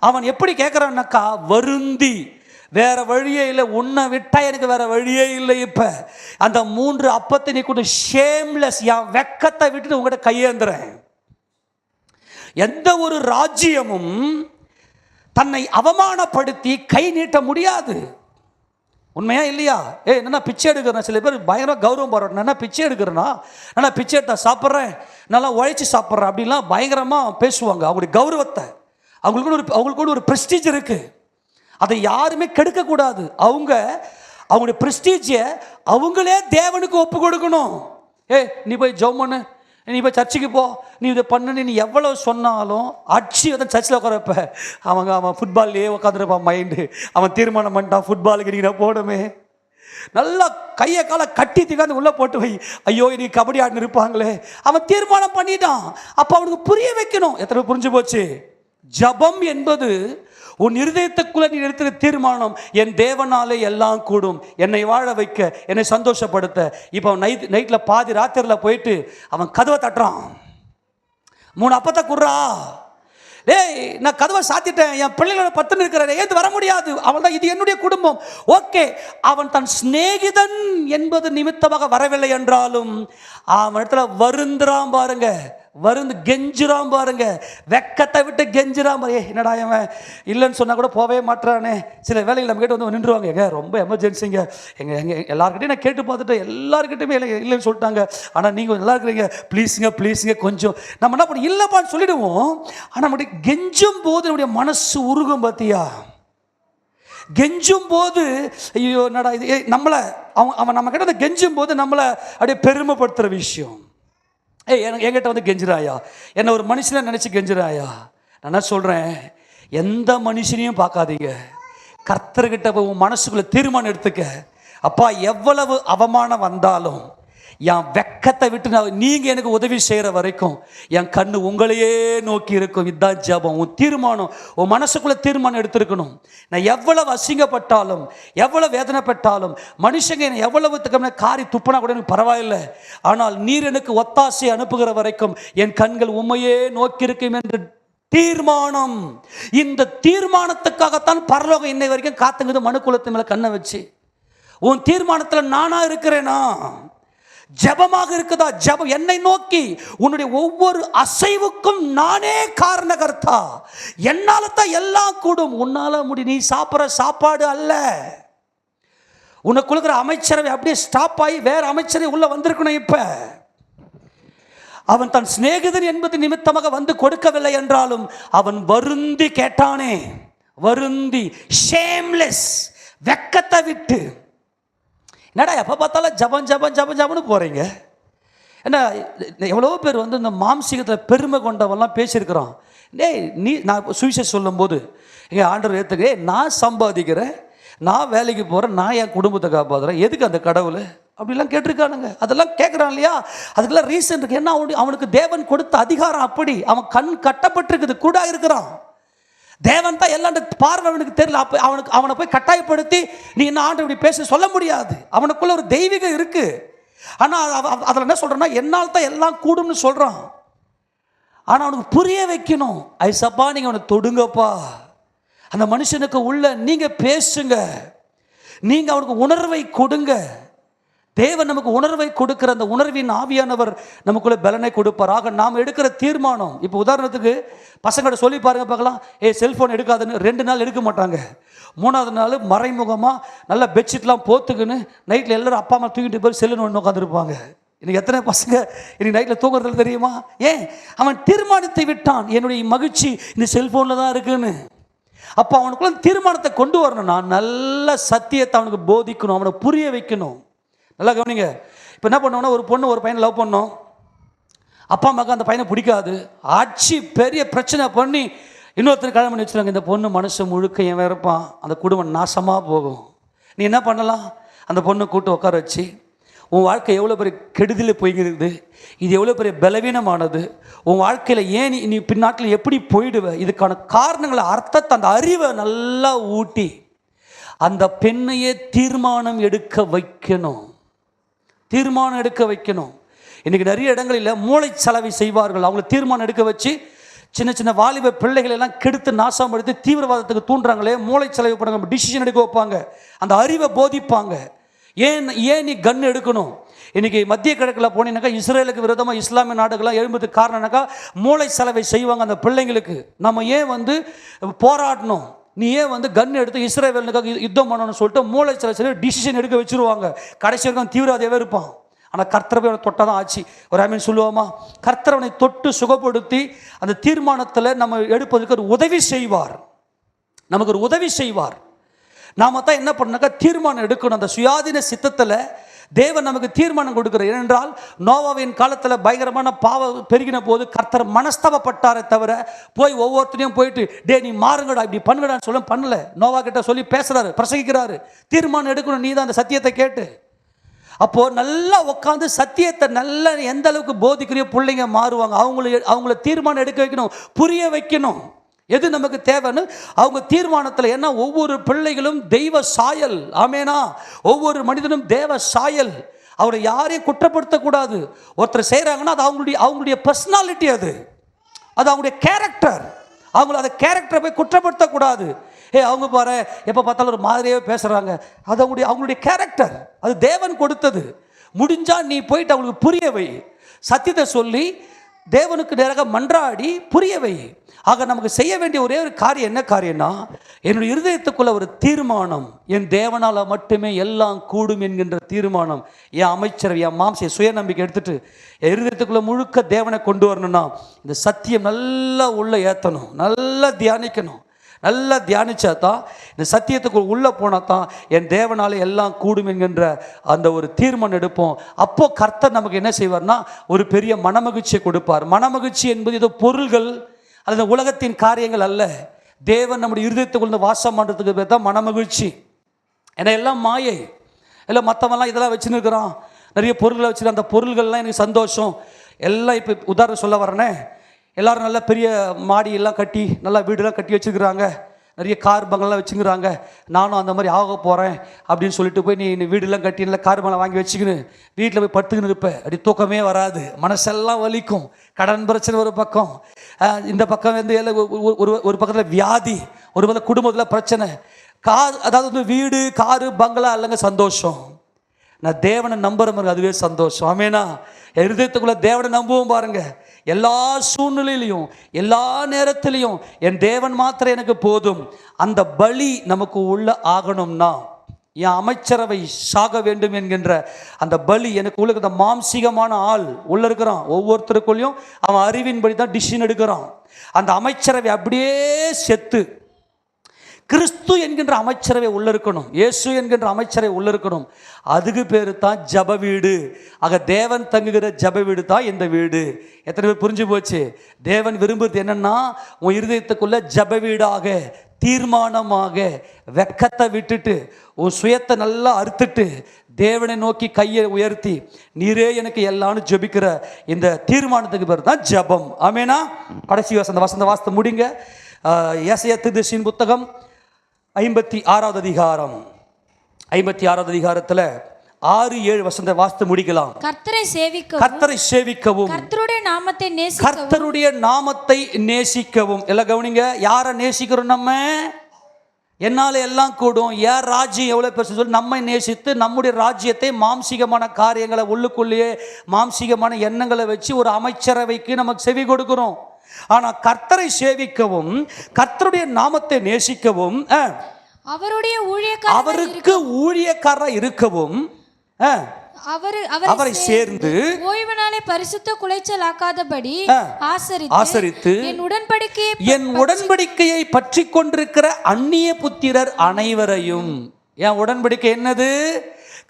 அவன் எப்படி கேட்குறான்னாக்கா, வருந்தி, வேற வழியே இல்லை, உன்னை விட்டா எனக்கு வேற வழியே இல்லை. இப்போ அந்த 3 அப்பத்தை நீ கொண்டு ஷேம்லெஸ், என் வெக்கத்தை விட்டுட்டு உங்கள்கிட்ட கையேந்துறேன். எந்த ஒரு ராஜ்யமும் தன்னை அவமானப்படுத்தி கை நீட்ட முடியாது. உண்மையா இல்லையா? என்ன பிச்சை எடுக்கிறேன். சில பேர் பயங்கரமாக கௌரவம் பாராட்டணும். என்ன பிச்சை எடுக்கிறேன்னா, நல்லா பிச்சை எடுத்தா சாப்பிட்றேன், நல்லா உழைச்சி சாப்பிட்றேன் அப்படின்லாம் பயங்கரமாக பேசுவாங்க. அவங்களுடைய கௌரவத்தை, அவங்களுக்கு ஒரு ப்ரெஸ்டீஜ் இருக்குது. அதை யாருமே கெடுக்கக்கூடாது. அவங்களுடைய ப்ரெஸ்டீஜை அவங்களே தேவனுக்கு ஒப்பு கொடுக்கணும். நீ போய் ஜெபம் பண்ணு, நீ போய் சர்ச்சுக்கு போ, நீ இதை பண்ணு, நீ எவ்வளோ சொன்னாலும் அடிச்சு வந்து சர்ச்சில் உட்காரப்ப அவன் ஃபுட்பால்லையே உட்காந்துருப்பான் மைண்டு. அவன் தீர்மானம் பண்ணிட்டான், ஃபுட்பாலுக்கு நீ நான் போடுமே, நல்லா கையை காலை கட்டி திகாந்து உள்ளே போட்டு வை, ஐயோ நீ கபடி ஆடினு இருப்பாங்களே. அவன் தீர்மானம் பண்ணிட்டான். அப்போ அவனுக்கு புரிய வைக்கணும். எத்தனை புரிஞ்சு போச்சு? ஜபம் என்பது உன் இருதயத்துக்குள்ள நீ எடுத்துற தீர்மானம், என் தேவனாலே எல்லாம் கூடும், என்னை வாழ வைக்க, என்னை சந்தோஷப்படுத்த. இப்போ நைட்டில் பாதி ராத்திரியில் போயிட்டு அவன் கதவை தட்டுறான். 3 அப்பத்தை குடுறா, நான் கதவை சாத்திட்டேன், என் பிள்ளைகளோட பத்துன்னு இருக்கிறேன், ஏது வர முடியாது, அவள் தான், இது என்னுடைய குடும்பம். ஓகே, அவன் தன் சிநேகிதன் என்பது நிமித்தமாக வரவில்லை என்றாலும் அவன் இடத்துல வருந்துறான் பாருங்க. வருந்து கெஞ்சுறான் பாருங்க, வெக்கத்தை விட்டு கெஞ்சுறான் பாரு. என்னடா அவன் இல்லைன்னு சொன்னால் கூட போகவே மாட்டானே. சில வேலைகள் நம்ம கிட்ட வந்து நின்றுவாங்க, எங்க ரொம்ப எமர்ஜென்சிங்க, எல்லாருக்கிட்டையும் நான் கேட்டு பார்த்துட்டு எல்லாருக்கிட்டையுமே இல்லைன்னு சொல்லிட்டாங்க, ஆனால் நீங்கள் நல்லா இருக்கிறீங்க, ப்ளீஸுங்க கொஞ்சம். நம்ம என்ன பண்ண இல்லைப்பான்னு சொல்லிடுவோம். ஆனால் நம்முடைய கெஞ்சும் போது நம்முடைய மனசு உருகும் பார்த்தியா. கெஞ்சும் போது ஐயோ என்னடா இது நம்மளை அவன் நம்ம கிட்ட வந்து கெஞ்சும் போது நம்மளை அப்படியே பெருமைப்படுத்துகிற விஷயம். என்கிட்ட வந்து கெஞ்சுறாயா, என்னை ஒரு மனுஷனை நினச்சி கெஞ்சுறாயா. நான் என்ன சொல்கிறேன், எந்த மனுஷனையும் பார்க்காதீங்க, கர்த்தர்கிட்ட போய் உன் மனசுக்குள்ளே தீர்மானம் எடுத்துக்க. அப்பா, எவ்வளவு அவமானம் வந்தாலும் என் வெக்கத்தை விட்டு நீங்கள் எனக்கு உதவி செய்கிற வரைக்கும் என் கண்ணு உங்களையே நோக்கி இருக்கும். இதுதான் ஜெபம். உன் தீர்மானம், உன் மனசுக்குள்ளே தீர்மானம் எடுத்திருக்கணும். நான் எவ்வளவு அசிங்கப்பட்டாலும், எவ்வளவு வேதனைப்பட்டாலும், மனுஷங்க என்னை எவ்வளவு காரி துப்புனா கூட எனக்கு பரவாயில்லை, ஆனால் நீர் எனக்கு ஒத்தாசை அனுப்புகிற வரைக்கும் என் கண்கள் உண்மையே நோக்கி இருக்கும் என்று தீர்மானம். இந்த தீர்மானத்துக்காகத்தான் பரலோகம் இன்னை வரைக்கும் காத்துங்குது மனு குலத்து மேலே கண்ணை வச்சு. உன் தீர்மானத்தில் நானா இருக்கிறேனா? ஜெபமாக இருக்குதா? ஜெபம் என்னை நோக்கி உன்னுடைய ஒவ்வொரு அசைவுக்கும் நானே காரணகர்த்தா, என்னால தான் எல்லாம் கூடும், உன்னால முடி. நீ சாப்பிட்ற சாப்பாடு அல்ல, உனக்கு கொடுக்குற அமைச்சரவை அப்படியே ஸ்டாப் ஆகி வேற அமைச்சரவை உள்ள வந்திருக்கணும். இப்ப அவன் தன் சிநேகிதன் என்பது நிமித்தமாக வந்து கொடுக்கவில்லை என்றாலும் அவன் வருந்தி கேட்டானே, வருந்தி, ஷேம்லெஸ், வெக்கத்தை விட்டு. என்னடா எப்போ பார்த்தாலும் ஜபம்னு போகிறீங்க. ஏன்னா எவ்வளோ பேர் வந்து இந்த மாம்சீகத்தில் பெருமை கொண்டவெல்லாம் பேசியிருக்கிறோம். நான் சுவிசேஷம் சொல்லும்போது ஆண்டவர் ஏற்றுக்க, நான் சம்பாதிக்கிறேன், நான் வேலைக்கு போகிறேன், நான் என் குடும்பத்தை காப்பாற்றுறேன், எதுக்கு அந்த கடவுள் அப்படிலாம் கேட்டிருக்கானுங்க. அதெல்லாம் கேட்குறான் இல்லையா, அதுக்கெல்லாம் ரீசன் இருக்குது. ஏன்னா அவனுக்கு தேவன் கொடுத்த அதிகாரம் அப்படி, அவன் கண் கட்டப்பட்டிருக்குது, கூட இருக்கிறான். தேவன் தான் எல்லாம் பார்வை அவனுக்கு தெரியல. அப்போ அவனை போய் கட்டாயப்படுத்தி நீ என்ன ஆண்டு இப்படி பேச சொல்ல முடியாது. அவனுக்குள்ள ஒரு தெய்வீகம் இருக்கு. ஆனால் அதில் என்ன சொல்கிறேன்னா, என்னால் தான் எல்லாம் கூடும்னு சொல்கிறான். ஆனால் அவனுக்கு புரிய வைக்கணும். ஐசப்பா, நீங்கள் அவனை தொடுங்கப்பா, அந்த மனுஷனுக்கு உள்ள நீங்கள் பேசுங்க, நீங்கள் அவனுக்கு உணர்வை கொடுங்க. தேவன் நமக்கு உணர்வை கொடுக்கிற அந்த உணர்வின் ஆவியானவர் நமக்குள்ள பலனை கொடுப்பாராக. நாம் எடுக்கிற தீர்மானம், இப்போ உதாரணத்துக்கு பசங்கள்ட்ட சொல்லி பாருங்க பார்க்கலாம், செல்ஃபோன் எடுக்காதுன்னு 2 நாள் எடுக்க மாட்டாங்க. 3ஆவது நாள் மறைமுகமாக நல்லா பெட்ஷீட்லாம் போத்துக்குன்னு நைட்டில் எல்லோரும் அப்பா அம்மா தூக்கிட்டு போய் செல்லுன்னு ஒன்று உட்காந்துருப்பாங்க. இன்னைக்கு எத்தனை பசங்க இன்னைக்கு நைட்டில் தூங்குறதுல தெரியுமா? ஏன்? அவன் தீர்மானத்தை விட்டான், என்னுடைய மகிழ்ச்சி இந்த செல்ஃபோனில் தான் இருக்குன்னு. அப்போ அவனுக்குள்ள தீர்மானத்தை கொண்டு வரணும். நான் நல்ல சத்தியத்தை அவனுக்கு போதிக்கணும், அவனை புரிய வைக்கணும். நல்லா கவனிங்க. இப்போ என்ன பண்ணோம்னா, ஒரு பொண்ணு ஒரு பையனை லவ் பண்ணோம், அப்பா அம்மாவுக்கு அந்த பையனை பிடிக்காது, ஆட்சி பெரிய பிரச்சனை பண்ணி இன்னொருத்தர் கல்யாணம் பண்ணி வச்சுருவாங்க. இந்த பொண்ணு மனசு முழுக்க என் இருப்பான், அந்த குடும்பம் நாசமாக போகும். நீ என்ன பண்ணலாம்? அந்த பொண்ணை கூட்டு உட்கார வச்சு, உன் வாழ்க்கை எவ்வளோ பெரிய கெடுதலில் போய்கிறது, இது எவ்வளோ பெரிய பலவீனமானது, உன் வாழ்க்கையில் ஏன் நீ பின்னாட்டில் எப்படி போயிடுவ, இதுக்கான காரணங்களை, அர்த்தத்தை, அந்த அறிவை நல்லா ஊட்டி அந்த பெண்ணையே தீர்மானம் எடுக்க வைக்கணும். தீர்மானம் எடுக்க வைக்கணும். இன்றைக்கி நிறைய இடங்களில் மூளை செலவை செய்வார்கள். அவங்கள தீர்மானம் எடுக்க வச்சு சின்ன சின்ன வாலிப பிள்ளைகளை எல்லாம் கெடுத்து நாசப்படுத்தி தீவிரவாதத்துக்கு தூண்டுறாங்களே, மூளை செலவு பண்ணுங்க, டிசிஷன் எடுக்க வைப்பாங்க, அந்த அறிவை போதிப்பாங்க. ஏன் நீ கன் எடுக்கணும்? இன்றைக்கி மத்திய கிழக்கில் போனீங்கன்னாக்கா இஸ்ரேலுக்கு விரோதமாக இஸ்லாமிய நாடுகள்லாம் எழும்புறதுக்கு காரணம்னாக்கா மூளை செலவை செய்வாங்க அந்த பிள்ளைங்களுக்கு. நம்ம ஏன் வந்து போராடணும், நீ ஏன் வந்து கன் எடுத்து இஸ்ரேலுக்காக யுத்தம் பண்ணணும்னு சொல்லிட்டு மூளை செலவு டிசிஷன் எடுக்க வச்சுருவாங்க. கடைசி வரைக்கும் தீவிரவாதியாகவே இருப்பான். ஆனால் கர்த்தரவை தொட்டால் தான் ஆச்சு. ஒரு ஐமீன் சொல்லுவோமா? கர்த்தரவனை தொட்டு சுகப்படுத்தி அந்த தீர்மானத்தில் நம்ம எடுப்பதற்கு ஒரு உதவி செய்வார், நமக்கு ஒரு உதவி செய்வார். நாம தான் என்ன பண்ணாக்கா தீர்மானம் எடுக்கணும். அந்த சுயாதீன சித்தத்தில் தேவன் நமக்கு தீர்மானம் கொடுக்கிறார். ஏனென்றால் நோவாவின் காலத்தில் பயங்கரமான பாவம் பெருகின போது கர்த்தர் மனஸ்தாபப்பட்டாரே தவிர போய் ஒவ்வொருத்தரையும் போயிட்டு நீ மாறுங்கடா, இப்படி பண்ணுங்கடான்னு சொல்ல பண்ணல. நோவா கிட்ட சொல்லி பேசுறாரு, பிரசங்கிக்கிறாரு. தீர்மானம் எடுக்கணும், நீ தான் அந்த சத்தியத்தை கேட்டு. அப்போது நல்லா உட்காந்து சத்தியத்தை நல்லா எந்த அளவுக்கு போதிக்கிறியோ பிள்ளைங்க மாறுவாங்க. அவங்கள தீர்மானம் எடுக்க வைக்கணும், புரிய வைக்கணும் எது நமக்கு தேவைன்னு அவங்க தீர்மானத்தில். ஏன்னா ஒவ்வொரு பிள்ளைகளும் தெய்வ சாயல். ஆமேனா? ஒவ்வொரு மனிதனும் தேவ சாயல். அவரை யாரையும் குற்றப்படுத்தக்கூடாது. ஒருத்தர் செய்கிறாங்கன்னா அது அவங்களுடைய பர்சனாலிட்டி, அது அவங்களுடைய கேரக்டர். அந்த கேரக்டரை போய் குற்றப்படுத்தக்கூடாது. அவங்க பாரு எப்போ பார்த்தாலும் ஒரு மாதிரியே பேசுகிறாங்க, அது அவங்களுடைய கேரக்டர், அது தேவன் கொடுத்தது. முடிஞ்சால் நீ போயிட்டு அவங்களுக்கு புரிய வை, சத்தியத்தை சொல்லி தேவனுக்கு நேராக மன்றாடி புரியவை. ஆக நமக்கு செய்ய வேண்டிய ஒரே ஒரு காரியம் என்ன காரியம்னா, என்னுடைய இருதயத்துக்குள்ள ஒரு தீர்மானம், என் தேவனால் மட்டுமே எல்லாம் கூடும் என்கின்ற தீர்மானம். என் அமைச்சரவை, என் மாம்ச சுயநம்பிக்கை எடுத்துட்டு என் இருதயத்துக்குள்ள முழுக்க தேவனை கொண்டு வரணும்னா, இந்த சத்தியம் நல்லா உள்ள ஏற்றணும், நல்லா தியானிக்கணும். நல்லா தியானிச்சா தான், இந்த சத்தியத்துக்கு உள்ளே போனால் தான் என் தேவனால எல்லாம் கூடும் என்கின்ற அந்த ஒரு தீர்மானம் எடுப்போம். அப்போது கர்த்தர் நமக்கு என்ன செய்வார்னா, ஒரு பெரிய மனமகிழ்ச்சியை கொடுப்பார். மனமகிழ்ச்சி என்பது ஏதோ பொருள்கள் அல்லது உலகத்தின் காரியங்கள் அல்ல. தேவன் நம்முடைய இருதயத்துக்குள்ள வாசம் பண்ணுறதுக்கு பேர் தான் மனமகிழ்ச்சி. ஏன்னா எல்லாம் மாயை. இல்லை மற்றவெல்லாம் இதெல்லாம் வச்சுன்னு இருக்கிறான், நிறைய பொருள்களை வச்சுருக்க, அந்த பொருள்கள்லாம் எனக்கு சந்தோஷம் எல்லாம். இப்போ உதாரணம் சொல்ல வரேனே, எல்லோரும் நல்லா பெரிய மாடியெல்லாம் கட்டி நல்லா வீடெல்லாம் கட்டி வச்சுருக்குறாங்க, நிறைய கார் பங்கெல்லாம் வச்சுக்கிறாங்க. நானும் அந்த மாதிரி ஆக போகிறேன் அப்படின்னு சொல்லிட்டு போய் நீ வீடெல்லாம் கட்டி நல்லா கார் பங்களம் வாங்கி வச்சுக்கின்னு வீட்டில் போய் படுத்துக்கின்னு இருப்பேன். அப்படி தூக்கமே வராது, மனசெல்லாம் வலிக்கும். கடன் பிரச்சனை ஒரு பக்கம், இந்த பக்கம் வந்து ஒரு பக்கத்தில் வியாதி, ஒரு பக்கத்தில் குடும்பத்தில் பிரச்சனை. அதாவது வந்து வீடு காரு பங்களா இல்லைங்க சந்தோஷம். நான் தேவனை நம்புற மாதிரி அதுவே சந்தோஷம். ஆமேனா? இருதயத்துக்குள்ள தேவனை நம்புவோம் பாருங்க. எல்லா சூழ்நிலையிலையும் எல்லா நேரத்திலையும் என் தேவன் மாத்திரம் எனக்கு போதும். அந்த பலி நமக்கு உள்ள ஆகணும்னா, என் அமைச்சரவை சாக வேண்டும் என்கின்ற அந்த பலி எனக்கு உள்ள இந்த மாம்சீகமான ஆள் உள்ள இருக்கிறான். ஒவ்வொருத்தருக்குள்ளேயும் அவன் அறிவின்படி தான் டிசிஷன் எடுக்கிறான். அந்த அமைச்சரவை அப்படியே செத்து கிறிஸ்து என்கின்ற அமைச்சரவை உள்ள இருக்கணும், இயேசு என்கின்ற அமைச்சரவை உள்ள இருக்கணும். அதுக்கு பேரு தான் ஜப வீடு. ஆக தேவன் தங்குகிற ஜப வீடு தான் இந்த வீடு. எத்தனை பேர் புரிஞ்சு போச்சு? தேவன் விரும்புறது என்னன்னா, உன் இருதயத்துக்குள்ள ஜப வீடாக தீர்மானமாக வெக்கத்தை விட்டுட்டு உன் சுயத்தை நல்லா அறுத்துட்டு தேவனை நோக்கி கையை உயர்த்தி நீரே எனக்கு எல்லாம்னு ஜெபிக்கிற இந்த தீர்மானத்துக்கு பேர் தான் ஜபம். ஆமேனா? கடைசி வசந்த வாசத்தை முடிங்க. ஏசாயா தீர்க்கதரிசியின் புத்தகம் 56வது அதிகாரம், 56வது அதிகாரத்தில் 6-7 வசனத்தை வாசித்து முடிக்கலாம். கர்த்தரை சேவிக்கவும் கர்த்தருடைய நாமத்தை நேசிக்கவும். எல்லாம் கவனிங்க, யாரை நேசிக்கிறோம்? நம்ம. என்னால் எல்லாம் கூடும், ஏன் ராஜ்யம் எவ்வளோ பெருசு சொல்லி நம்மை நேசித்து நம்முடைய ராஜ்யத்தை மாம்சீகமான காரியங்களை உள்ளுக்குள்ளேயே மாம்சீகமான எண்ணங்களை வச்சு ஒரு அமைச்சரவைக்கு நமக்கு செவி கொடுக்கிறோம். ஆனால் கர்த்தரை சேவிக்கவும் கர்த்தருடைய நாமத்தை நேசிக்கவும் அவருக்கு ஊழியக்காரராக இருக்கவும் அவரை சேர்ந்து ஓய்வு நாளை பரிசுத்த குலைச்சல் ஆக்காதபடி ஆசரித்து என் உடன்படிக்கையை பற்றி கொண்டிருக்கிற அந்நிய புத்திரர் அனைவரையும். என் உடன்படிக்கை என்னது?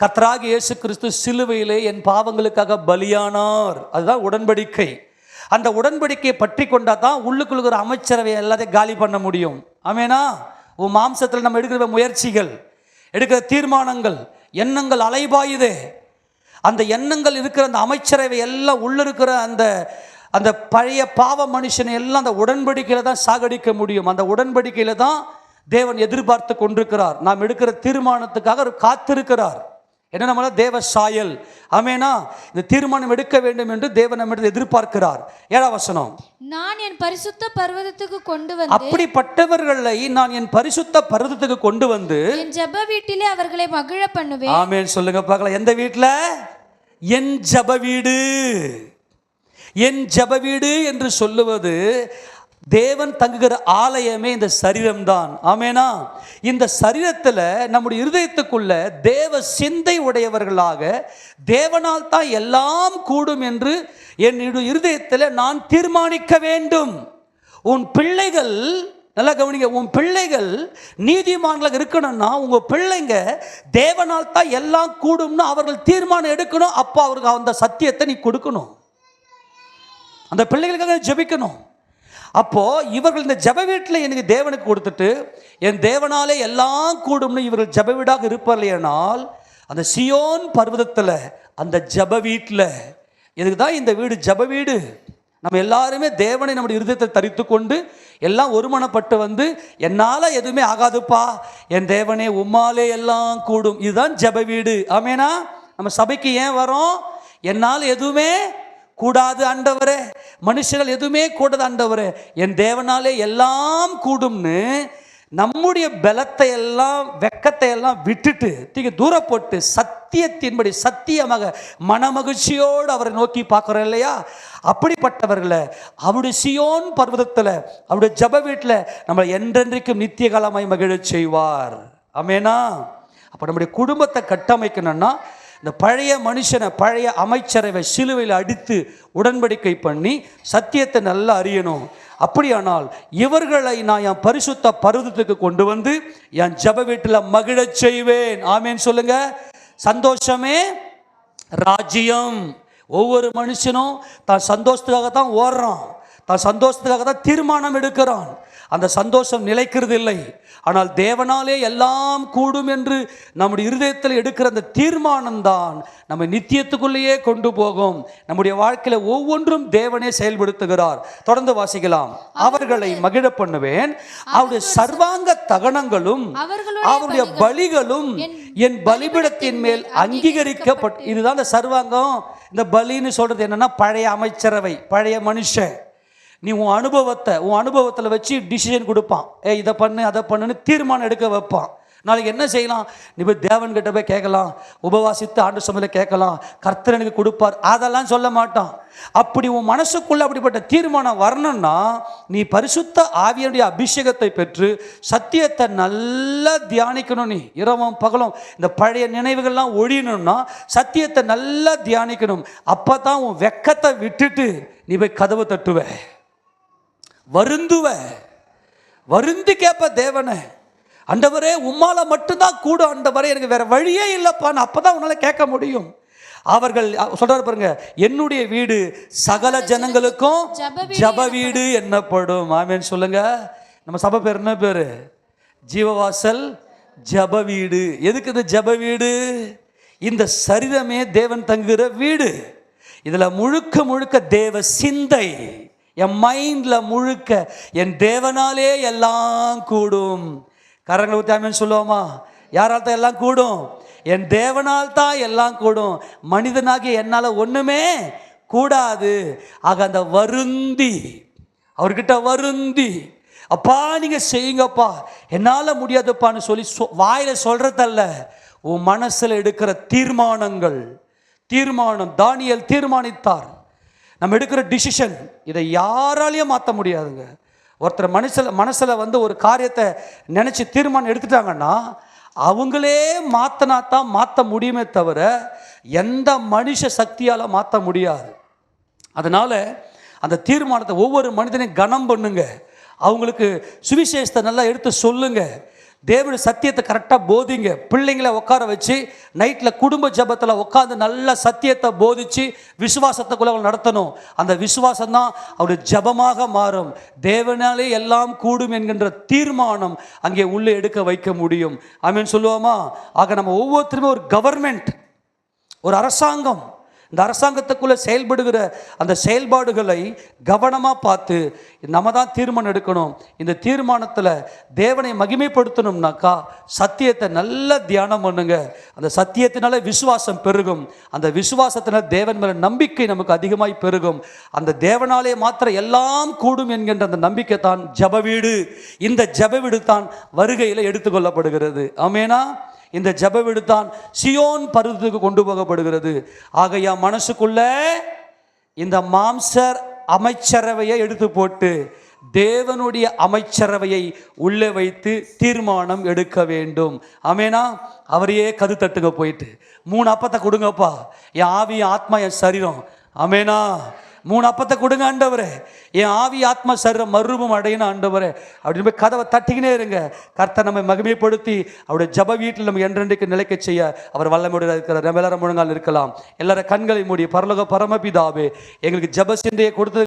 கர்த்தராகிய இயேசு கிறிஸ்து சிலுவையிலே என் பாவங்களுக்காக பலியானார். அதுதான் உடன்படிக்கை. அந்த உடன்படிக்கையை பற்றி கொண்டா தான் உள்ளுக்குள்ள அமைச்சரவை எல்லாத்தையும் காலி பண்ண முடியும். ஆமேனா? உன் மாம்சத்தில் நம்ம எடுக்கிற முயற்சிகள், எடுக்கிற தீர்மானங்கள், எண்ணங்கள் அலைபாயுதே. அந்த எண்ணங்கள் இருக்கிற அந்த அமைச்சரவை எல்லாம் உள்ள இருக்கிற அந்த பழைய பாவ மனுஷனை எல்லாம் அந்த உடன்படிக்கையில தான் சாகடிக்க முடியும். அந்த உடன்படிக்கையில தான் தேவன் எதிர்பார்த்து கொண்டிருக்கிறார். நாம் எடுக்கிற தீர்மானத்துக்காக அவர் காத்திருக்கிறார். என்ன நம்மள தேவ சாயல். ஆமேனா? இந்த தீர்மானம் எடுக்க வேண்டும் என்று தேவன் நம்மிடம் எதிர்பார்க்கிறார். 7ஆம் வசனம், நான் என் பரிசுத்த பர்வதத்துக்கு கொண்டு வந்து அப்படிப்பட்டவர்களை நான் என் பரிசுத்த பர்வதத்துக்கு கொண்டு வந்து என் ஜெப வீட்டிலே அவர்களை மகிழ பண்ணுவேன். ஆமேன் சொல்லுங்க பார்க்கலாம். எந்த வீட்டில்? என் ஜெப வீடு. என் ஜெப வீடு என்று சொல்லுவது தேவன் தங்குகிற ஆலயமே இந்த சரீரம்தான். ஆமேனா? இந்த சரீரத்தில் நம்முடைய இருதயத்துக்குள்ள தேவ சிந்தை உடையவர்களாக தேவனால் தான் எல்லாம் கூடும் என்று என்னுடைய இருதயத்தில் நான் தீர்மானிக்க வேண்டும். உன் பிள்ளைகள், நல்லா கவனிங்க, உன் பிள்ளைகள் நீதிமான்களாக இருக்கணும்னா உங்கள் பிள்ளைங்க தேவனால் தான் எல்லாம் கூடும்னு அவர்கள் தீர்மானம் எடுக்கணும். அப்போ அவருக்கு அந்த சத்தியத்தை நீ கொடுக்கணும், அந்த பிள்ளைகளுக்காக ஜெபிக்கணும். அப்போ இவர்கள் இந்த ஜெப வீட்டில் எனக்கு தேவனுக்கு கொடுத்துட்டு என் தேவனாலே எல்லாம் கூடும்னு இவர்கள் ஜெப வீடாக இருப்பார்களேனால் அந்த சியோன் பர்வதத்தில் அந்த ஜெப வீட்டில், இதுக்கு தான் இந்த வீடு ஜெப வீடு. நம்ம எல்லாருமே தேவனை நம்முடைய இருதயத்தை தரித்து கொண்டு எல்லாம் ஒருமனப்பட்டு வந்து என்னால் எதுவுமே ஆகாதுப்பா, என் தேவனே உம்மாலே எல்லாம் கூடும். இதுதான் ஜெப வீடு. ஆமேனா? நம்ம சபைக்கு ஏன் வரோம்? என்னால் எதுவுமே கூடாது ஆண்டவரே, மனுஷர்கள் எதுவுமே கூடாது ஆண்டவரே, என் தேவனாலே எல்லாம் கூடும்னு நம்முடைய பலத்தை எல்லாம் வெக்கத்தை எல்லாம் விட்டுட்டு தூக்கி தூர போட்டு சத்தியத்தின்படி சத்தியமாக மனமகிழ்ச்சியோடு அவரை நோக்கி பார்க்குறோம் இல்லையா? அப்படிப்பட்டவர்களை அவருடைய சியோன் பர்வதத்தில் அவருடைய ஜப வீட்டில் நம்ம என்றென்றைக்கும் நித்திய காலமாய் மகிழச் செய்வார். ஆமெனா? அப்போ நம்முடைய குடும்பத்தை கட்டமைக்கணும்னா இந்த பழைய மனுஷனை, பழைய அமைச்சரவை சிலுவையில் அடித்து உடன்படிக்கை பண்ணி சத்தியத்தை நல்லா அறியணும். அப்படியானால் இவர்களை நான் என் பரிசுத்த பர்வதத்துக்கு கொண்டு வந்து என் ஜப வீட்டில் மகிழச் செய்வேன். ஆமேன் சொல்லுங்க. சந்தோஷமே ராஜ்யம். ஒவ்வொரு மனுஷனும் தான் சந்தோஷத்துக்காக தான் ஓடுறான், தான் சந்தோஷத்துக்காக தான் தீர்மானம் எடுக்கிறான். அந்த சந்தோஷம் நிலைக்கிறது இல்லை. ஆனால் தேவனாலே எல்லாம் கூடும் என்று நம்முடைய இருதயத்தில் எடுக்கிற அந்த தீர்மானம் தான் நம்ம நித்தியத்துக்குள்ளேயே கொண்டு போகும். நம்முடைய வாழ்க்கையில் ஒவ்வொன்றும் தேவனே செயல்படுத்துகிறார். தொடர்ந்து வாசிக்கலாம். அவர்களை மகிழ பண்ணுவேன், அவருடைய சர்வாங்க தகனங்களும் அவருடைய பலிகளும் என் பலிபீடத்தின் மேல் அங்கீகரிக்கப்பட்டு. இதுதான் இந்த சர்வாங்கம். இந்த பலின்னு சொல்றது என்னன்னா பழைய அமைச்சரவை, பழைய மனுஷன். நீ உன் அனுபவத்தில் வச்சு டிசிஷன் கொடுப்பான். இதை பண்ணு அதை பண்ணுன்னு தீர்மானம் எடுக்க வைப்பான். நாளைக்கு என்ன செய்யலாம்? நீ போய் தேவன்கிட்ட போய் கேட்கலாம், உபவாசித்து ஆண்டு சமையல கேட்கலாம், கர்த்தர் எனக்கு கொடுப்பார், அதெல்லாம் சொல்ல மாட்டான். அப்படி உன் மனசுக்குள்ள அப்படிப்பட்ட தீர்மானம் வரணும்னா நீ பரிசுத்த ஆவியனுடைய அபிஷேகத்தை பெற்று சத்தியத்தை நல்லா தியானிக்கணும். நீ இரவும் பகலும் இந்த பழைய நினைவுகள்லாம் ஒழியணும்னா சத்தியத்தை நல்லா தியானிக்கணும். அப்போ தான் உன் வெக்கத்தை விட்டுட்டு நீ போய் கதவை தட்டுவ, வருந்தி கேட்ப தேவனை, ஆண்டவரே உம்மால மட்டும்தான் கூட, ஆண்டவரே எனக்கு வேற வழியே இல்லைப்பான்னு. அப்பதான் உன்னால கேட்க முடியும். அவர்கள் சொல்றாரு பாருங்க, என்னுடைய வீடு சகல ஜனங்களுக்கும் ஜப வீடு என்னப்படும். ஆமென் சொல்லுங்க. நம்ம சபை பேர் என்ன பேரு? ஜீவவாசல் ஜப வீடு. எதுக்கு இது ஜப வீடு? இந்த சரீரமே தேவன் தங்குகிற வீடு. இதுல முழுக்க முழுக்க தேவ சிந்தை, என் மைண்ட்ல முழுக்க என் தேவனாலே எல்லாம் கூடும். கரங்களை ஊற்றி ஆமென் சொல்லுவோமா? யாரால் தான் எல்லாம் கூடும்? என் தேவனால் தான் எல்லாம் கூடும். மனிதனாகிய என்னால் ஒன்றுமே கூடாது. ஆக அந்த வருந்தி, அவர்கிட்ட வருந்தி, அப்பா நீங்கள் செய்யுங்கப்பா, என்னால் முடியாதுப்பான்னு சொல்லி வாயில் சொல்கிறதல்ல, உன் மனசில் எடுக்கிற தீர்மானம். தானியேல் தீர்மானித்தார். நம்ம எடுக்கிற டிசிஷன் இதை யாராலையும் மாற்ற முடியாதுங்க. ஒருத்தர் மனசில் வந்து ஒரு காரியத்தை நினச்சி தீர்மானம் எடுத்துட்டாங்கன்னா அவங்களே மாற்றினா தான் மாற்ற முடியுமே தவிர எந்த மனுஷ சக்தியால் மாற்ற முடியாது. அதனால் அந்த தீர்மானத்தை ஒவ்வொரு மனிதனையும் கனம் பண்ணுங்க. அவங்களுக்கு சுவிசேஷத்தை நல்லா எடுத்து சொல்லுங்க. தேவனுடைய சத்தியத்தை கரெக்டாக போதிங்க. பிள்ளைங்களை உட்கார வச்சு நைட்டில் குடும்ப ஜபத்தில் உட்காந்து நல்ல சத்தியத்தை போதிச்சு விசுவாசத்துக்குள்ள நடத்தணும். அந்த விசுவாசம் தான் அவருடைய ஜபமாக மாறும். தேவனாலே எல்லாம் கூடும் என்கின்ற தீர்மானம் அங்கே உள்ளே எடுக்க வைக்க முடியும். ஆமென் சொல்லுவோமா? ஆக நம்ம ஒவ்வொருத்தருமே ஒரு கவர்மெண்ட், ஒரு அரசாங்கம். இந்த அரசாங்கத்துக்குள்ளே செயல்படுகிற அந்த செயல்பாடுகளை கவனமாக பார்த்து நம்ம தான் தீர்மானம் எடுக்கணும். இந்த தீர்மானத்தில் தேவனை மகிமைப்படுத்தணும்னாக்கா சத்தியத்தை நல்லா தியானம் பண்ணுங்க. அந்த சத்தியத்தினால விசுவாசம் பெருகும். அந்த விசுவாசத்தினால் தேவன் மேலே நம்பிக்கை நமக்கு அதிகமாய் பெருகும். அந்த தேவனாலே மாத்திரம் எல்லாம் கூடும் என்கின்ற அந்த நம்பிக்கை தான் ஜப வீடு. இந்த ஜப வீடு தான் வருகையில் எடுத்துக்கொள்ளப்படுகிறது. ஆமெனா? இந்த ஜப வீடு தான் சியோன் பர்வதத்துக்கு கொண்டு போகப்படுகிறது. ஆகையா மனசுக்குள்ள இந்த மாம்சர் அமைச்சரவையை எடுத்து போட்டு தேவனுடைய அமைச்சரவையை உள்ளே வைத்து தீர்மானம் எடுக்க வேண்டும். ஆமெனா? அவரையே கது தட்டுங்க. போயிட்டு 3 அப்பத்தை கொடுங்கப்பா, என் ஆவி ஆத்மா என் சரீரம். ஆமெனா? 3 அப்பத்தை கொடுங்க ஆண்டவரே, என் ஆவி ஆத்மா சரீரம் மறுரூபம் அடையணும் ஆண்டவரே அப்படின்னு போய் கதவை தட்டிக்கினே இருங்க. கர்த்தர் நம்மை மகிமைப்படுத்தி அவருடைய ஜப வீட்டில் நம்ம என்றென்றைக்கு நிலைக்க செய்ய அவர் வல்லமையுடன் இருக்கிறார். நம்ம எல்லாரும் முழங்கால் இருக்கலாம். எல்லாரும் கண்களை மூடி. பரலோக பரமபிதாவே, எங்களுக்கு ஜப சிந்தையை கொடுத்தது